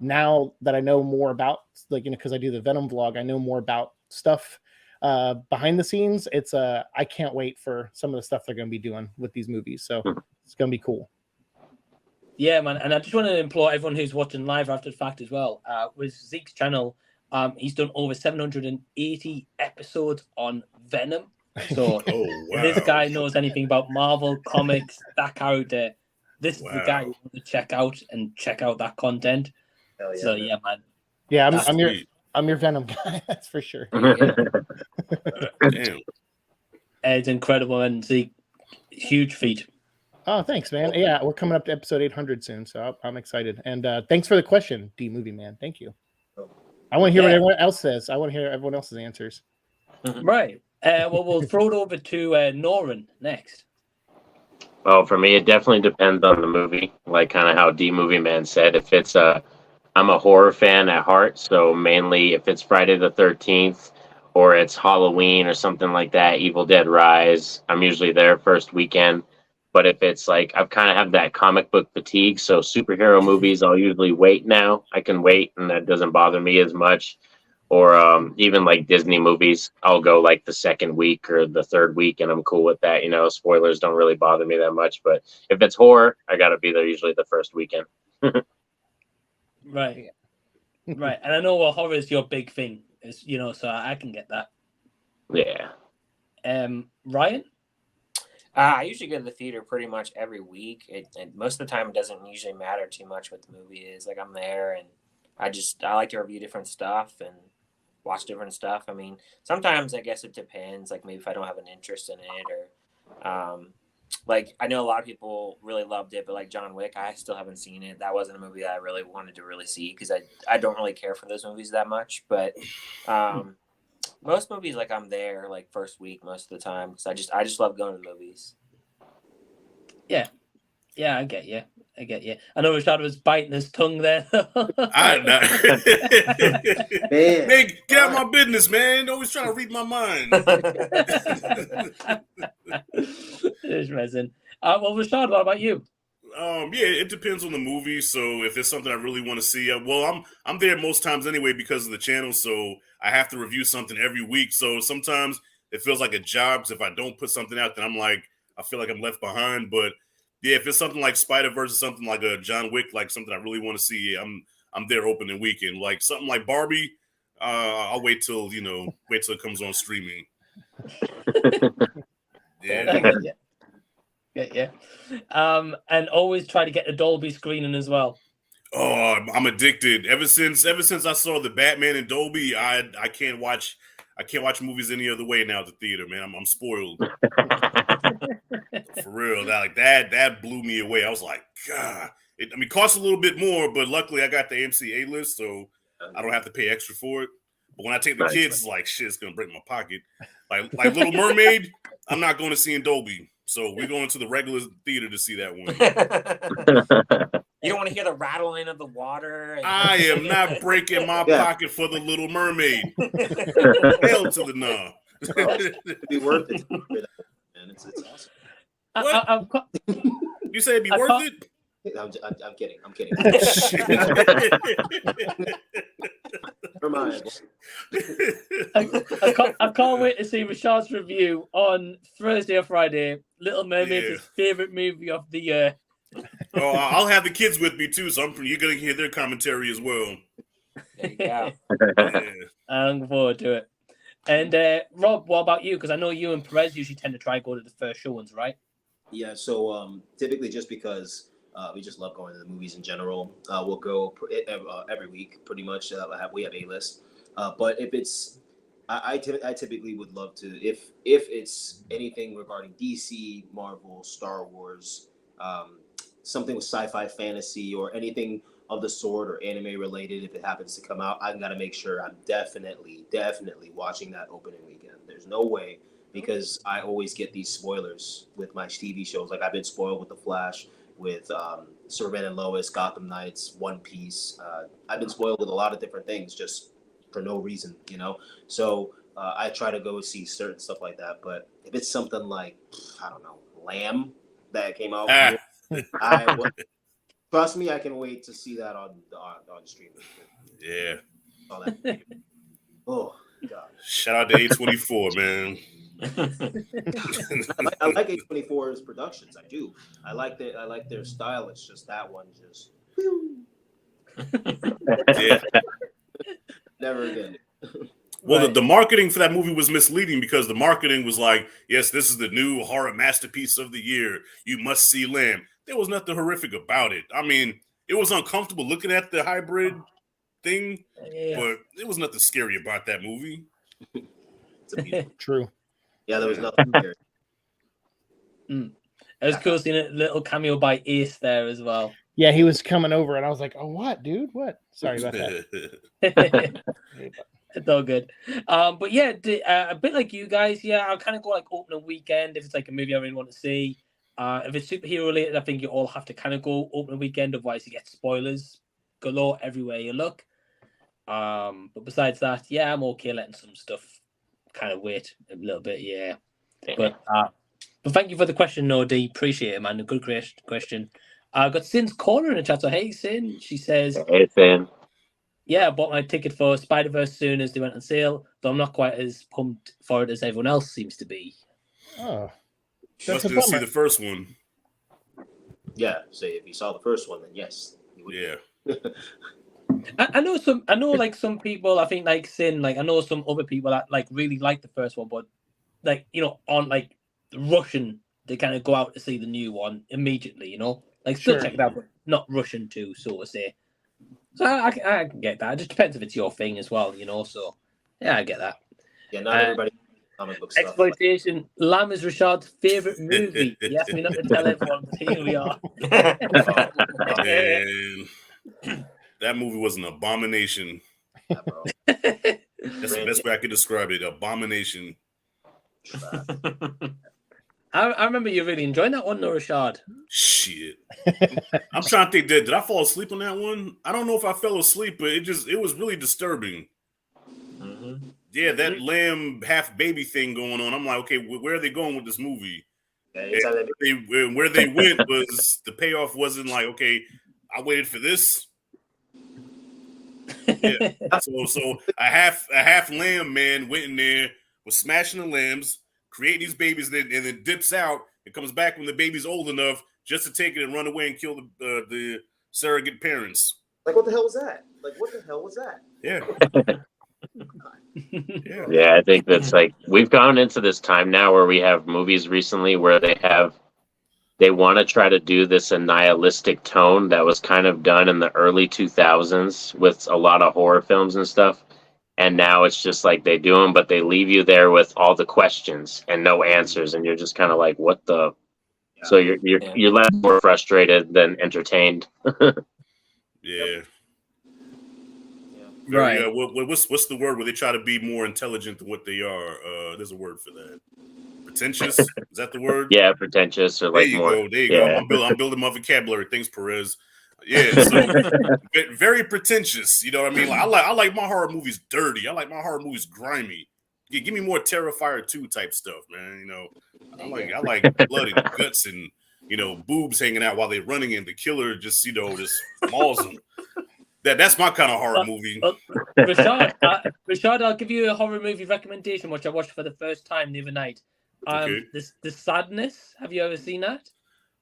now that I know more about, like, because I do the Venom vlog, I know more about stuff behind the scenes. It's I can't wait for some of the stuff they're going to be doing with these movies. So it's going to be cool. Yeah, man. And I just want to implore everyone who's watching live after the fact as well, with Zeke's channel, he's done over 780 episodes on Venom. So if this guy knows anything about Marvel comics, that character, this is the guy you want to check out that content. Hell yeah. So yeah, man. Yeah, I'm your Venom guy. That's for sure. Damn. It's incredible, and Zeke, huge feat. Oh, thanks, man. Yeah, we're coming up to episode 800 soon, so I'm excited. And thanks for the question, D Movie Man. Thank you. I want to hear what everyone else says. I want to hear everyone else's answers. Right. Well, we'll throw it over to Norin next. Well, for me, it definitely depends on the movie. Like kind of how D Movie Man said, if it's I'm a horror fan at heart, so mainly if it's Friday the 13th or it's Halloween or something like that, Evil Dead Rise, I'm usually there first weekend. But if it's like, I've kind of have that comic book fatigue, so superhero movies, I'll usually wait now. I can wait, and that doesn't bother me as much. Or even like Disney movies, I'll go like the second week or the third week, and I'm cool with that. You know, spoilers don't really bother me that much. But if it's horror, I got to be there usually the first weekend. Right. Right. And I know horror is your big thing, so I can get that. Yeah. Ryan? I usually go to the theater pretty much every week. And most of the time, it doesn't usually matter too much what the movie is. Like, I'm there, and I like to review different stuff and watch different stuff. I mean, sometimes I guess it depends. Like, maybe if I don't have an interest in it, or like, I know a lot of people really loved it, but like John Wick, I still haven't seen it. That wasn't a movie that I really wanted to really see because I don't really care for those movies that much. But most movies, like, I'm there like first week most of the time because I just love going to the movies. Yeah, I get you. I know Rashad was biting his tongue there. I know. Man, get out of my business, man. Always trying to read my mind. It's resin. Well, Rashad, what about you? Yeah, it depends on the movie. So if it's something I really want to see, I'm there most times anyway because of the channel. So I have to review something every week. So sometimes it feels like a job. Because if I don't put something out, then I feel like I'm left behind. But yeah, if it's something like Spider-Verse or something like a John Wick, like something I really want to see, yeah, I'm there opening weekend. Like something like Barbie, I'll wait till it comes on streaming. Yeah. And always try to get the Dolby screening as well. Oh, I'm addicted. Ever since I saw the Batman in Dolby, I can't watch movies any other way now at the theater, man. I'm spoiled. For real. That blew me away. I was like, God. It costs a little bit more, but luckily I got the AMC A-list, so I don't have to pay extra for it. But when I take the kids, it's like, shit, it's going to break my pocket. Like Little Mermaid, I'm not going to see in Dolby. So we're going to the regular theater to see that one. You don't want to hear the rattling of the water. I am not breaking my pocket for the Little Mermaid. Hell to the no. It'd be worth it. Man, it's awesome. What? You say it'd be worth it? I'm kidding. I'm kidding. Never mind. I can't wait to see Rashad's review on Thursday or Friday. Little Mermaid is his favorite movie of the year. Oh, I'll have the kids with me too, so you're gonna hear their commentary as well. There you go. Yeah. I'm looking forward to it. And Rob, what about you? Because I know you and Perez usually tend to try and go to the first showings, right? Yeah. So typically, just because we just love going to the movies in general, we'll go every week, pretty much. We have A-list, but if it's I typically would love to if it's anything regarding DC, Marvel, Star Wars, something with sci-fi, fantasy, or anything of the sort, or anime related. If it happens to come out, I've got to make sure I'm definitely watching that opening weekend. There's no way, because I always get these spoilers with my TV shows. Like I've been spoiled with The Flash, with Superman and Lois, Gotham Knights, One Piece. I've been spoiled with a lot of different things just for no reason, So I try to go see certain stuff like that. But if it's something like, I don't know, Lamb that came out, Trust me, I can wait to see that on stream. Yeah. Oh God. Shout out to A24, man. I like A24's productions. I do. I like their style. It's just that one just. Yeah. Never again. Well, Right. the marketing for that movie was misleading because the marketing was like, yes, this is the new horror masterpiece of the year. You must see Lamb. There was nothing horrific about it. I mean, it was uncomfortable looking at the hybrid thing, but it was nothing scary about that movie. True. Yeah, there was nothing scary. It was cool seeing a little cameo by Ace there as well. Yeah, he was coming over, and I was like, "Oh, what, dude? What?" Sorry about that. It's all good. But yeah, a bit like you guys, yeah, I'll kind of go like opening weekend if it's like a movie I really want to see. If it's superhero related, I think you all have to kind of go opening weekend, otherwise you get spoilers galore everywhere you look. But besides that, yeah, I'm okay letting some stuff kind of wait a little bit, yeah. But thank you for the question, No D. Appreciate it, man. A good question. I got Sin's Corner in the chat. So hey, Sin. She says, "Hey, Sin. Yeah, I bought my ticket for Spider-Verse soon as they went on sale, though I'm not quite as pumped for it as everyone else seems to be." Oh, Must have seen the first one. Yeah, say if you saw the first one, then yes. Yeah. I know some people, I think like Sin, like I know some other people that like really like the first one, but like, you know, on like rushing to kind of go out to see the new one immediately, you know? Like still check it out, but not rushing to, so to say. So I can get that. It just depends if it's your thing as well, you know. So yeah, I get that. Yeah, not everybody comic book stuff. Exploitation. Lamb is Rashad's favorite movie. He asked me not to tell everyone, but here we are. Man, that movie was an abomination. Yeah, bro. That's the best way I could describe it. Abomination. I remember you really enjoying that one, though, Rashad. Shit. I'm trying to think, did I fall asleep on that one? I don't know if I fell asleep, but it was really disturbing. Mm-hmm. Yeah, that lamb half baby thing going on. I'm like, okay, where are they going with this movie? And where they went was the payoff wasn't like, okay, I waited for this. Yeah. So a half lamb man went in there, was smashing the lambs, create these babies, and then dips out and comes back when the baby's old enough just to take it and run away and kill the surrogate parents. Like, what the hell was that? Yeah. Yeah, I think that's like we've gone into this time now where we have movies recently where they want to try to do this nihilistic tone that was kind of done in the early 2000s with a lot of horror films and stuff. And now it's just like they do them, but they leave you there with all the questions and no answers, and you're just kind of like, "What the?" Yeah. So you're less more frustrated than entertained. Yeah. Right. What's the word where they try to be more intelligent than what they are? There's a word for that. Pretentious? Is that the word? Yeah, pretentious or like more. There you go. I'm building my vocabulary. Thanks, Perez. Yeah, so very pretentious. You know what I mean? Like, I like my horror movies dirty. I like my horror movies grimy. Yeah, give me more Terrifier 2 type stuff, man. You know, I like blood and guts and, you know, boobs hanging out while they're running and the killer just, you know, just mauls them. That's my kind of horror movie. Rashad, I'll give you a horror movie recommendation, which I watched for the first time the other night. Okay. The Sadness. Have you ever seen that?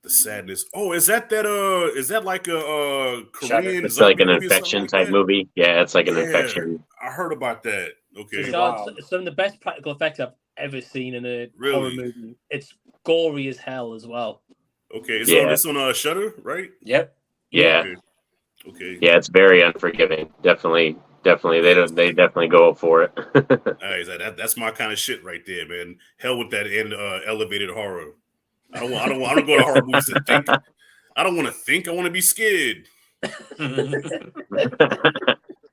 The Sadness. Oh, is that like a Korean? It's like an infection type movie. Yeah, it's like an infection. I heard about that. Okay. Wow. Some of the best practical effects I've ever seen in a horror movie. It's gory as hell as well. Okay, it's on Shudder, right? Yep. Yeah. Okay. Yeah, it's very unforgiving. Definitely. They definitely go for it. That's my kind of shit right there, man. Hell with that elevated horror. I don't go to horror movies to think. I don't want to think. I want to be scared.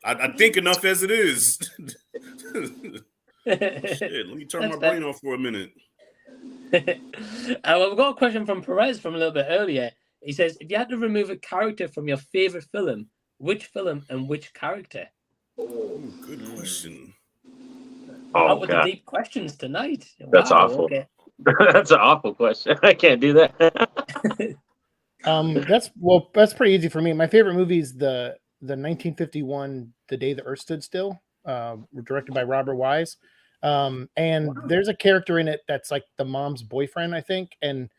I think enough as it is. Shit, let me turn my brain off for a minute. Well, we've got a question from Perez from a little bit earlier. He says, if you had to remove a character from your favorite film, which film and which character? Oh, good question. Out with the deep questions tonight. That's awful. Okay. That's an awful question. I can't do that. That's pretty easy for me. My favorite movie is the 1951 The Day the Earth Stood Still, directed by Robert Wise. And there's a character in it that's like the mom's boyfriend, I think. And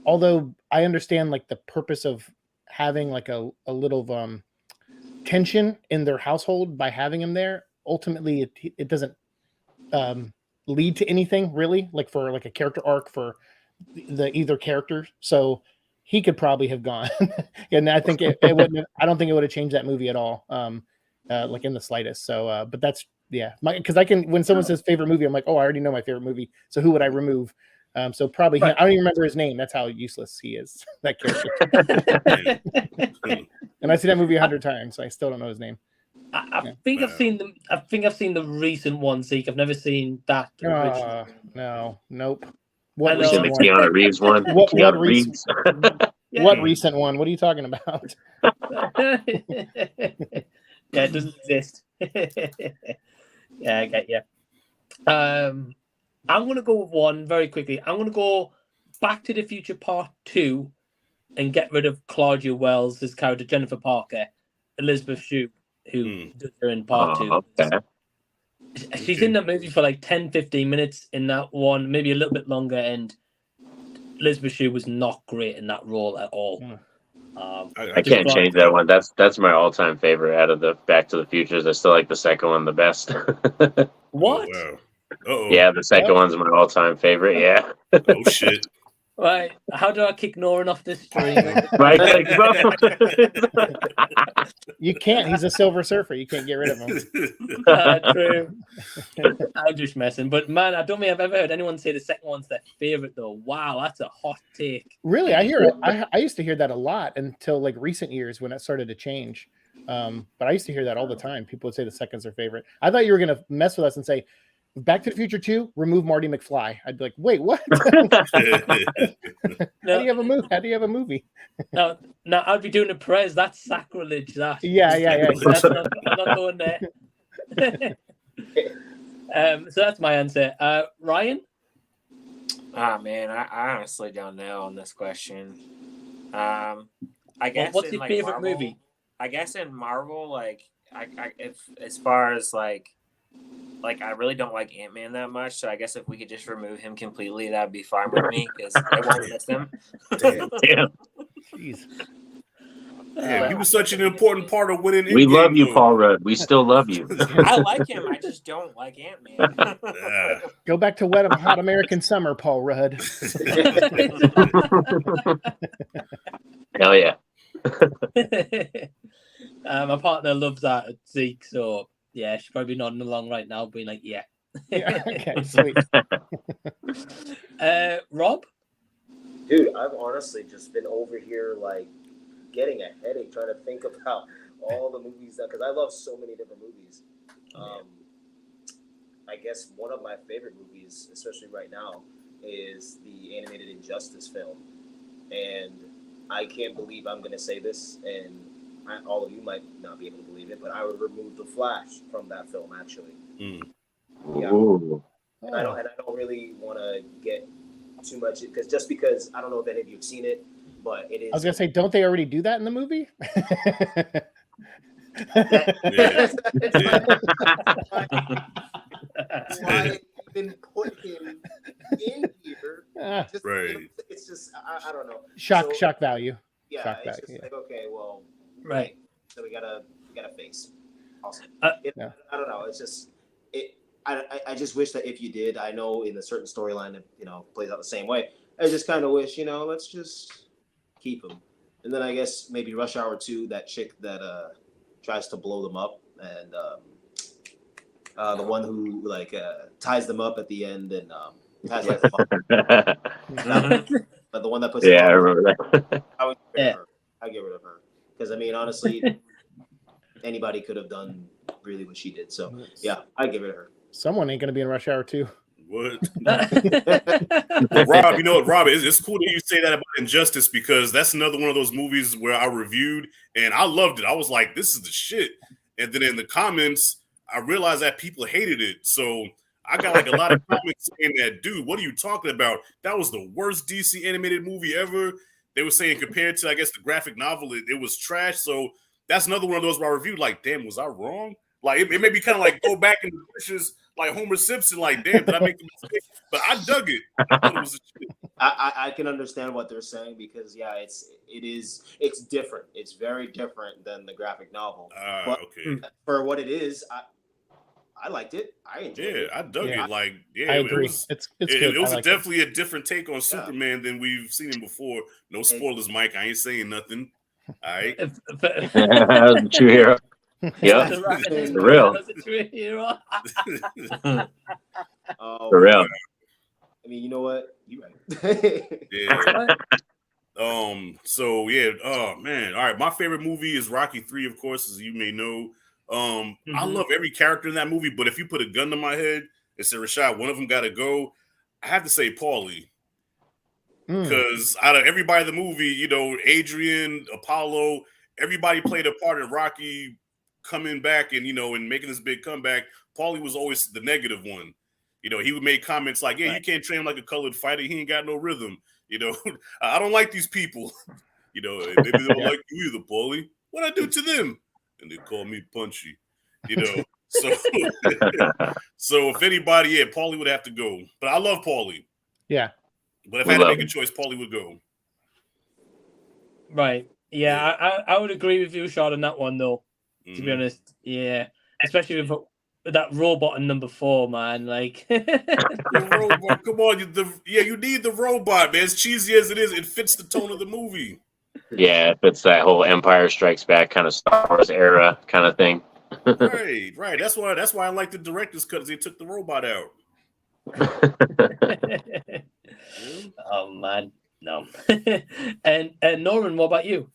although I understand like the purpose of having like a little tension in their household by having him there, ultimately it doesn't lead to anything really, like for like a character arc for the either character. So he could probably have gone, and I think it wouldn't have, I don't think it would have changed that movie at all, like in the slightest. So, but that's because I can, when someone says favorite movie, I'm like, oh, I already know my favorite movie. So who would I remove? So probably him. I don't even remember his name. That's how useless he is. That character. And I've seen that movie 100 times. So I still don't know his name. I think I've seen them. I think I've seen the recent one, Siike. I've never seen that original. No, nope. What recent one? Keanu Reeves one? What recent one? What are you talking about? Yeah, it doesn't exist. Yeah, I get you. I'm going to go with one very quickly. I'm going to go Back to the Future Part 2 and get rid of Claudia Wells' character, Jennifer Parker, Elizabeth Shue, who does her in Part 2. Okay. She's in that movie for like 10-15 minutes in that one, maybe a little bit longer, and Elizabeth Shue was not great in that role at all. I can't change that one. That's my all-time favorite out of the Back to the Futures. I still like the second one the best. What? Oh, wow. Yeah, the second one's my all-time favorite. Yeah. Oh shit. Right. How do I kick Norin off this stream? Right. You can't. He's a Silver Surfer. You can't get rid of him. True. I'm just messing. But man, I don't think I've ever heard anyone say the second one's their favorite though. Wow, that's a hot take. Really, I hear it. I used to hear that a lot until like recent years when it started to change. But I used to hear that all the time. People would say the second's their favorite. I thought you were gonna mess with us and say Back to the Future 2, remove Marty McFly. I'd be like, wait, what? How do you have a movie? No, I'd be doing a prez. That's sacrilege. That. Yeah. I'm not going there. So that's my answer. Ryan? Man, I honestly don't know on this question. I guess what's your favorite Marvel, movie? I guess in Marvel, like if as far as like I really don't like Ant-Man that much, so I guess if we could just remove him completely, that'd be fine with me because I won't miss him. Damn. Jeez. Yeah, he was such an important part of winning. We love you, Paul Rudd. We still love you. I like him. I just don't like Ant-Man. Go back to Wet Hot American Summer, Paul Rudd. Hell yeah. My partner loves that at Zeke, so yeah, she's probably nodding along right now, being like, yeah. Okay, sweet. Rob? Dude, I've honestly just been over here like getting a headache trying to think about all the movies because I love so many different movies. I guess one of my favorite movies, especially right now, is the animated Injustice film. And I can't believe I'm going to say this, and all of you might not be able to believe it, but I would remove the Flash from that film, actually. Yeah. And I don't really want to get too much because I don't know if any of you have seen it, but it is. I was gonna say, don't they already do that in the movie? Why I even put him in here? Right. It's just I don't know. Shock value. Yeah, shock it's value. just like okay, well, right. So we gotta face. Awesome. Yeah. I don't know. It's just it. I just wish that if you did, I know in a certain storyline it plays out the same way. I just kind of wish let's just keep him. And then I guess maybe Rush Hour 2, that chick that tries to blow them up, and the one who ties them up at the end and has like but the one that puts I remember that. I would get rid of her because I mean honestly anybody could have done really what she did. So yeah, I get rid of her. Someone ain't gonna be in Rush Hour 2. What? Well, Rob, you know what, Rob, it's cool that you say that about Injustice because that's another one of those movies where I reviewed and I loved it. I was like, this is the shit. And then in the comments, I realized that people hated it. So I got like a lot of comments saying that, dude, what are you talking about? That was the worst DC animated movie ever. they were saying compared to, I guess, the graphic novel, it was trash. So that's another one of those where I reviewed like, damn, was I wrong? Like it made me kind of like go back in the bushes like Homer Simpson, like, damn, did I make a mistake? But I dug it. I thought it was a shit. I can understand what they're saying because it's different. It's very different than the graphic novel. But Okay. for what it is, I liked it. I enjoyed it. I dug it. Like, yeah, I agree. It's good. It was like definitely a different take on Superman than we've seen him before. No spoilers, Mike. I ain't saying nothing. All right. True hero. Yeah, for real. For real. I mean, you know what? You right. Yeah. So yeah. Oh man. All right. My favorite movie is Rocky 3, of course, as you may know. I love every character in that movie, but if you put a gun to my head and say, Rashad, one of them got to go, I have to say Paulie. Because out of everybody in the movie, you know, Adrian, Apollo, everybody played a part in Rocky coming back and, you know, and making this big comeback. Paulie was always the negative one. You know, he would make comments like, yeah, you can't train him like a colored fighter. He ain't got no rhythm. You know, I don't like these people. You know, maybe they don't like you either, Paulie. What'd I do to them? And they call me Punchy. You know, so if anybody, yeah, Paulie would have to go. But I love Paulie. Yeah. But if I had to make a choice, Paulie would go. Right. Yeah, I would agree with you, Rashad, on that one, though. To be honest, yeah. Especially with that robot in number 4, man. Like, the robot, come on, you need the robot, man. As cheesy as it is, it fits the tone of the movie. Yeah, if it's that whole Empire Strikes Back kind of Star Wars era kind of thing. Right. That's why I like the director's cut, because they took the robot out. Oh man, no. and Norin, what about you?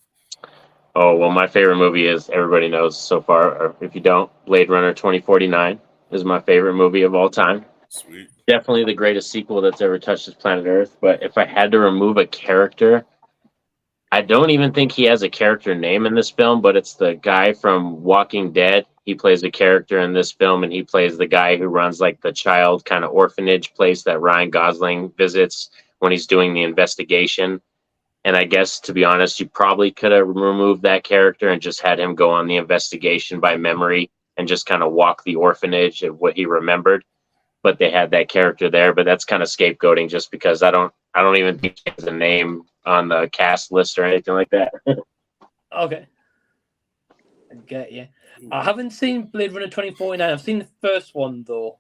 Oh, well, my favorite movie is, everybody knows so far, or if you don't, Blade Runner 2049 is my favorite movie of all time. Sweet. Definitely the greatest sequel that's ever touched this planet Earth. But if I had to remove a character, I don't even think he has a character name in this film, but it's the guy from Walking Dead. He plays a character in this film, and he plays the guy who runs like the child kind of orphanage place that Ryan Gosling visits when he's doing the investigation. And I guess, to be honest, you probably could have removed that character and just had him go on the investigation by memory and just kind of walk the orphanage of what he remembered. But they had that character there. But that's kind of scapegoating, just because I don't even think he has a name on the cast list or anything like that. Okay. I get you. I haven't seen Blade Runner 2049. I've seen the first one, though.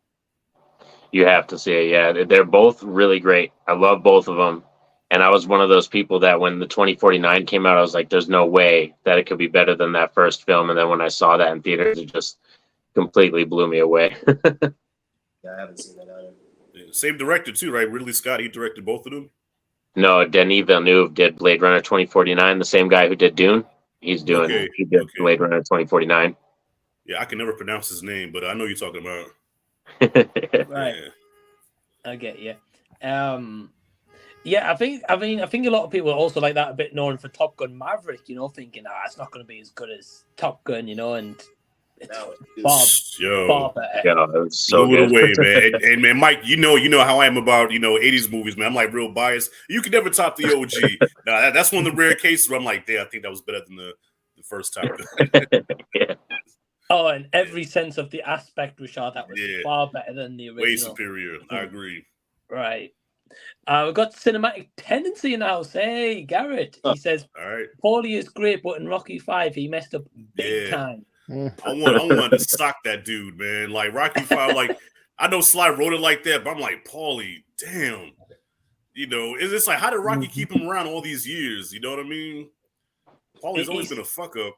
You have to see it, yeah. They're both really great. I love both of them. And I was one of those people that when the 2049 came out, I was like, there's no way that it could be better than that first film. And then when I saw that in theaters, it just completely blew me away. Yeah, I haven't seen that either. Yeah, same director, too, right? Ridley Scott, he directed both of them? No, Denis Villeneuve did Blade Runner 2049, the same guy who did Dune. He did Blade Runner 2049. Yeah, I can never pronounce his name, but I know you're talking about. Right. Yeah. I get you. Yeah, I think a lot of people are also like that, a bit known for Top Gun Maverick, you know, thinking, it's not going to be as good as Top Gun, you know, and it's far better. Yeah, it was so good. Away, man. And man, Mike, you know how I am about 80s movies, man. I'm like real biased. You can never top the OG. Now, that's one of the rare cases where I'm like, I think that was better than the first Top Gun. Yeah. Oh, in every sense of the aspect, Rashad, that was far better than the original. Way superior. I agree. Right. We've got Cinematic Tendency in the house. Hey, Garrett. He says, all right. Paulie is great, but in Rocky 5, he messed up big time. I want to sock that dude, man. Like Rocky 5, like I know Sly wrote it like that, but I'm like, Paulie, damn. You know, it's like, how did Rocky keep him around all these years? You know what I mean? Paulie's always been a fuck up.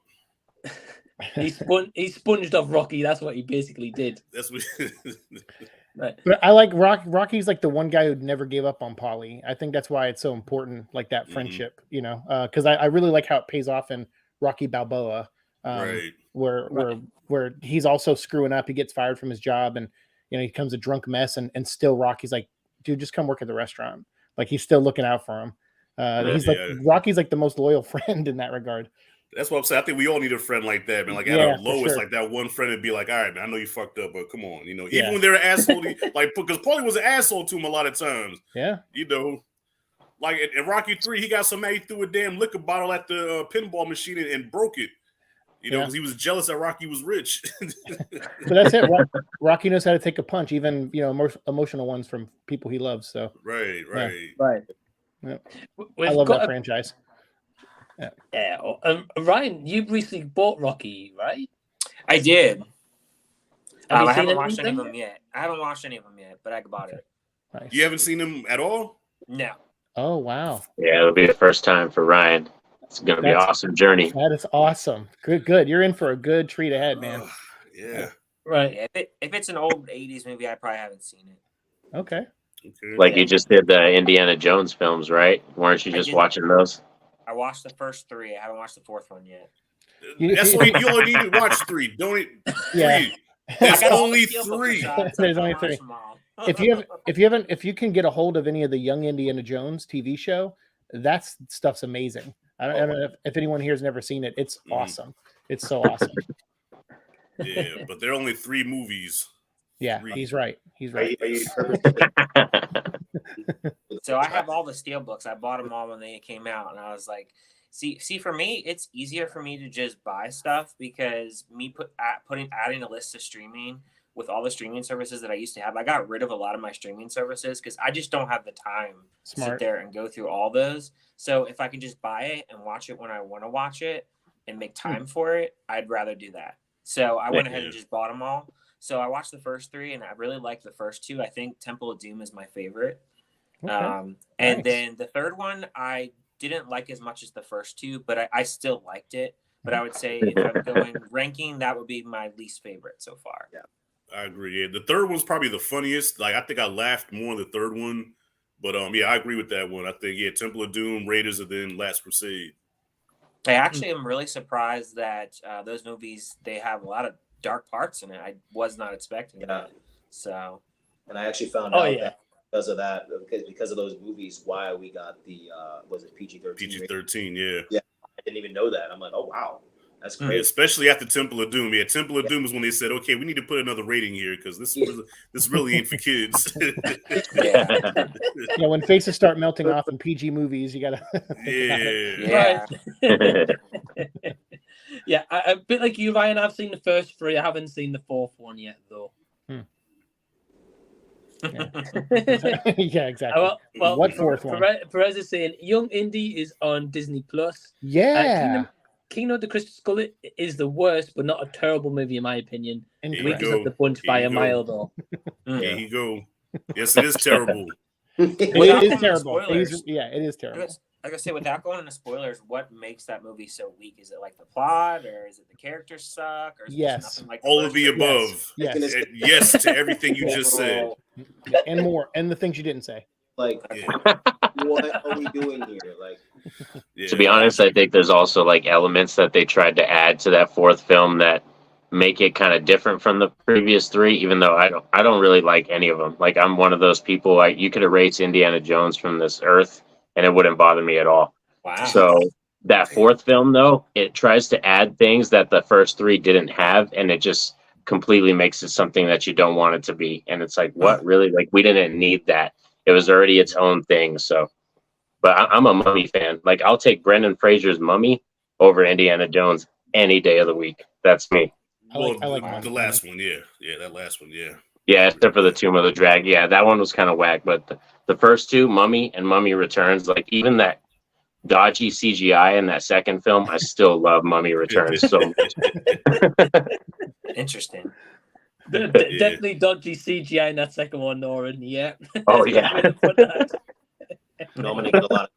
He sponged off Rocky. That's what he basically did. That's what. Right. But I like Rocky's like the one guy who never gave up on Paulie. I think that's why it's so important, like that friendship, you know, because I really like how it pays off in Rocky Balboa, right. where he's also screwing up. He gets fired from his job, and you know he becomes a drunk mess, and still Rocky's like, dude, just come work at the restaurant. Like he's still looking out for him. Rocky's like the most loyal friend in that regard. That's what I'm saying. I think we all need a friend like that, man. Like at our lowest, like that one friend would be like, all right, man, I know you fucked up, but come on, you know, even when they're an asshole, like because Paulie was an asshole to him a lot of times. Yeah. You know. Like at Rocky 3, he got so mad he threw a damn liquor bottle at the pinball machine and broke it. You know, because he was jealous that Rocky was rich. But that's it. Rocky knows how to take a punch, even emotional ones from people he loves. So right. Yeah. I love that franchise. Yeah. Ryan, you recently bought Rocky, right? I did. I haven't watched any of them yet. I haven't watched any of them yet, but I bought it. Nice. You haven't seen them at all? No. Oh wow. Yeah, it'll be the first time for Ryan. It's gonna be an awesome journey. That is awesome. Good. You're in for a good treat ahead, man. Yeah. Right. Yeah, if it's an old 80s movie, I probably haven't seen it. Okay. Like you just did the Indiana Jones films, right? Weren't you just watching those? I watched the first 3. I haven't watched the 4th one yet. That's why you only need to watch 3. Don't it? Yeah. 3. There's only 3. There's only 3. If you can get a hold of any of the Young Indiana Jones TV show, that stuff's amazing. I don't know if anyone here has never seen it. It's awesome. It's so awesome. Yeah, but there are only 3 movies. Yeah, 3. he's right. He's right. So I have all the steel books. I bought them all when they came out, and I was like, see, for me, it's easier for me to just buy stuff because adding a list of streaming with all the streaming services that I used to have, I got rid of a lot of my streaming services because I just don't have the time to sit there and go through all those. So if I can just buy it and watch it when I want to watch it and make time for it, I'd rather do that. So I went ahead and just bought them all. So I watched the first 3, and I really liked the first 2. I think Temple of Doom is my favorite. Okay. And then the third one, I didn't like as much as the first 2, but I still liked it. But I would say if I'm going ranking, that would be my least favorite so far. Yeah. I agree. Yeah, the third one's probably the funniest. Like, I think I laughed more in the third one. But yeah, I agree with that one. I think Temple of Doom, Raiders, and then Last Crusade. I actually am really surprised that those movies, they have a lot of dark parts in it. I was not expecting that. So, and I actually found out that because of that, because of those movies, why we got the was it PG-13? PG-13, yeah. Yeah, I didn't even know that. I'm like, oh wow. That's great. Especially after Temple of Doom. Yeah, Temple of Doom is when they said, okay, we need to put another rating here because this really ain't for kids. Yeah, when faces start melting off in PG movies, you gotta Yeah, a bit like you, Ryan. I've seen the first 3. I haven't seen the 4th one yet, though. Yeah, exactly. Well, what 4th one? Perez is saying Young Indy is on Disney Plus. Yeah. Kingdom of the Crystal Skull is the worst, but not a terrible movie in my opinion. Weakest of the bunch by a mile, though. Here you go. Yes, it is terrible. It is terrible. It is terrible. Like I say, without going into spoilers, what makes that movie so weak? Is it like the plot, or is it the characters suck, or is it nothing like all of the above? Yes. Yes to everything you just said, and more, and the things you didn't say. Like, what are we doing here? Like, to be honest, I think there's also like elements that they tried to add to that 4th film that make it kind of different from the previous 3. Even though I don't really like any of them. Like, I'm one of those people. You could erase Indiana Jones from this earth, and it wouldn't bother me at all. Wow. So that 4th film, though, it tries to add things that the first 3 didn't have, and it just completely makes it something that you don't want it to be. And it's like, what, really? Like, we didn't need that. It was already its own thing. So, but I'm a Mummy fan. Like, I'll take Brendan Fraser's Mummy over Indiana Jones any day of the week. That's me. I like the last one. Yeah, that last one. Yeah, except for the Tomb of the Drag. Yeah, that one was kind of whack. But the first 2, Mummy and Mummy Returns, like even that dodgy CGI in that second film, I still love Mummy Returns so much. Interesting. Definitely dodgy CGI in that second one, Norin. Yeah. Oh yeah. No, I'm gonna get a lot,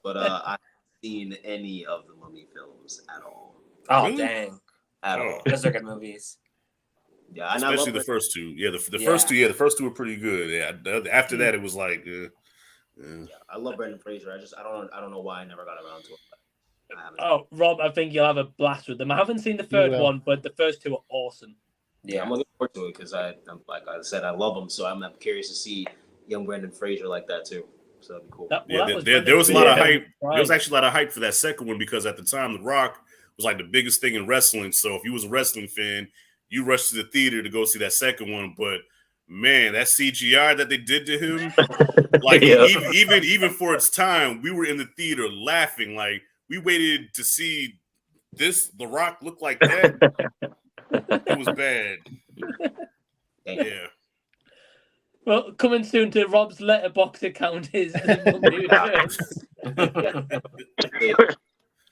but I haven't seen any of the Mummy films at all. Oh Really? dang! At all. Those are good movies. Yeah, and especially the first 2. Yeah, the first 2. Yeah, the first 2 were pretty good. Yeah, after that, it was like. I love Brendan Fraser. I don't know why I never got around to it. Oh, Rob, I think you'll have a blast with them. I haven't seen the third one, but the first 2 are awesome. Yeah, I'm looking forward to it because I'm like I said, I love them. So I'm curious to see young Brendan Fraser like that too. So that'd be cool. There was a lot of hype. There was actually a lot of hype for that second one because at the time, The Rock was like the biggest thing in wrestling. So if you was a wrestling fan, you rushed to the theater to go see that second one. But man, that CGI that they did to him, like even for its time, we were in the theater laughing. Like we waited to see The Rock look like that. It was bad. Yeah. Well, coming soon to Rob's letterbox account is Mummy Returns.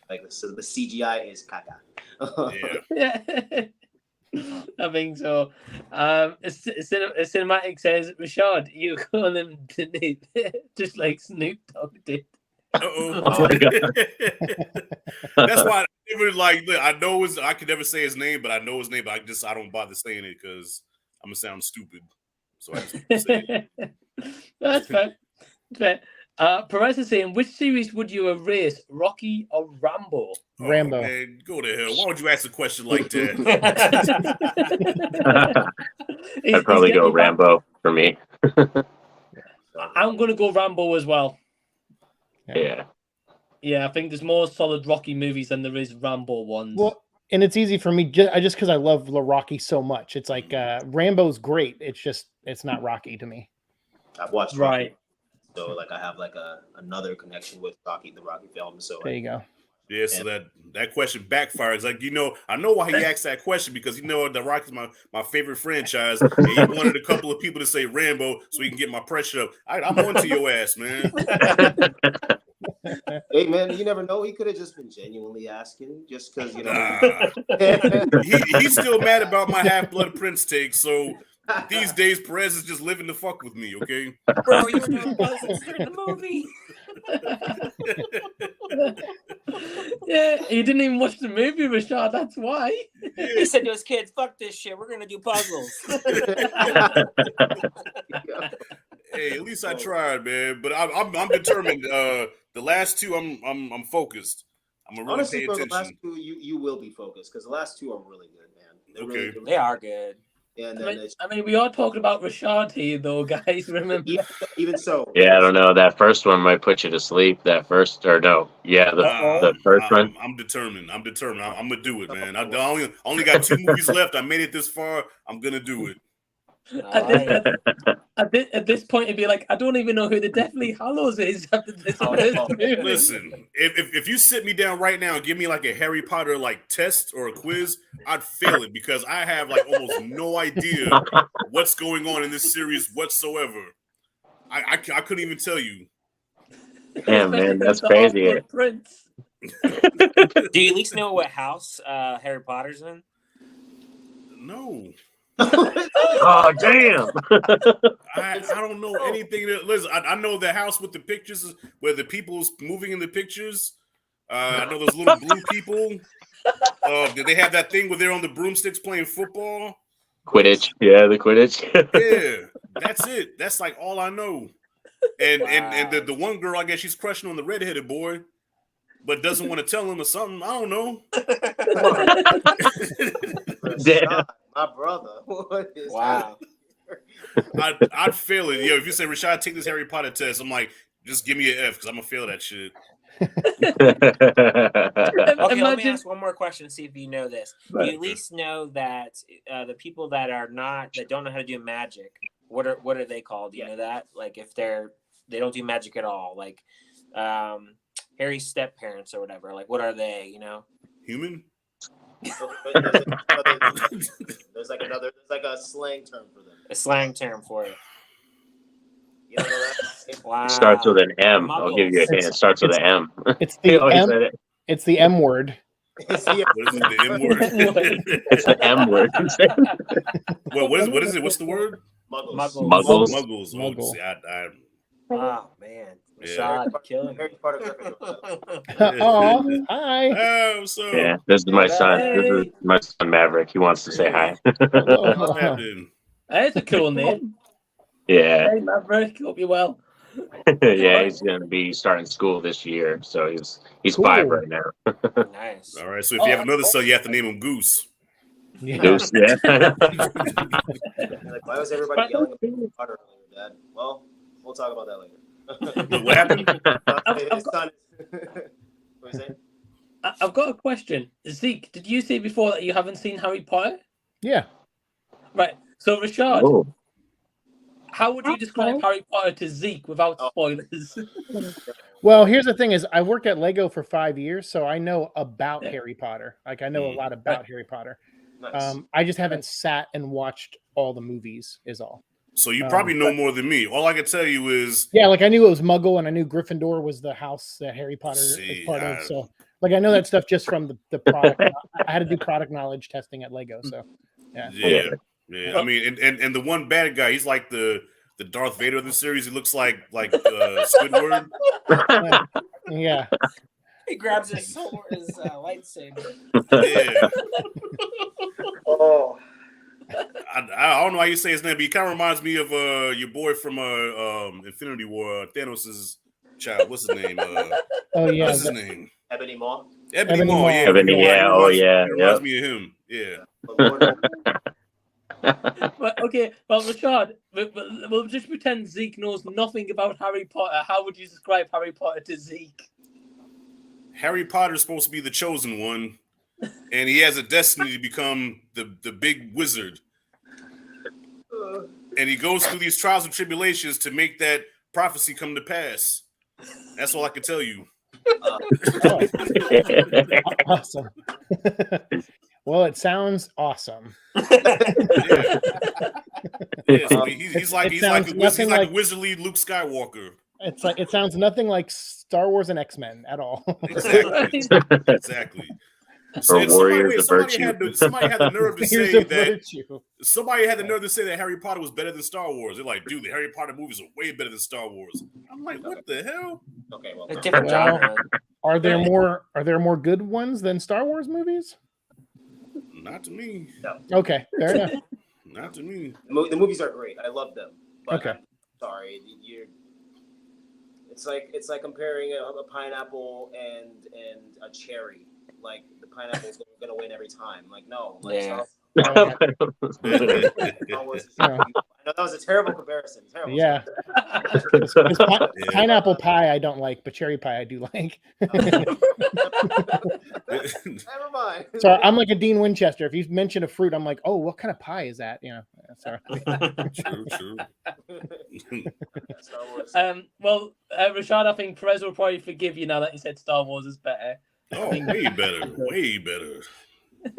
Like so the CGI is caca. Yeah. I think so. Cinematic says, Rashad, you call him just like Snoop Dogg did. Oh my God. That's why I never I know I could never say his name, but I know his name, but I don't bother saying it because I'm gonna sound stupid. So I just say it. That's fair. Perez is saying, which series would you erase, Rocky or Rambo? Rambo. Man, go to hell. Why would you ask a question like that? I'd probably go Rambo for me. I'm going to go Rambo as well. Yeah. Yeah, I think there's more solid Rocky movies than there is Rambo ones. Well, and it's easy for me just because I love Rocky so much. It's like Rambo's great. It's not Rocky to me. I've watched Rocky, so like I have like another connection with the Rocky film. So there you go. Yeah, so that question backfires. Like, I know why he asked that question because The Rock is my favorite franchise. And he wanted a couple of people to say Rambo so he can get my pressure up. I'm on to your ass, man. Hey man, you never know. He could have just been genuinely asking, just because he's still mad about my Half-Blood Prince take. So these days, Perez is just living the fuck with me. Okay, bro, you know in the movie. Yeah, he didn't even watch the movie, Rashad. That's why. He said to his kids, "Fuck this shit. We're gonna do puzzles." Hey, at least I tried, man. But I'm determined. The last two, I'm focused. I'm gonna really honestly pay for attention. the last two, you will be focused because the last two are really good, man. They are good. Yeah, and then I mean, we are talking about Rashad here, though, guys. Remember? Yeah, even so. Yeah, I don't know. That first one might put you to sleep. That first, or no? Yeah, the first one. I'm determined. I'm gonna do it, man. I only got 2 movies left. I made it this far. I'm gonna do it. At this point, it'd be like, I don't even know who the Deathly Hallows is after this movie. Listen, if you sit me down right now and give me like a Harry Potter like test or a quiz, I'd fail it because I have like almost no idea what's going on in this series whatsoever. I couldn't even tell you. Damn, man, that's crazy. Do you at least know what house Harry Potter's in? No. Oh damn! I don't know anything. Listen, I know the house with the pictures where the people's moving in the pictures. I know those little blue people. Did they have that thing where they're on the broomsticks playing football? Quidditch, yeah, the Quidditch. Yeah, that's it. That's like all I know. And the one girl, I guess she's crushing on the redheaded boy, but doesn't want to tell him or something. I don't know. Damn. My brother. What is wow. I'd fail it. Yo, if you say, Rashad, take this Harry Potter test, I'm like, just give me an F because I'm going to fail that shit. Okay, let me ask one more question to see if you know this. Do you at least know that the people that don't know how to do magic, what are they called? Do you know that? Like if they don't do magic at all, like Harry's step parents or whatever. Like what are they? Human. There's like a slang term for them. A slang term for it. You don't know that? Wow. It starts with an M. I'll give you a hint. It starts with an M. It's the M. It's the M word. What is it? The M word. It's the M word. Well, what is it? What's the word? Muggles. Muggles. See, oh man. Rashad, killing me. Oh, hi. Oh, so yeah, this is my son. This is my son Maverick. He wants to say hi. That's a cool name. Yeah. Hey, Maverick, hope you're well. Yeah, he's gonna be starting school this year, so he's Cool. 5 right now. Nice. all right. So if you have another son, you have to name him Goose. Yeah. Goose, yeah. Like, why was everybody yelling about Potter earlier, Dad? Well, we'll talk about that later. What happened? His son is... What was it? I've got a question. Zeke, did you say before that you haven't seen Harry Potter? Yeah. Right. So, Rashad, Oh. how would you describe Harry Potter to Zeke without spoilers? Well, here's the thing: is I worked at Lego for 5 years, so I know about Harry Potter. Like I know a lot about Harry Potter. Nice. I just haven't sat and watched all the movies. Is all. So you probably know more than me. All I can tell you is, yeah, like I knew it was Muggle, and I knew Gryffindor was the house that Harry Potter is part of. So, like, I know that stuff just from the product. I had to do product knowledge testing at Lego. So, yeah. I mean, and the one bad guy, he's like the Darth Vader of the series. He looks like Squidward. Yeah. He grabs his sword, his lightsaber. Yeah. Oh. I don't know how you say his name, but he kind of reminds me of your boy from Infinity War, Thanos' child. What's his name? Oh yeah, what's his name? Ebony Maw. Ebony Maw. Yeah. Ebony, yeah. Oh yeah. It reminds me of him. Yeah. But okay, well, Rashad, we'll just pretend Zeke knows nothing about Harry Potter. How would you describe Harry Potter to Zeke? Harry Potter is supposed to be the chosen one, and he has a destiny to become the big wizard. And he goes through these trials and tribulations to make that prophecy come to pass. That's all I can tell you. Awesome. Well, it sounds awesome. Yeah, so he's like a wizardly Luke Skywalker. It sounds nothing like Star Wars and X-Men at all. Exactly. Exactly. Or Warriors of Virtue. Somebody had the nerve to say that. Somebody had the nerve to say that Harry Potter was better than Star Wars. They're like, dude, the Harry Potter movies are way better than Star Wars. I'm like, what the hell? Okay, well, a different genre. Are there more good ones than Star Wars movies? Not to me. No. Okay, fair enough. Not to me. The movies are great. I love them. But okay. I'm sorry, it's like comparing a pineapple and a cherry. Like the pineapple's gonna win every time. Like no. Like, yeah. I know that was a terrible comparison. Terrible. Yeah. Pineapple pie I don't like, but cherry pie I do like. Never mind. So I'm like a Dean Winchester. If you mention a fruit, I'm like, oh, what kind of pie is that? You know. Sorry. True. Well, Rashad, I think Perez will probably forgive you now that you said Star Wars is better. Oh, way better. Way better.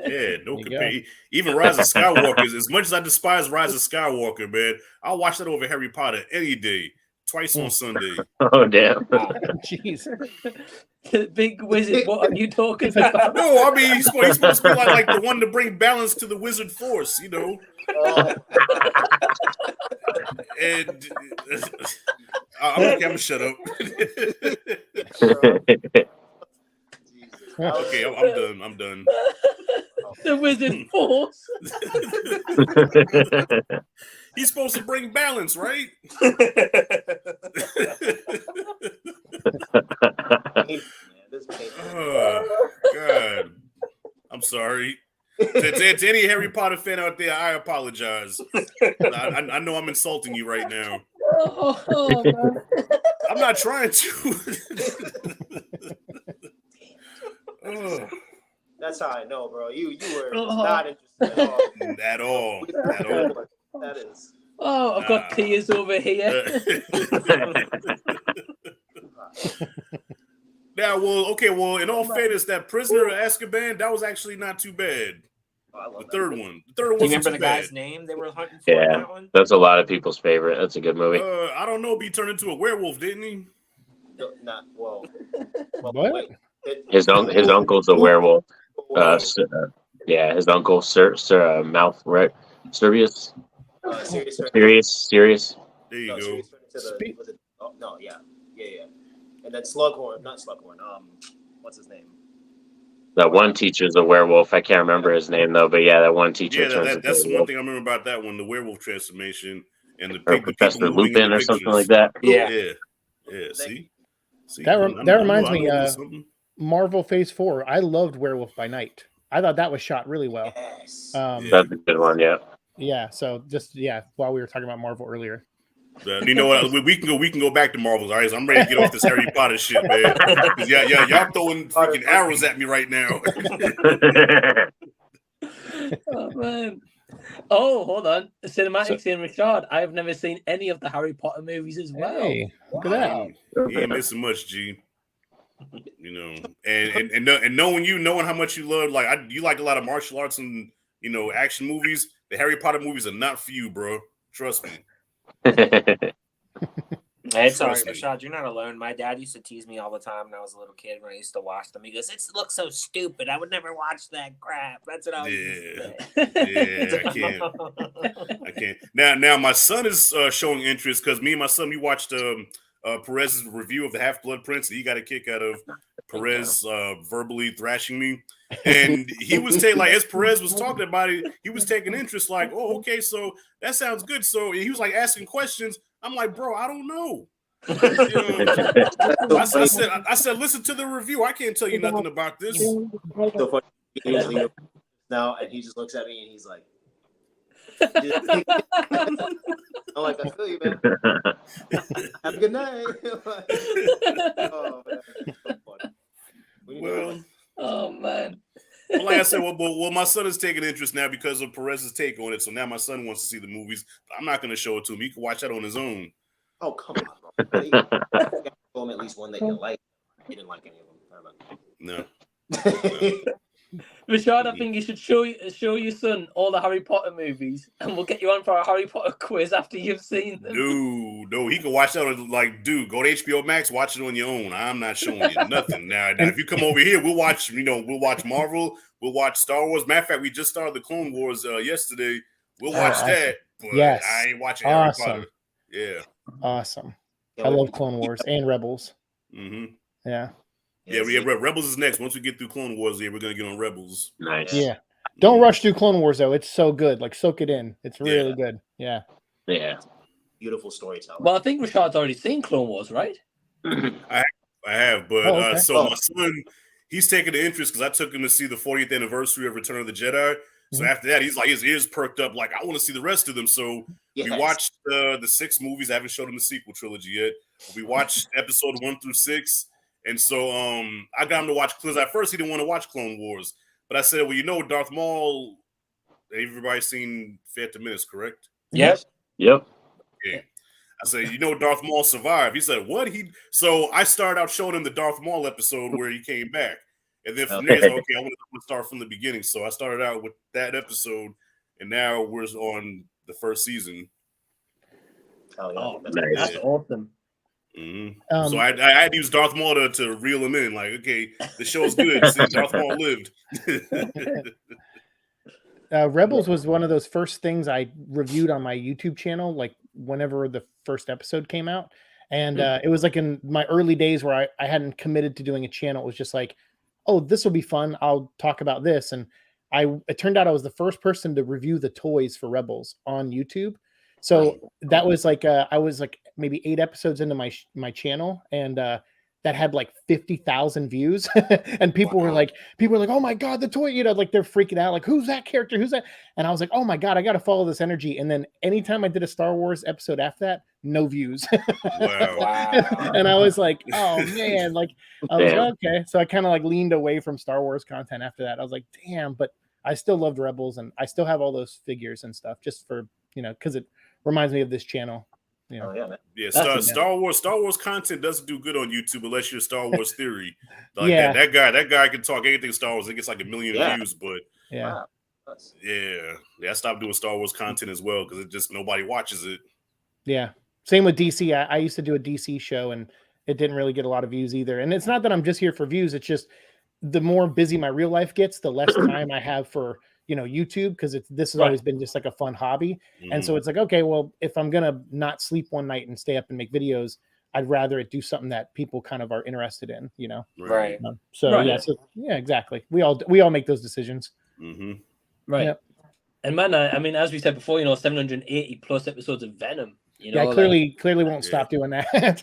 Yeah, no compare. Even Rise of Skywalker, as much as I despise Rise of Skywalker, man, I'll watch that over Harry Potter any day, twice on Sunday. Oh, damn. Jeez. Big wizard, what are you talking about? No, I mean, he's supposed to be like the one to bring balance to the wizard force, you know? And I'm going to shut up. Okay, I'm done. The wizard force. He's supposed to bring balance, right? Oh, God. I'm sorry. To any Harry Potter fan out there, I apologize. I know I'm insulting you right now. Oh, man. I'm not trying to. Oh. That's how I know, bro. You were not interested at all. That is. Oh, I've got tears over here. Now, in all fairness, that Prisoner of Azkaban, that was actually not too bad. The third one. Do you remember the guy's name they were hunting for? Yeah, that one? that's a lot of people's favorite. That's a good movie. I don't know, but he turned into a werewolf, didn't he? No, not well. What? Wait. His uncle's a werewolf. His uncle, Mouth, right? Sirius. Sirius. There you go. Yeah. And then Slughorn, not Slughorn. What's his name? That one teacher's a werewolf. I can't remember his name though, but yeah, that one teacher. Yeah, that's the one thing I remember about that one, the werewolf transformation, and the Professor Lupin or something like that. Yeah. See, that reminds me. Marvel Phase 4. I loved Werewolf by Night. I thought that was shot really well. Yes. That's a good one. Yeah. Yeah. So while we were talking about Marvel earlier. You know what? We can go back to Marvel. All right, so I'm ready to get off this Harry Potter shit, man. Y'all throwing fucking arrows at me right now. Oh man. Oh, hold on. Cinematic saying, Rashad, I've never seen any of the Harry Potter movies as well. Hey, look at that. You ain't missing much, G. You know, and knowing how much you love, like you like a lot of martial arts and action movies. The Harry Potter movies are not for you, bro. Trust me. Hey, sorry, Rashad, you're not alone. My dad used to tease me all the time when I was a little kid when I used to watch them. He goes, "It looks so stupid. I would never watch that crap." That's what I was Yeah, I can't. Now my son is showing interest because me and my son, we watched Perez's review of the Half-Blood Prince. And he got a kick out of Perez verbally thrashing me. And he was taking, like, as Perez was talking about it, he was taking interest, like, oh, okay, so that sounds good. So he was like asking questions. I'm like, bro, I don't know. I said, listen to the review. I can't tell you nothing about this. So funny. Now, and he just looks at me and he's like, I'm like, I feel you, man. Have a good night. Oh, man. So funny. Well, oh, man. Well, like I said, well, my son is taking interest now because of Perez's take on it. So now my son wants to see the movies. I'm not going to show it to him. He can watch that on his own. Oh, come on, bro. You gotta show him at least one that you like. He didn't like any of them. No. Rashad, I think you should show your son all the Harry Potter movies, and we'll get you on for a Harry Potter quiz after you've seen them. No, he can watch that on, like, dude, go to HBO Max, watch it on your own. I'm not showing you nothing. Now, if you come over here, we'll watch Marvel, we'll watch Star Wars. Matter of fact, we just started the Clone Wars yesterday. We'll watch that, but yes. I ain't watching Harry Potter. Yeah. Awesome. I love Clone Wars and Rebels. Mm-hmm. Yeah. Yeah, Rebels is next. Once we get through Clone Wars, we're gonna get on Rebels. Nice. Yeah. Don't rush through Clone Wars though. It's so good. Like, soak it in. It's really good. Yeah. Yeah. Beautiful storytelling. Well, I think Rashad's already seen Clone Wars, right? I have, but my son, he's taking the interest because I took him to see the 40th anniversary of Return of the Jedi. So after that, he's like, his ears perked up, like, I want to see the rest of them. So we watched the 6 movies. I haven't showed him the sequel trilogy yet. We watched episode 1 through 6. And so I got him to watch, because at first he didn't want to watch Clone Wars. But I said, well, Darth Maul, everybody's seen Phantom Menace, correct? Yes. Yep. Yeah. I said, Darth Maul survived. He said, what? So I started out showing him the Darth Maul episode where he came back. And then from there, I want to start from the beginning. So I started out with that episode, and now we're on the first season. Oh, that's awesome. Mm-hmm. So I had to use Darth Maul to reel him in. Like, okay, the show's good. See, Darth Maul lived. Rebels was one of those first things I reviewed on my YouTube channel, like whenever the first episode came out. And it was like in my early days where I hadn't committed to doing a channel. It was just like, oh, this will be fun. I'll talk about this. And it turned out I was the first person to review the toys for Rebels on YouTube. So that was like, I was like maybe 8 episodes into my channel, and that had like 50,000 views. And people were like, oh my God, the toy, like they're freaking out. Like, who's that character? Who's that? And I was like, oh my God, I got to follow this energy. And then anytime I did a Star Wars episode after that, no views. Wow. And I was like, oh man, like, I was like, okay. So I kind of like leaned away from Star Wars content after that. I was like, damn, but I still loved Rebels, and I still have all those figures and stuff just for, because it reminds me of this channel. Star Wars content doesn't do good on YouTube unless you're Star Wars Theory. Like that guy can talk anything Star Wars. It gets like 1 million views, but I stopped doing Star Wars content as well because it just nobody watches it. Yeah, same with DC. I used to do a DC show, and it didn't really get a lot of views either. And it's not that I'm just here for views. It's just the more busy my real life gets, the less time I have for YouTube, because this has always been just like a fun hobby. And so it's like, okay, well, if I'm gonna not sleep one night and stay up and make videos, I'd rather it do something that people kind of are interested in, Right. Exactly. We all make those decisions. Right. Yep. And man, I mean, as we said before, 780 plus episodes of Venom. I clearly won't stop doing that.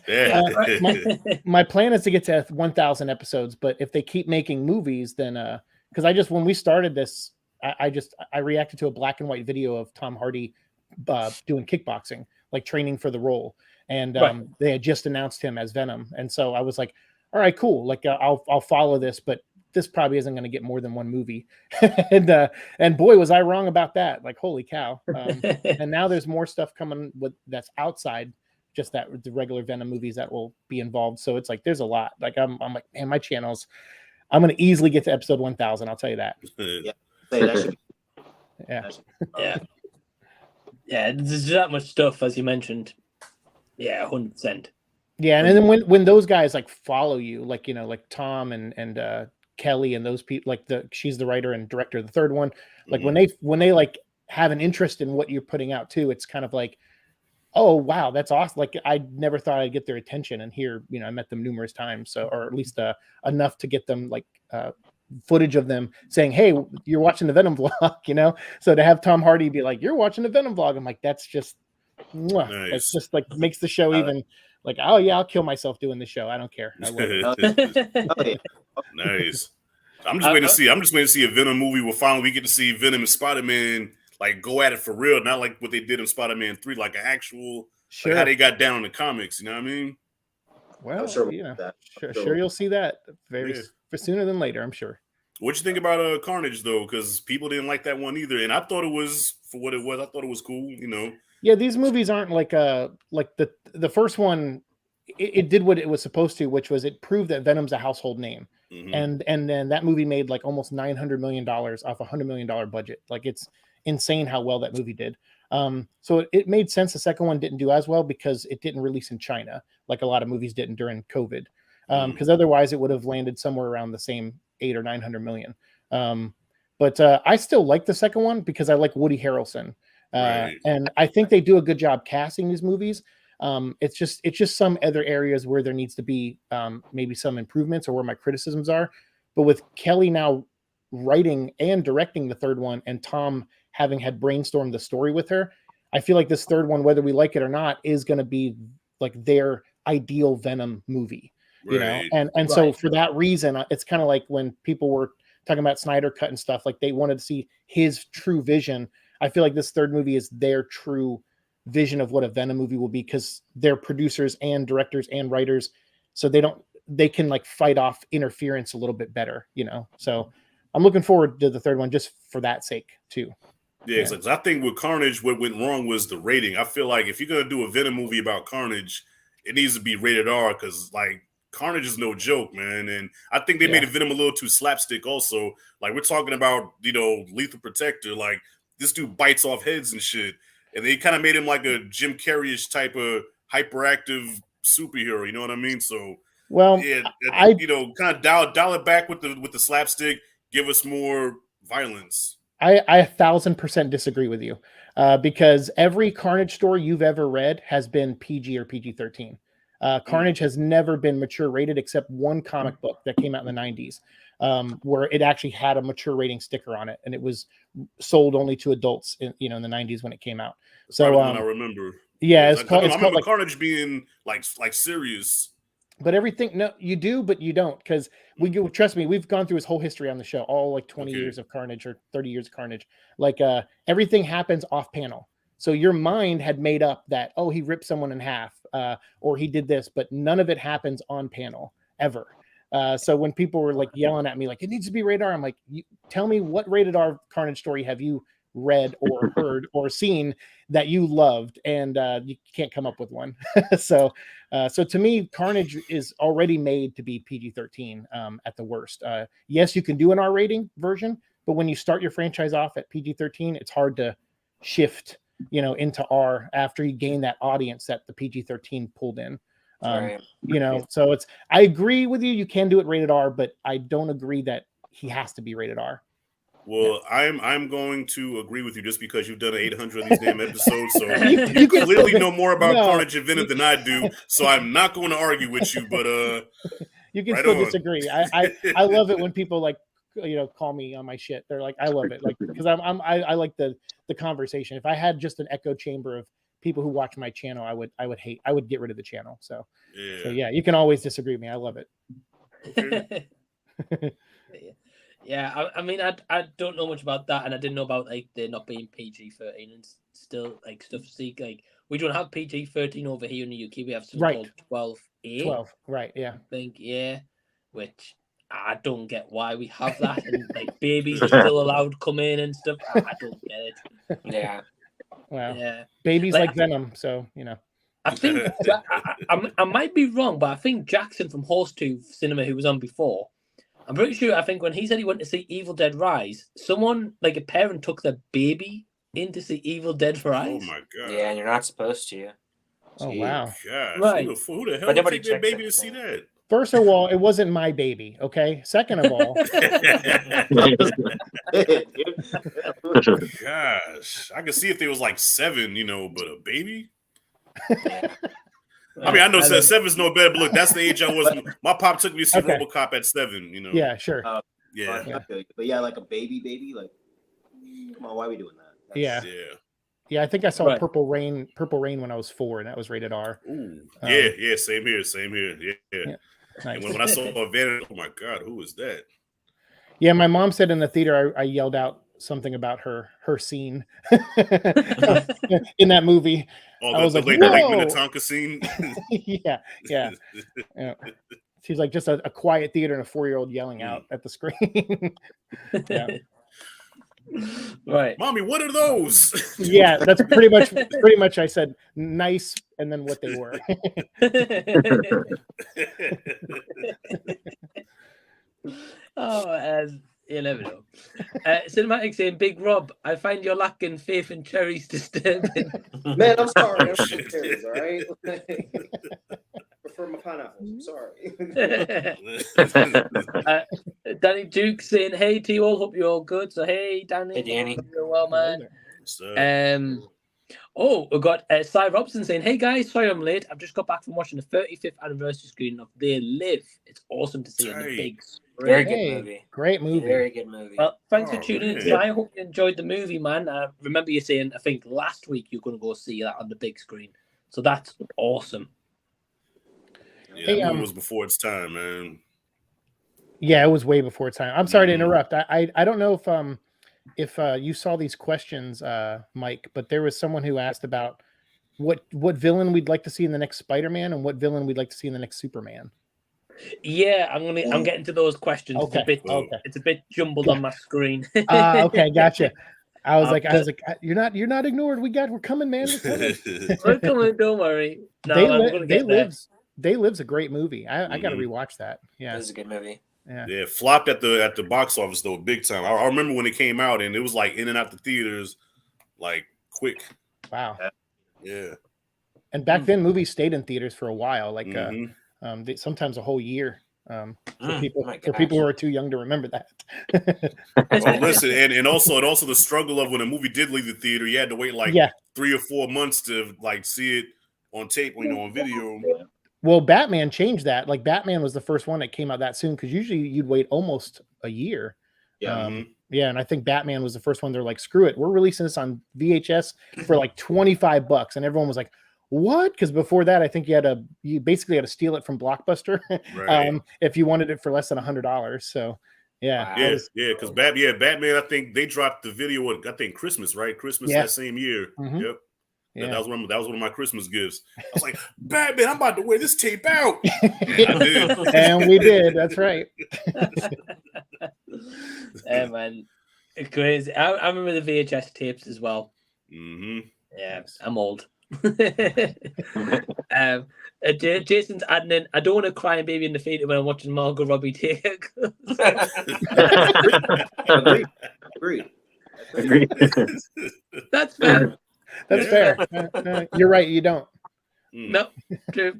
My plan is to get to 1,000 episodes, but if they keep making movies, then because when we started this, I reacted to a black and white video of Tom Hardy doing kickboxing, like training for the role, and they had just announced him as Venom, and so I was like, all right, cool, like I'll follow this, but this probably isn't going to get more than one movie. And boy, was I wrong about that. Like, holy cow. And now there's more stuff coming that's outside just that the regular Venom movies that will be involved. So it's like, there's a lot. Like, I'm like, man, my channel's, I'm going to easily get to episode 1000. I'll tell you that. Yeah, there's that much stuff, as you mentioned. Yeah, 100%. Yeah, and then when those guys like follow you, like, you know, like Tom and Kelly and those people, like she's the writer and director of the third one. Like when they like have an interest in what you're putting out too, it's kind of like, oh wow, that's awesome. Like, I never thought I'd get their attention, and here, you know, I met them numerous times, so, or at least enough to get them like footage of them saying, hey, you're watching the Venom vlog, you know. So to have Tom Hardy be like, you're watching the Venom vlog, I'm like, that's just nice. It's just like makes the show even like, oh yeah, I'll kill myself doing the show. I don't care. I love it. Nice. I'm just waiting to see. I'm just waiting to see a Venom movie where finally we get to see Venom and Spider-Man like go at it for real, not like what they did in Spider-Man 3, like an actual like how they got down in the comics. You know what I mean? Well, you know, sure you'll see that very sooner than later, I'm sure. What you think about Carnage though? Because people didn't like that one either, and I thought it was for what it was. I thought it was cool. You know. Yeah, these movies aren't like the first one. It did what it was supposed to, which was it proved that Venom's a household name, and then that movie made like almost $900 million off a $100 million budget. Like, it's insane how well that movie did. So it made sense. The second one didn't do as well because it didn't release in China like a lot of movies didn't during COVID. Because otherwise it would have landed somewhere around the same 800 or 900 million. But I still like the second one because I like Woody Harrelson. And I think they do a good job casting these movies. It's just some other areas where there needs to be maybe some improvements or where my criticisms are. But with Kelly now writing and directing the third one, and Tom having had brainstormed the story with her, I feel like this third one, whether we like it or not, is going to be like their ideal Venom movie, you know? And so for that reason, it's kind of like when people were talking about Snyder Cut and stuff, like they wanted to see his true vision. I feel like this third movie is their true vision of what a Venom movie will be, because they're producers and directors and writers, so they can like fight off interference a little bit better, you know? So I'm looking forward to the third one just for that sake too. Yeah, because I think with Carnage, what went wrong was the rating. I feel like if you're gonna do a Venom movie about Carnage, it needs to be rated R, because like Carnage is no joke, man. And I think they made a Venom a little too slapstick also. Like, we're talking about, you know, Lethal Protector, like this dude bites off heads and shit. And they kind of made him like a Jim Carrey-ish type of hyperactive superhero, you know what I mean? So, well, yeah, you know, kind of dial it back with the slapstick, give us more violence. I 1000% disagree with you, because every Carnage story you've ever read has been PG or PG-13. Carnage has never been mature rated except one comic book that came out in the 90s, where it actually had a mature rating sticker on it, and it was sold only to adults in the 90s when it came out. So I remember. Yeah, I remember like Carnage being like serious. But everything, no, you do, but you don't, because trust me, we've gone through his whole history on the show, all like 20 years of Carnage or 30 years of Carnage. Like everything happens off panel. So your mind had made up that, oh, he ripped someone in half, or he did this, but none of it happens on panel ever. So when people were like yelling at me, like, it needs to be rated R, I'm like, tell me what rated R Carnage story have you read or heard or seen that you loved, and you can't come up with one. So to me, Carnage is already made to be PG-13 at the worst. Yes, you can do an R rating version, but when you start your franchise off at PG-13, it's hard to shift, into R after you gain that audience that the PG-13 pulled in. So I agree with you. You can do it rated R, but I don't agree that he has to be rated R. Well, I'm going to agree with you just because you've done 800 of these damn episodes, so you clearly know more about Carnage and Venom than I do. So I'm not going to argue with you, but you can still disagree. I love it when people call me on my shit. They're like, I love it, because I like the conversation. If I had just an echo chamber of people who watch my channel, I would get rid of the channel. So yeah, you can always disagree with me. I love it. Yeah, I mean, I don't know much about that, and I didn't know about there not being PG-13 and still stuff. Like we don't have PG-13 over here in the UK. We have something called 12A. 12, right? Yeah, I think which I don't get why we have that, and like babies are still allowed to come in and stuff. I don't get it. Yeah. Well, Yeah. babies like Venom, so you know. I think I might be wrong, but I think Jackson from Horsetooth Cinema, who was on before, I'm pretty sure. I think when he said he went to see Evil Dead Rise, someone like a parent took their baby in to see Evil Dead Rise. Oh my god! Yeah, and you're not supposed to. Oh wow! Gosh, Right. who the hell But would nobody take their checks baby to see anything. that? First of all, it wasn't my baby. Okay. Second of all, gosh, I could see if there was like 7, but a baby. Yeah. I mean, I know 7's no better, but look, that's the age I was. My pop took me to see Okay. RoboCop at 7. Yeah, sure. Yeah. But yeah, like a baby, like, come on, why are we doing that? Yeah. Yeah. Yeah, I think I saw Right. Purple Rain when I was 4, and that was rated R. Ooh. Yeah. Same here. Yeah. Nice. And when I saw Venom, oh my god, who is that? Yeah, my mom said in the theater I yelled out something about her scene in that movie. Oh, I was like, Lake "Whoa!" Minnetonka scene. yeah. She's like just a quiet theater and a 4-year-old yelling out at the screen. Yeah. Right. Mommy, what are those? Yeah, that's pretty much I said nice and then what they were. Oh, you never know. Cinematic saying, Big Rob, I find you're lacking faith in cherries disturbing. Man, I'm sorry. I'm Oh, from shit. cherries, all right? Prefer my pineapples. I'm sorry. Danny Duke saying, hey to you all, hope you're all good. So hey Danny. Hey, Danny. Hope you're well, man. So, We've got Cy Robson saying, hey guys, sorry I'm late. I've just got back from watching the 35th anniversary screening of They Live. It's awesome to see on the Hey. big screen. Very good Hey, movie. great movie. Very good movie. Well, thanks for Oh, tuning in. man. I hope you enjoyed the movie, man. I remember you saying, I think last week you're going to go see that on the big screen. So that's awesome. Yeah, Hey, that movie was before its time, man. Yeah, it was way before its time. I'm sorry to interrupt. I don't know if you saw these questions, Mike, but there was someone who asked about what villain we'd like to see in the next Spider-Man and what villain we'd like to see in the next Superman. Yeah, I'm getting to those questions. Okay. It's a bit jumbled on my screen. Okay, gotcha. I was like, you're not ignored. We're coming, man. We're coming. We're coming, don't worry. No, They Live's a great movie. I got to rewatch that. Yeah, This is a good movie. Yeah. Yeah, flopped at the box office though, big time. I remember when it came out and it was like in and out the theaters, like quick. Wow. Yeah. And back then, movies stayed in theaters for a while, like sometimes a whole year. For people who are too young to remember that. Well, listen, and also the struggle of when a movie did leave the theater, you had to wait like 3 or 4 months to like see it on tape, on video. Well, Batman changed that. Like Batman was the first one that came out that soon because usually you'd wait almost a year. Yeah. And I think Batman was the first one. They're like, screw it, we're releasing this on VHS for like $25, and everyone was like, what? Because before that, I think you basically had to steal it from Blockbuster if you wanted it for less than $100. So yeah, because Batman, I think they dropped the video at Christmas, right? Christmas that same year. Yep. Yeah. That was one of my Christmas gifts. I was like, Batman, I'm about to wear this tape out. And I did. And we did. That's right. Yeah, man. It's crazy. I remember the VHS tapes as well. Mm-hmm. Yeah, I'm old. Jason's adding in, I don't want to cry and baby in the theater when I'm watching Margot Robbie take. Agreed. That's fair. That's fair. You're right. You don't. No, true.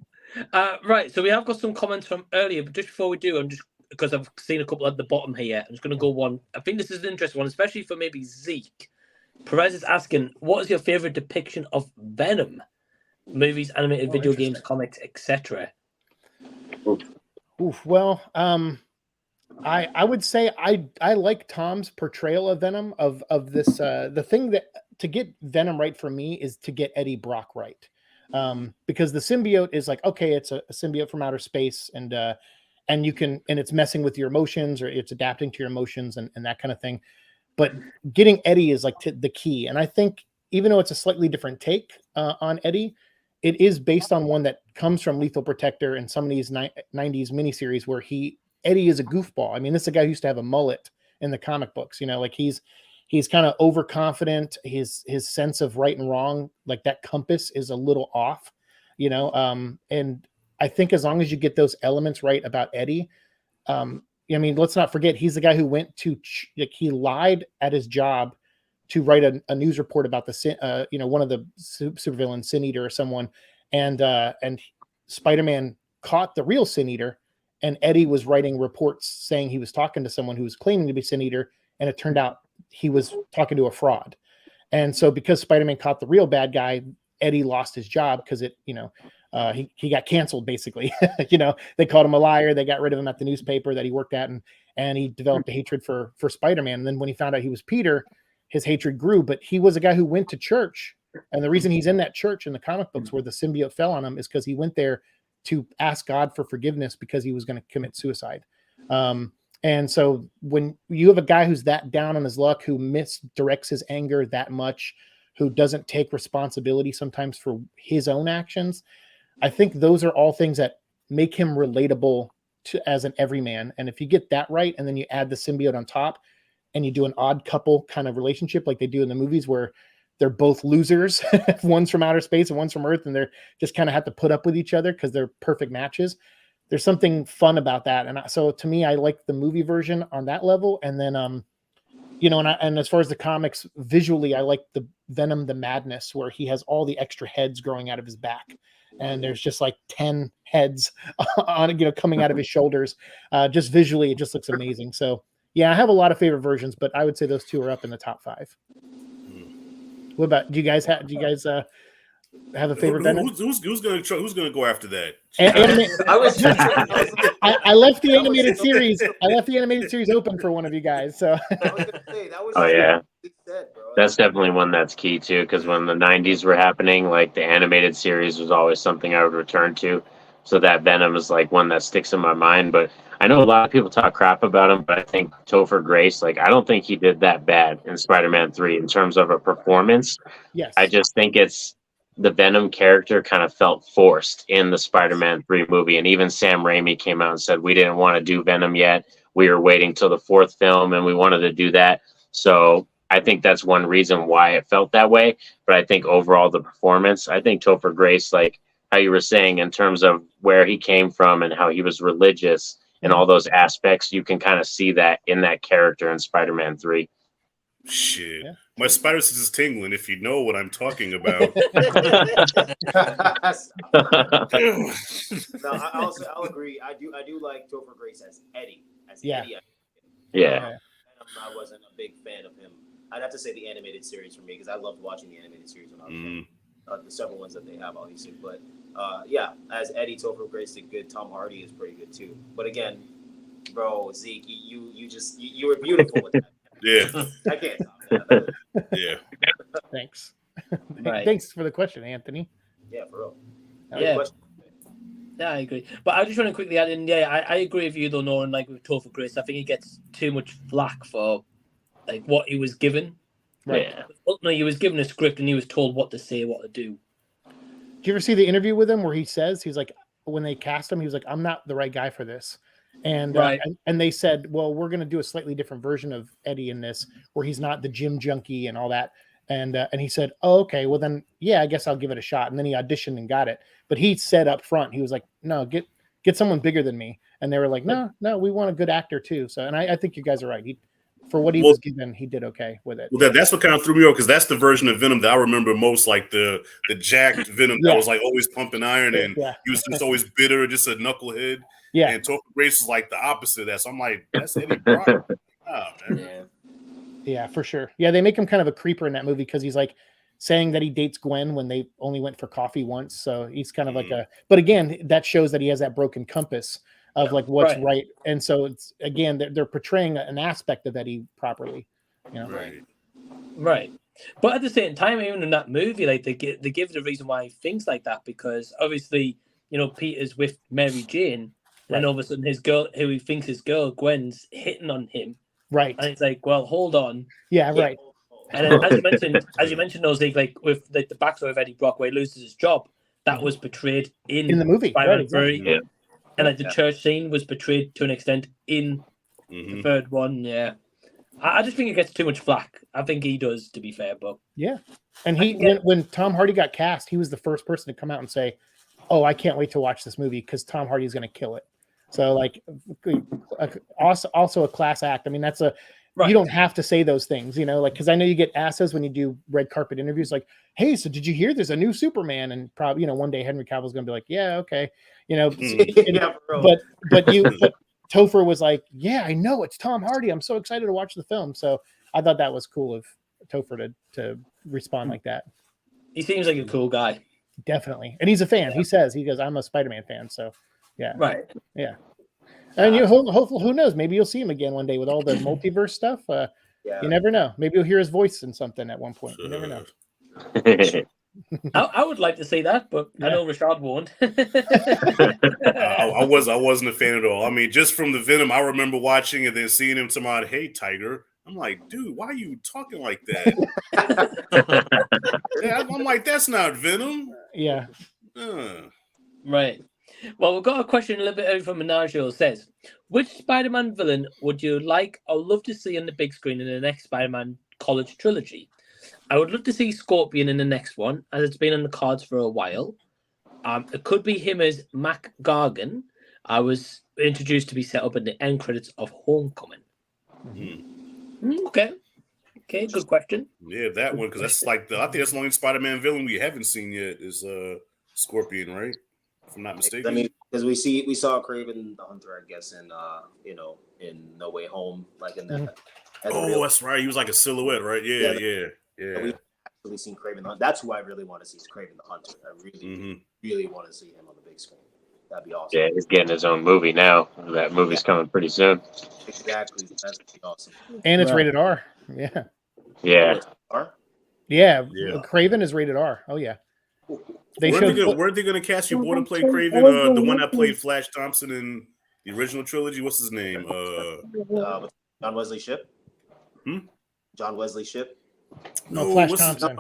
Right. So we have got some comments from earlier, but just before we do, because I've seen a couple at the bottom here, I'm just going to go one. I think this is an interesting one, especially for maybe Zeke. Perez is asking, what is your favorite depiction of Venom? Movies, animated video games, comics, etc. Well, I would say I like Tom's portrayal of Venom of this. The thing that to get Venom right for me is to get Eddie Brock right, because the symbiote is like, okay, it's a symbiote from outer space, and it's messing with your emotions, or it's adapting to your emotions and that kind of thing. But getting Eddie is like the key. And I think even though it's a slightly different take on Eddie, it is based on one that comes from Lethal Protector and some of these 90s miniseries where he Eddie is a goofball. I mean, this is a guy who used to have a mullet in the comic books. You know, like he's kind of overconfident. His sense of right and wrong, like that compass, is a little off. You know, and I think as long as you get those elements right about Eddie, I mean, let's not forget he's the guy who went to he lied at his job to write a news report about the one of the supervillains, Sin Eater or someone, and Spider-Man caught the real Sin Eater, and Eddie was writing reports saying he was talking to someone who was claiming to be Sin Eater, and it turned out he was talking to a fraud. And so because Spider-Man caught the real bad guy, Eddie lost his job because he got canceled basically. You know, they called him a liar. They got rid of him at the newspaper that he worked at, and he developed a hatred for Spider-Man. And then when he found out he was Peter, his hatred grew. But he was a guy who went to church, and the reason he's in that church in the comic books where the symbiote fell on him is because he went there to ask God for forgiveness because he was going to commit suicide. And so when you have a guy who's that down on his luck, who misdirects his anger that much, who doesn't take responsibility sometimes for his own actions, I think those are all things that make him relatable as an everyman. And if you get that right, and then you add the symbiote on top, and you do an odd couple kind of relationship like they do in the movies where they're both losers, one's from outer space and one's from Earth, and they're just kind of have to put up with each other because they're perfect matches. There's something fun about that. And so to me, I like the movie version on that level. And then, and as far as the comics visually, I like the Venom, the Madness, where he has all the extra heads growing out of his back. And there's just like 10 heads on, coming out of his shoulders. Just visually, it just looks amazing. So yeah, I have a lot of favorite versions, but I would say those two are up in the top 5. What about, do you guys have a favorite Venom? Who's gonna go after that? I left the animated series. I left the animated series open for one of you guys. So. Oh yeah, that's definitely one that's key too. Because when the '90s were happening, like the animated series was always something I would return to. So that Venom is like one that sticks in my mind. But I know a lot of people talk crap about him, but I think Topher Grace, like I don't think he did that bad in Spider-Man 3 in terms of a performance. Yes, I just think it's. The Venom character kind of felt forced in the Spider-Man 3 movie. And even Sam Raimi came out and said, we didn't want to do Venom yet. We were waiting till the 4th film and we wanted to do that. So I think that's one reason why it felt that way. But I think overall the performance, I think Topher Grace, like how you were saying in terms of where he came from and how he was religious and all those aspects, you can kind of see that in that character in Spider-Man 3. Shit. Yeah. My spider sense is tingling if you know what I'm talking about. No, I'll agree. I do like Topher Grace as Eddie. Yeah. I wasn't a big fan of him. I'd have to say the animated series for me because I loved watching the animated series when I was young. The several ones that they have, obviously. But as Eddie, Topher Grace did good. Tom Hardy is pretty good too. But again, bro, Zeke, you were beautiful with that. Yeah. I can't top that. Yeah. Thanks. Right. Thanks for the question, Anthony. Yeah, for real. Yeah. Yeah, I agree. But I just want to quickly add in, I agree with you though, Norin, like with Topher Grace. I think he gets too much flack for like what he was given. Right. Yeah. Ultimately, he was given a script and he was told what to say, what to do. Did you ever see the interview with him where he says, he's like, when they cast him, he was like, I'm not the right guy for this. And and they said, well, we're going to do a slightly different version of Eddie in this, where he's not the gym junkie and all that. And he said, oh, okay, well then, yeah, I guess I'll give it a shot. And then he auditioned and got it. But he said up front, he was like, no, get someone bigger than me. And they were like, no, we want a good actor too. So, and I think you guys are right. For what he was given, he did okay with it. Well, that's what kind of threw me off because that's the version of Venom that I remember most, like the jacked Venom that was like always pumping iron and he was just always bitter, just a knucklehead. Yeah. And Topher Grace is like the opposite of that. So I'm like, that's Eddie Brock. Oh, man. Yeah, for sure. Yeah, they make him kind of a creeper in that movie because he's like saying that he dates Gwen when they only went for coffee once. So he's kind of like but again, that shows that he has that broken compass of like what's right. And so it's, again, they're portraying an aspect of Eddie properly. You know? Right. But at the same time, even in that movie, like they give the reason why things like that, because obviously, Peter's with Mary Jane. And all of a sudden, his girl, who he thinks his girl, Gwen's hitting on him. Right. And it's like, well, hold on. Yeah, right. And then, as you mentioned, those like with the backstory of Eddie Brock, where he loses his job, that was portrayed in the movie. Spider-Man Right, exactly. 3. And like the church scene was betrayed to an extent in the third one. Yeah, I just think it gets too much flack. I think he does, to be fair, but yeah. And when Tom Hardy got cast, he was the first person to come out and say, "Oh, I can't wait to watch this movie because Tom Hardy is going to kill it." So like, also a class act. I mean, that's a you don't have to say those things, you know, like because I know you get asses when you do red carpet interviews, like, "Hey, so did you hear there's a new Superman?" And probably, you know, one day Henry Cavill's going to be like, "Yeah, okay," you know. But Topher was like, "Yeah, I know it's Tom Hardy. I'm so excited to watch the film." So I thought that was cool of Topher to respond like that. He seems like a cool guy. Definitely, and he's a fan. He goes, "I'm a Spider-Man fan." So yeah, right, yeah. And hopefully, who knows? Maybe you'll see him again one day with all the multiverse stuff. You never know. Maybe you'll hear his voice in something at one point. You never know. I would like to see that, but I know Rashad won't. I wasn't a fan at all. I mean, just from the Venom, I remember watching and then seeing him talking about, "Hey, Tiger." I'm like, dude, why are you talking like that? I'm like, that's not Venom. Yeah. Right. Well, we've got a question a little bit early from Menagio. It says, which Spider-Man villain would you like or love to see on the big screen in the next Spider-Man college trilogy? I would love to see Scorpion in the next one, as it's been on the cards for a while. It could be him as Mac Gargan. I was introduced to be set up in the end credits of Homecoming. Okay, good question. Yeah, that one, because that's like I think that's the only Spider-Man villain we haven't seen yet is Scorpion, right? If I'm not mistaken. I mean, because we saw Kraven the Hunter, I guess, in in No Way Home, like in that. That's right. He was like a silhouette, right? Yeah. We've actually seen Kraven the Hunter. That's who I really want to see is Kraven the Hunter. I really want to see him on the big screen. That'd be awesome. Yeah, he's getting his own movie now. That movie's coming pretty soon. Exactly. That's awesome. And it's rated R. Yeah. Yeah. Yeah. Kraven is rated R. Oh yeah. Weren't they going to cast your boy to play Kraven? The one that played Flash Thompson in the original trilogy. What's his name? John Wesley Shipp. John Wesley Shipp. No, Flash Thompson.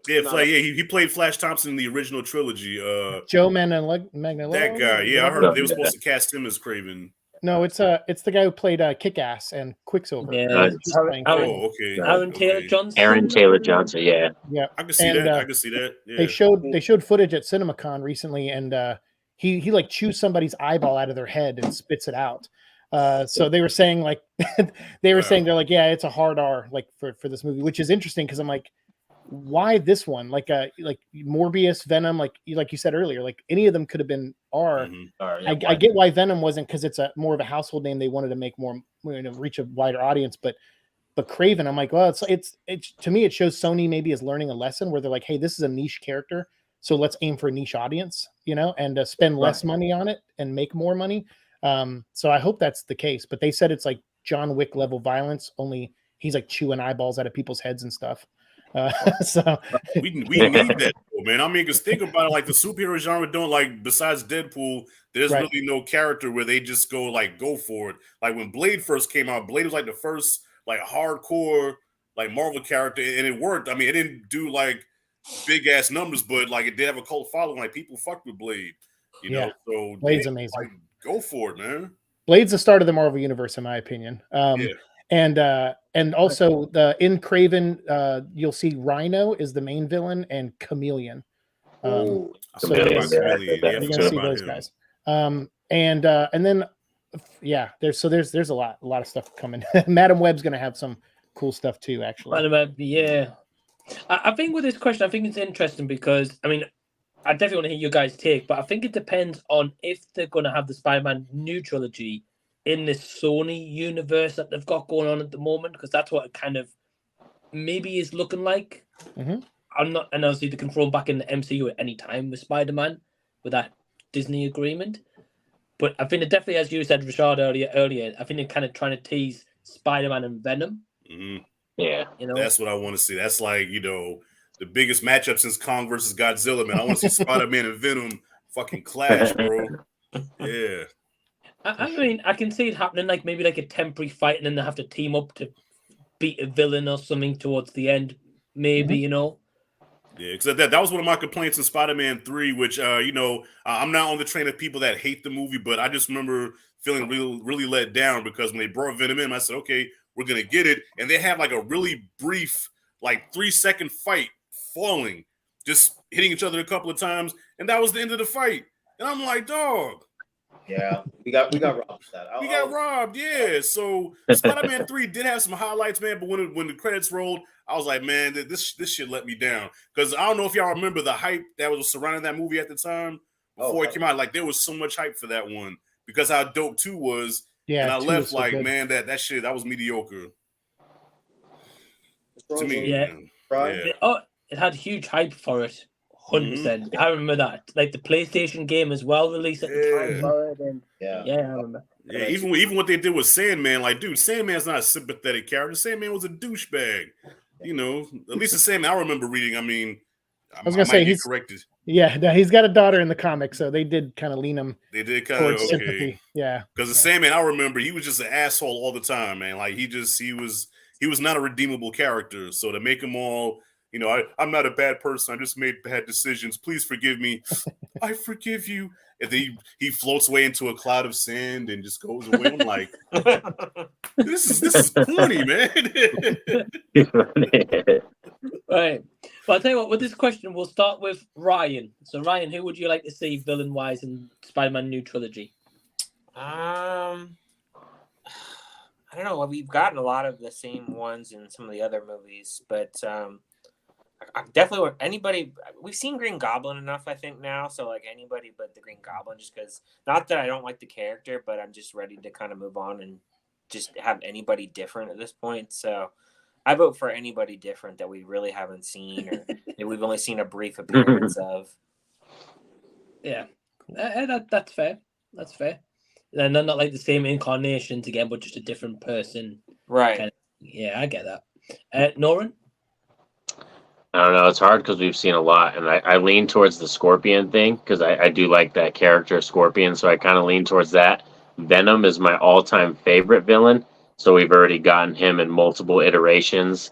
He played Flash Thompson in the original trilogy. Joe Manganiello. That guy. Yeah, I heard they were supposed to cast him as Kraven. No, it's the guy who played Kick-Ass and Quicksilver. Yeah. Aaron Taylor Johnson. Aaron Taylor Johnson. Yeah. Yeah. I can see that. I can see that. Yeah. They showed footage at CinemaCon recently, and he like chews somebody's eyeball out of their head and spits it out. So they were saying like they're like, yeah, it's a hard R like for this movie, which is interesting because I'm like, why this one? Like Morbius, Venom, like you said earlier, like any of them could have been R. I get why Venom wasn't, because it's more of a household name. They wanted to make more, reach a wider audience, but Kraven, I'm like, well, it's to me it shows Sony maybe is learning a lesson where they're like, hey, this is a niche character, so let's aim for a niche audience, and spend less money on it and make more money. So I hope that's the case. But they said it's like John Wick level violence, only he's like chewing eyeballs out of people's heads and stuff. So we need that, man. I mean, because think about it, like the superhero genre don't, like, besides Deadpool, there's really no character where they just go for it. Like when Blade first came out, Blade was like the first like hardcore like Marvel character, and it worked. I mean, it didn't do like big ass numbers, but like it did have a cult following. Like people fucked with Blade, you know. So Blade's amazing. Like, go for it, man. Blade's the start of the Marvel universe, in my opinion. And also in Kraven, you'll see Rhino is the main villain and Chameleon. So you're gonna see those guys. And then there's a lot of stuff coming. Madam Web's gonna have some cool stuff too, actually. Madam Web, yeah. I think with this question, I think it's interesting because I definitely want to hear your guys' take, but I think it depends on if they're going to have the Spider-Man new trilogy in this Sony universe that they've got going on at the moment, because that's what it kind of maybe is looking like. And obviously they can throw him back in the MCU at any time with Spider-Man with that Disney agreement. But I think it definitely, as you said, Rashad, earlier, I think they're kind of trying to tease Spider-Man and Venom. Yeah. That's what I want to see. That's like, the biggest matchup since Kong versus Godzilla, man. I want to see Spider-Man and Venom fucking clash, bro. Yeah. I mean, I can see it happening, like maybe like a temporary fight, and then they have to team up to beat a villain or something towards the end. Maybe, Yeah, because that was one of my complaints in Spider-Man 3, which, I'm not on the train of people that hate the movie, but I just remember feeling really let down because when they brought Venom in, I said, okay, we're going to get it. And they had like a really brief, like 3-second fight falling, just hitting each other a couple of times. And that was the end of the fight. And I'm like, dog. Yeah, we got robbed with that. We got robbed, yeah. So Spider-Man 3 did have some highlights, man. But when the credits rolled, I was like, man, this shit let me down. Because I don't know if y'all remember the hype that was surrounding that movie at the time before it came out. Like there was so much hype for that one because how dope 2 was. Yeah, and I left so like, good. man, that was mediocre to me. Yeah. Yeah. Oh, it had huge hype for it. 100%. I remember that. Like the PlayStation game as well released at the time for it. And yeah, I remember. Yeah, even what they did with Sandman, like, dude, Sandman's not a sympathetic character. Sandman was a douchebag. You know, at least the Sandman I remember reading. I mean, I was gonna say he's corrected. Yeah, no, he's got a daughter in the comic, so they did kind of lean him. They did kind of towards sympathy. Yeah, because the Sandman I remember, he was just an asshole all the time, man. Like he was not a redeemable character. So to make him all, you know, I'm not a bad person. I just made bad decisions. Please forgive me. I forgive you. And then he floats away into a cloud of sand and just goes away. I'm like, this is corny, man. Right. Well, I'll tell you what, with this question, we'll start with Ryan. So, Ryan, who would you like to see villain-wise in Spider-Man New Trilogy? I don't know. We've gotten a lot of the same ones in some of the other movies, but I definitely want anybody. We've seen Green Goblin enough, I think, now. So like anybody but the Green Goblin, just because. Not that I don't like the character, but I'm just ready to kind of move on and just have anybody different at this point. So I vote for anybody different that we really haven't seen or that we've only seen a brief appearance of. Yeah, that's fair. That's fair. And they're not like the same incarnations again, but just a different person. Right. Yeah, I get that. Norin? I don't know. It's hard because we've seen a lot, and I lean towards the Scorpion thing because I do like that character, Scorpion, so I kind of lean towards that. Venom is my all-time favorite villain, so we've already gotten him in multiple iterations.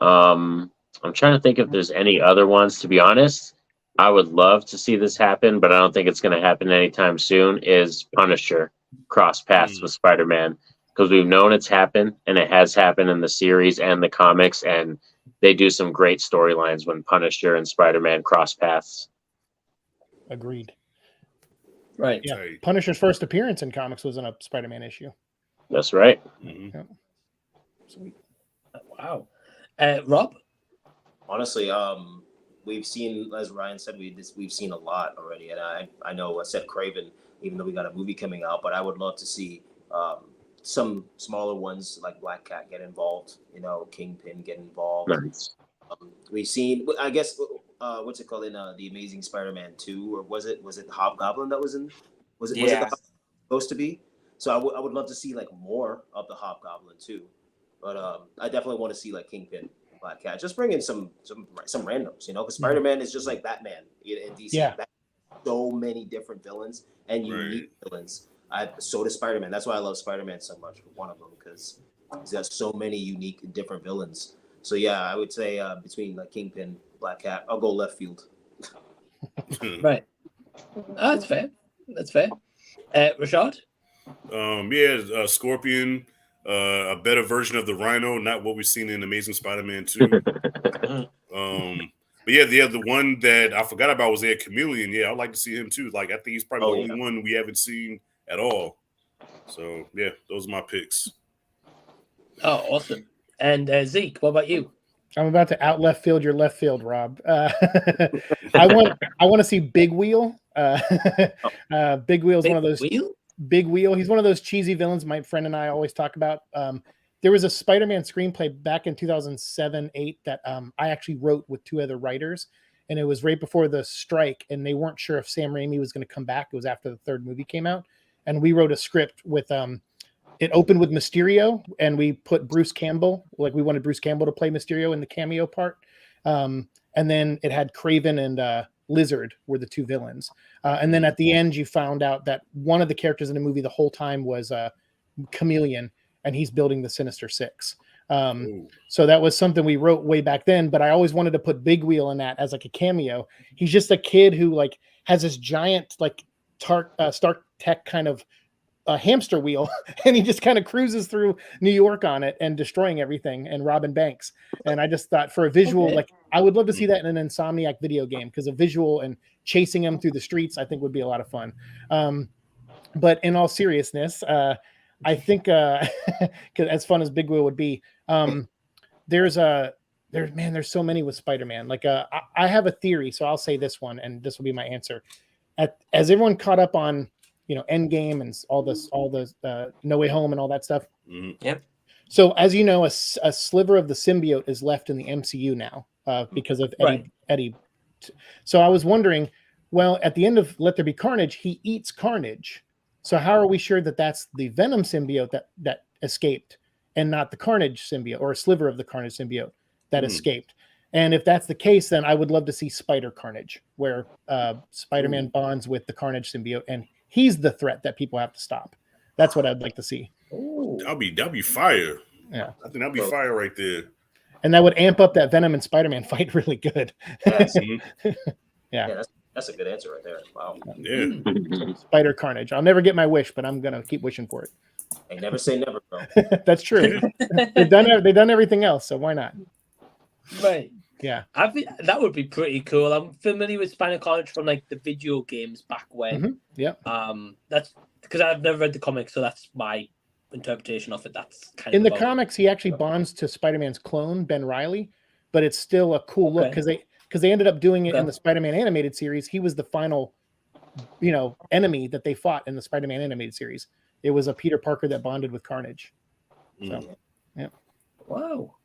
I'm trying to think if there's any other ones. To be honest, I would love to see this happen, but I don't think it's going to happen anytime soon, is Punisher cross paths with Spider-Man, because we've known it's happened, and it has happened in the series and the comics, and they do some great storylines when Punisher and Spider-Man cross paths. Agreed. Right. Yeah. Punisher's first appearance in comics was in a Spider-Man issue. That's right. Mm-hmm. Yeah. Sweet. Wow. Rob? Honestly, we've seen, as Ryan said, we've seen a lot already, and I know I said Craven, even though we got a movie coming out, but I would love to see some smaller ones like Black Cat get involved, Kingpin get involved. Nice. We've seen, I guess, what's it called in The Amazing Spider-Man 2, or was it Hobgoblin that was in? Was it supposed to be? So I would love to see like more of the Hobgoblin too, but I definitely want to see like Kingpin, Black Cat. Just bring in some randoms, because Spider-Man is just like Batman in DC. Yeah. So many different villains and unique villains. So does Spider-Man. That's why I love Spider-Man so much. One of them, because he's got so many unique and different villains. So yeah, I would say between like Kingpin, Black Cat, I'll go left field. Right. That's fair. That's fair. Rashad? Scorpion, a better version of the Rhino, not what we've seen in Amazing Spider-Man 2. But the one that I forgot about was Chameleon. Yeah, I'd like to see him too. Like I think he's probably the only one we haven't seen at all. So yeah, those are my picks. Oh, awesome. And Zeke, what about you? I'm about to out left field your left field, Rob. I want to see Big Wheel. Big Wheel is one of those. Big Wheel. He's one of those cheesy villains my friend and I always talk about. There was a Spider-Man screenplay back in 2007-8 that I actually wrote with 2 other writers, and it was right before the strike, and they weren't sure if Sam Raimi was going to come back. It was after the 3rd movie came out, and we wrote a script with it opened with Mysterio, and we put Bruce Campbell, like we wanted Bruce Campbell to play Mysterio in the cameo part, and then it had Craven and Lizard were the 2 villains, and then at the end you found out that one of the characters in the movie the whole time was Chameleon, and he's building the Sinister Six. So that was something we wrote way back then, but I always wanted to put Big Wheel in that as like a cameo. He's just a kid who like has this giant like Stark Tech kind of hamster wheel, and he just kind of cruises through New York on it and destroying everything and robbing banks. And I just thought for a visual, like I would love to see that in an Insomniac video game, because a visual and chasing him through the streets, I think would be a lot of fun. But in all seriousness, I think because as fun as Big Wheel would be, there's so many with Spider-Man. Like I have a theory, so I'll say this one, and this will be my answer. As everyone caught up on Endgame and all the No Way Home and all that stuff. Yep. So as you know, a sliver of the symbiote is left in the MCU now because of Eddie. So I was wondering, well, at the end of Let There Be Carnage, he eats Carnage. So how are we sure that that's the Venom symbiote that escaped and not the Carnage symbiote, or a sliver of the Carnage symbiote that escaped? And if that's the case, then I would love to see Spider Carnage, where Spider-Man bonds with the Carnage symbiote, and he's the threat that people have to stop. That's what I'd like to see. That'll be fire. Yeah, I think that'll be fire right there. And that would amp up that Venom and Spider-Man fight really good. Yeah, that's a good answer right there. Wow. Yeah. Spider Carnage. I'll never get my wish, but I'm gonna keep wishing for it. Hey, never say never, bro. That's true. They've done everything else, so why not? Right. Yeah. I think that would be pretty cool. I'm familiar with Spider Carnage from like the video games back when. Yeah. That's because I've never read the comics, so that's my interpretation of it. That's kind in of the comics, he actually bonds to Spider-Man's clone, Ben Reilly, but it's still a cool look because they ended up doing it in the Spider-Man animated series. He was the final, enemy that they fought in the Spider-Man animated series. It was a Peter Parker that bonded with Carnage. So, yeah. Wow.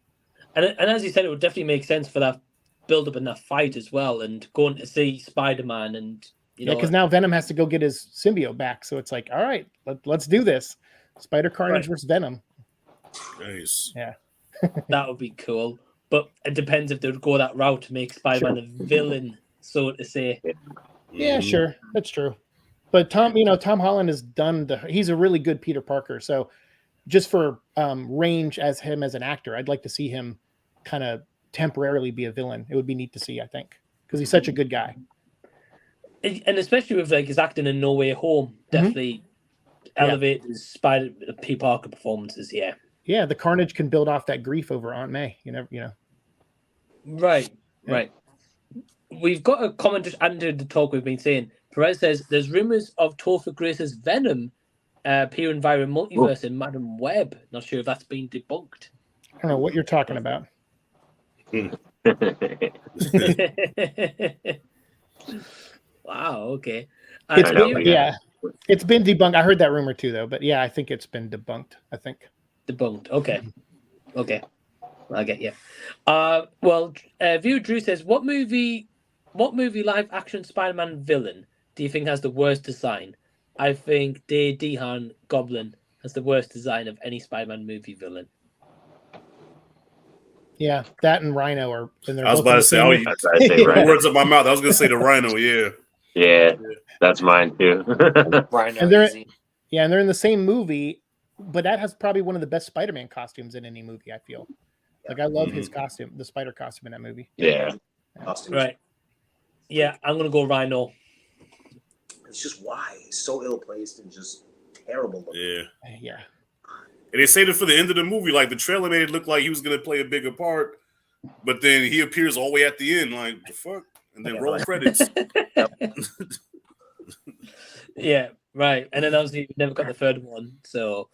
And as you said, it would definitely make sense for that build up in that fight as well, and going to see Spider-Man and because now Venom has to go get his symbiote back. So it's like, all right, let's do this. Spider Carnage versus Venom. Nice. Yeah. That would be cool. But it depends if they would go that route to make Spider-Man a villain, so to say. Yeah, sure. That's true. But Tom Holland has he's a really good Peter Parker. So just for range as him as an actor, I'd like to see him kind of temporarily be a villain. It would be neat to see, I think, because he's such a good guy. And especially with like his acting in No Way Home, definitely elevate his Peter Parker performances. Yeah. Yeah, the Carnage can build off that grief over Aunt May. Right. We've got a comment just adding to the talk we've been saying. Perez says there's rumors of Topher Grace's Venom appearing via a multiverse in Madam Web. Not sure if that's been debunked. I don't know what you're talking about. Wow. Okay. It's been debunked. I heard that rumor too, though. But yeah, I think it's been debunked. Debunked. Okay. I get you. Viewer Drew says, what movie live action Spider-Man villain do you think has the worst design? I think Day Dehan Goblin has the worst design of any Spider-Man movie villain. Yeah, that and Rhino are. I was about to say, words up my mouth. I was going to say the Rhino. Yeah. Yeah, that's mine too. Rhino. And they're in the same movie, but that has probably one of the best Spider-Man costumes in any movie. I feel like I love his costume, the Spider costume in that movie. Yeah. Right. Yeah, I'm gonna go Rhino. It's just why he's so ill placed and just terrible looking. Yeah. And they saved it for the end of the movie. Like the trailer made it look like he was gonna play a bigger part, but then he appears all the way at the end. Like the fuck, and then roll credits. Yeah, right. And then obviously we never got the third one. So,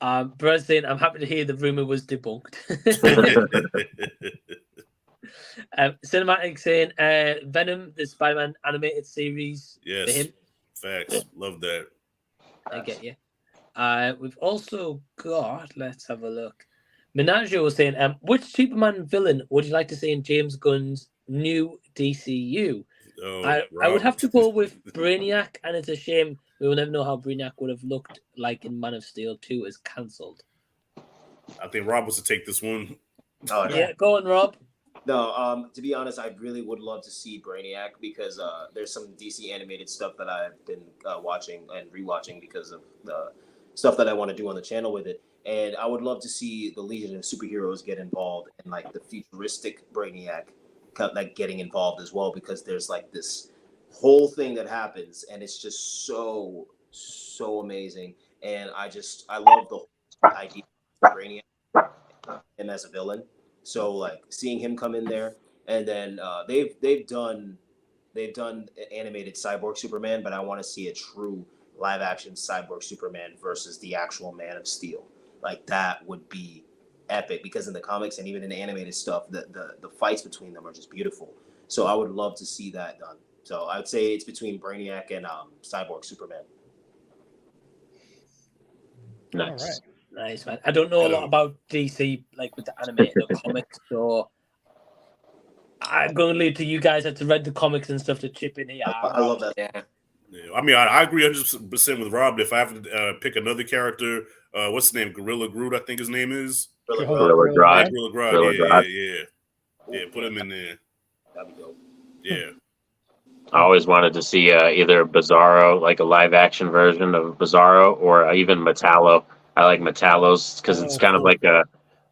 Brad saying, "I'm happy to hear the rumor was debunked." Cinematic saying, "Venom, the Spider-Man animated series." Yes, for him. Facts. Love that. I get you. We've also got. Let's have a look. Menaggio was saying, "Which Superman villain would you like to see in James Gunn's new DCU?" I would have to go with Brainiac, and it's a shame we will never know how Brainiac would have looked like in Man of Steel 2 is cancelled. I think Rob wants to take this one. Yeah, go on, Rob. No, to be honest, I really would love to see Brainiac because there's some DC animated stuff that I've been watching and rewatching because of the stuff that I want to do on the channel with it. And I would love to see the Legion of Superheroes get involved and like the futuristic Brainiac like getting involved as well, because there's like this whole thing that happens and it's just so amazing. And I love the whole idea of Brainiac, him as a villain. So like seeing him come in there, and then they've done animated Cyborg Superman, but I want to see a true live action Cyborg Superman versus the actual Man of Steel. Like that would be epic, because in the comics and even in the animated stuff, the fights between them are just beautiful. So I would love to see that done. So I would say it's between Brainiac and Cyborg Superman. Nice. All right. Nice, man. I don't know a lot about DC, like with the animated or comics, so I'm going to leave to you guys that to read the comics and stuff to chip in here. I love that. Yeah. I mean, I agree 100% with Rob. If I have to pick another character, what's his name? Gorilla Groot, I think his name is. Gorilla Grodd. Yeah, put him in there. That'd be dope. Yeah. I always wanted to see either Bizarro, like a live action version of Bizarro, or even Metallo. I like Metallo's because it's kind of like a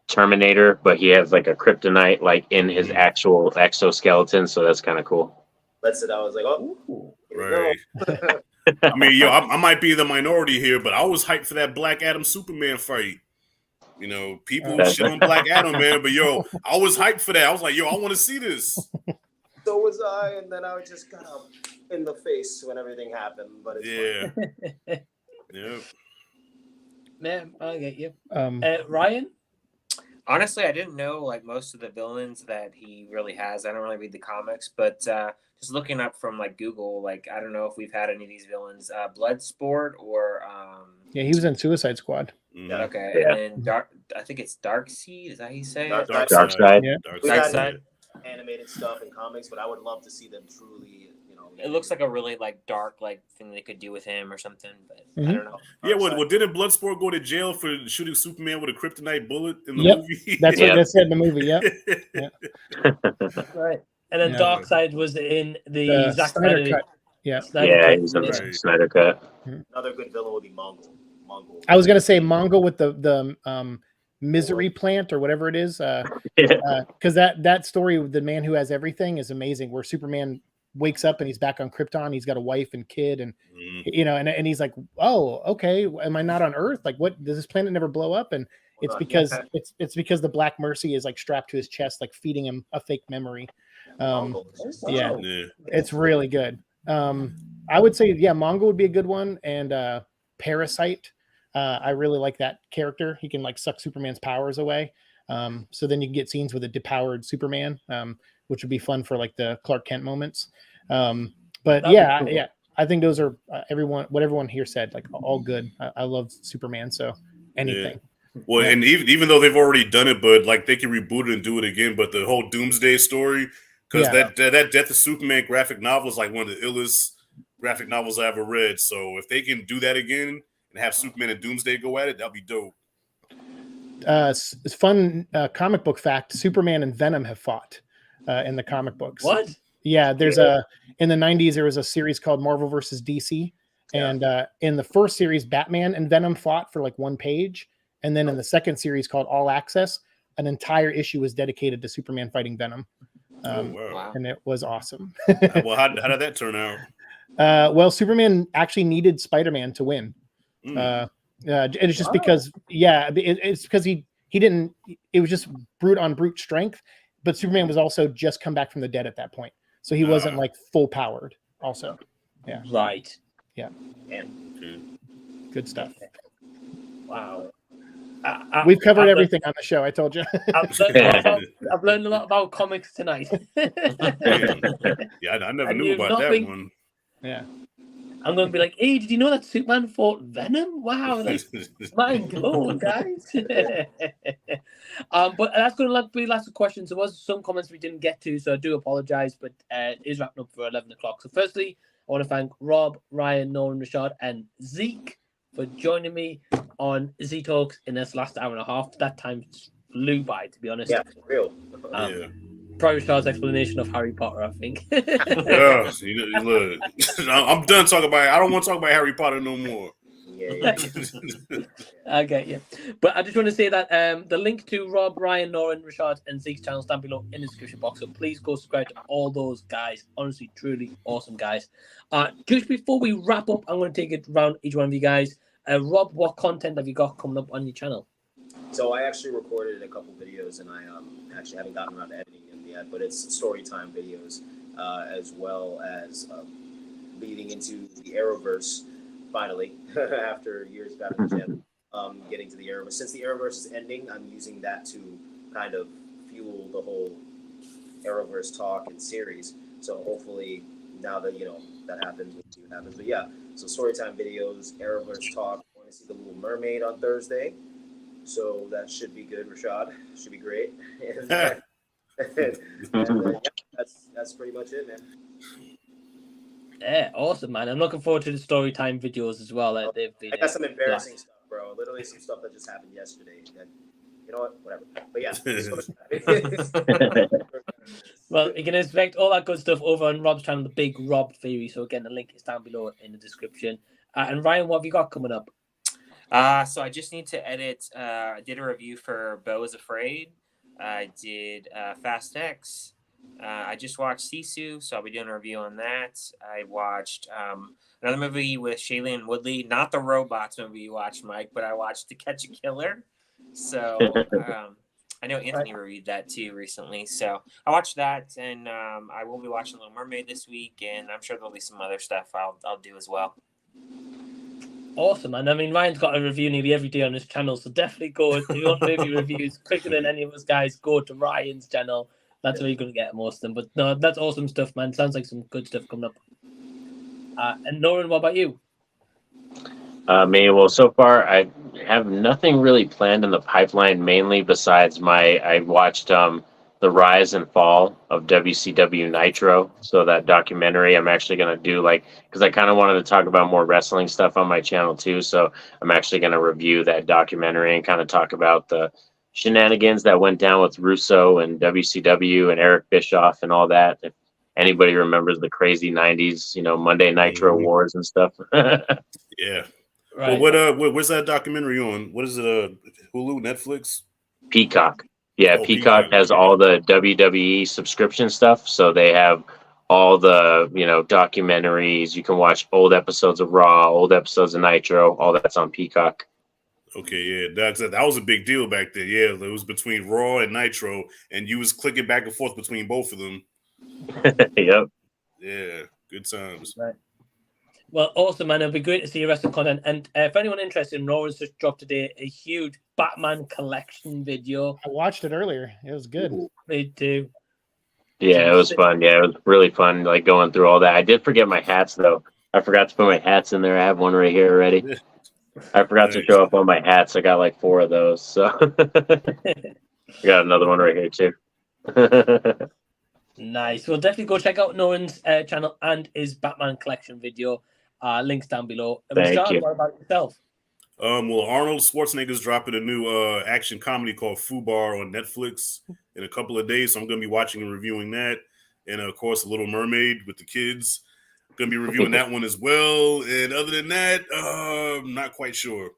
Terminator, but he has like a kryptonite like in his actual exoskeleton, so that's kind of cool. That's it. I was like, oh, right. I mean, I might be the minority here, but I was hyped for that Black Adam Superman fight. You know, people shit on Black Adam, man, but I was hyped for that. I was like, I want to see this. So was I, and then I was just kind of in the face when everything happened. But it's fine. Yeah. Man, I get you. Ryan? Honestly, I didn't know like most of the villains that he really has. I don't really read the comics, but just looking up from like Google, like I don't know if we've had any of these villains. Bloodsport or yeah, he was in Suicide Squad. Okay, yeah. And then I think it's Darkseid. Is that how you say it? Darkseid. Yeah. Darkseid. Animated stuff and comics, but I would love to see them truly, It looks like a really like dark like thing they could do with him or something, but I don't know. Yeah, well, didn't Bloodsport go to jail for shooting Superman with a kryptonite bullet in the movie? That's what they said in the movie. Yep. Yeah. Right. And then Darkseid was in the Zack Snyder Snyder cut. Yeah. He was in the Snyder cut. Another good villain would be Mongol. I was gonna say Mongol with the misery plant or whatever it is, because that story, the man who has everything, is amazing. Where Superman wakes up and he's back on Krypton. He's got a wife and kid, and and he's like, oh, okay, am I not on Earth? Like, what, does this planet never blow up? And it's because it's because the Black Mercy is like strapped to his chest, like feeding him a fake memory. It's really good. I would say Mongol would be a good one, and Parasite. I really like that character. He can like suck Superman's powers away. So then you can get scenes with a depowered Superman, which would be fun for like the Clark Kent moments. But cool. I think those are what everyone here said, like all good. I love Superman, so anything. Yeah. Well, and even though they've already done it, but like they can reboot it and do it again. But the whole Doomsday story, because that Death of Superman graphic novel is like one of the illest graphic novels I ever read. So if they can do that again and have Superman and Doomsday go at it, that'll be dope. It's fun comic book fact. Superman and Venom have fought in the comic books. What? Yeah, there's in the 90s there was a series called Marvel versus DC, and in the first series Batman and Venom fought for like one page, and then in the second series called All Access, an entire issue was dedicated to Superman fighting Venom. And it was awesome. Well, how did that turn out? Well, Superman actually needed Spider-Man to win. It's just because it's because he didn't, it was just brute on brute strength, but Superman was also just come back from the dead at that point, so he wasn't like full powered also. Right. Good stuff. Wow. We've covered everything on the show. I told you. I've learned a lot about comics tonight. I never knew about that one. Yeah. I'm going to be like, hey, did you know that Superman fought Venom? Wow, that's mind blown, guys. But that's going to be the last question. So there was some comments we didn't get to, so I do apologize, but it is wrapping up for 11 o'clock. So firstly, I want to thank Rob, Ryan, Norin, Rashad, and Siike for joining me on Z Talks in this last hour and a half. That time flew by, to be honest. Yeah, for real. Probably Rashad's explanation of Harry Potter, I think. Look, I'm done talking about it. I don't want to talk about Harry Potter no more. Yeah. I get you. But I just want to say that the link to Rob, Ryan, Norin, Rashad, and Zeke's channels down below in the description box. So please go subscribe to all those guys. Honestly, truly awesome guys. Just before we wrap up, I'm going to take it around each one of you guys. Rob, what content have you got coming up on your channel? So I actually recorded a couple videos, and I actually haven't gotten around to editing them yet, but it's story time videos, as well as leading into the Arrowverse, finally, after years back in the channel, getting to the Arrowverse. Since the Arrowverse is ending, I'm using that to kind of fuel the whole Arrowverse talk and series. So hopefully, now that, that happens, we'll see what happens. But yeah, so storytime videos, Arrowverse talk. I want to see The Little Mermaid on Thursday. So that should be good, Rashad. Should be great. And, yeah, that's pretty much it, man. Yeah, awesome, man. I'm looking forward to the story time videos as well. They've been, I got some embarrassing stuff, bro. Literally some stuff that just happened yesterday. That, you know what? Whatever. But yeah. Well, you can expect all that good stuff over on Rob's channel, The Big Rob Theory. So again, the link is down below in the description. And Ryan, what have you got coming up? So I just need to edit. I did a review for Beau is Afraid. I did Fast X. I just watched Sisu, so I'll be doing a review on that. I watched another movie with Shailene Woodley, not the robots movie you watched, Mike, but I watched To Catch a Killer. So I know Anthony reviewed that too recently. So I watched that, and I will be watching Little Mermaid this week, and I'm sure there'll be some other stuff I'll do as well. Awesome, and I mean, Ryan's got a review nearly every day on his channel, so definitely go, if you want movie reviews quicker than any of us guys, go to Ryan's channel. That's where you're going to get most of them. But no, that's awesome stuff, man. Sounds like some good stuff coming up. And Norin, what about you? Me, well, so far I have nothing really planned in the pipeline, mainly besides I watched The Rise and Fall of WCW Nitro. So that documentary I'm actually going to do, because I kind of wanted to talk about more wrestling stuff on my channel too. So I'm actually going to review that documentary and kind of talk about the shenanigans that went down with Russo and WCW and Eric Bischoff and all that. If anybody remembers the crazy 90s, Monday Nitro Wars and stuff. Yeah. Right. Well, where's that documentary on? What is it? Hulu, Netflix? Peacock. Yeah, Peacock has all the WWE subscription stuff. So they have all the, documentaries. You can watch old episodes of Raw, old episodes of Nitro. All that's on Peacock. Okay, yeah, that was a big deal back then. Yeah, it was between Raw and Nitro, and you was clicking back and forth between both of them. Yep. Yeah, good times. Right. Well, awesome, man. It'll be great to see your rest of the content. And if anyone interested, Nora's just dropped today a huge Batman collection video. I watched it earlier. It was good. Me too. Yeah, it was fun. Yeah, it was really fun, going through all that. I did forget my hats, though. I forgot to put my hats in there. I have one right here already. I forgot to show up on my hats. I got 4 of those. So I got another one right here too. Nice. Well, definitely go check out Norin's channel and his Batman collection video. Links down below. Thank you. What about yourself? Well, Arnold Schwarzenegger's dropping a new action comedy called Fubar on Netflix in a couple of days. So I'm going to be watching and reviewing that. And of course, Little Mermaid with the kids. Going to be reviewing that one as well. And other than that, I'm not quite sure.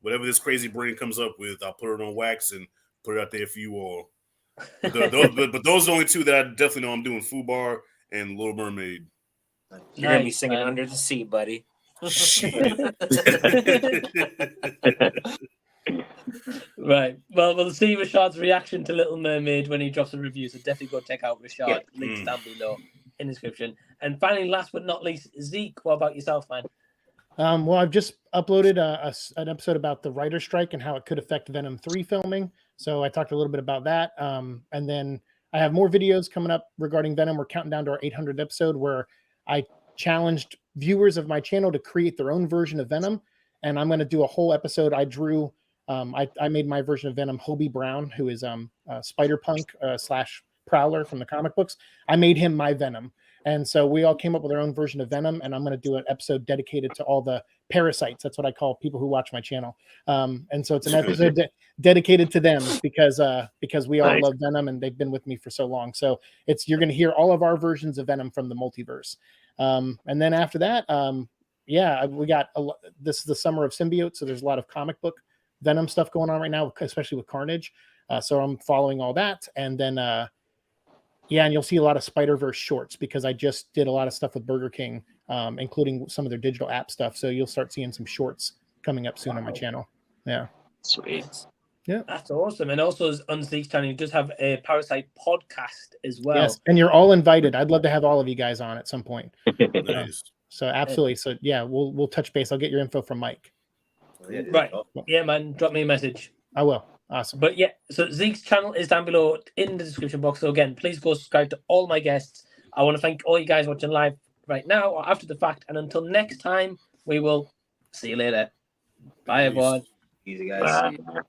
Whatever this crazy brain comes up with, I'll put it on wax and put it out there for you all. But those are the only 2 that I definitely know I'm doing: Fubar and Little Mermaid. You're going to be singing Under the Sea, buddy. Right. Well, we'll see Rashad's reaction to Little Mermaid when he drops a review. So definitely go check out Rashad. Yeah. Links down below in the description. And finally, last but not least, Zeke, what about yourself, man? Well, I've just uploaded an episode about the writer's strike and how it could affect Venom 3 filming. So I talked a little bit about that. And then I have more videos coming up regarding Venom. We're counting down to our 800th episode where I challenged viewers of my channel to create their own version of Venom. And I'm going to do a whole episode. I drew, I made my version of Venom, Hobie Brown, who is Spider-Punk / Prowler from the comic books. I made him my Venom. And so we all came up with our own version of Venom, and I'm going to do an episode dedicated to all the parasites. That's what I call people who watch my channel. And so it's an episode dedicated to them because we all love Venom and they've been with me for so long. So you're going to hear all of our versions of Venom from the multiverse. And then after that, yeah, we got this is the summer of symbiote, so there's a lot of comic book Venom stuff going on right now, especially with Carnage. So I'm following all that, and then and you'll see a lot of Spider-Verse shorts because I just did a lot of stuff with Burger King, including some of their digital app stuff. So you'll start seeing some shorts coming up soon on my channel. Yeah, sweet. Yeah, that's awesome. And also on Zeke's channel, you just have a Parasite podcast as well. Yes, and you're all invited. I'd love to have all of you guys on at some point. Nice. So absolutely. So yeah, we'll touch base. I'll get your info from Mike. Right. Yeah, man. Drop me a message. I will. Awesome. But yeah, so Zeke's channel is down below in the description box. So again, please go subscribe to all my guests. I want to thank all you guys watching live right now or after the fact. And until next time, we will see you later. Bye, everyone. Easy, guys. Bye.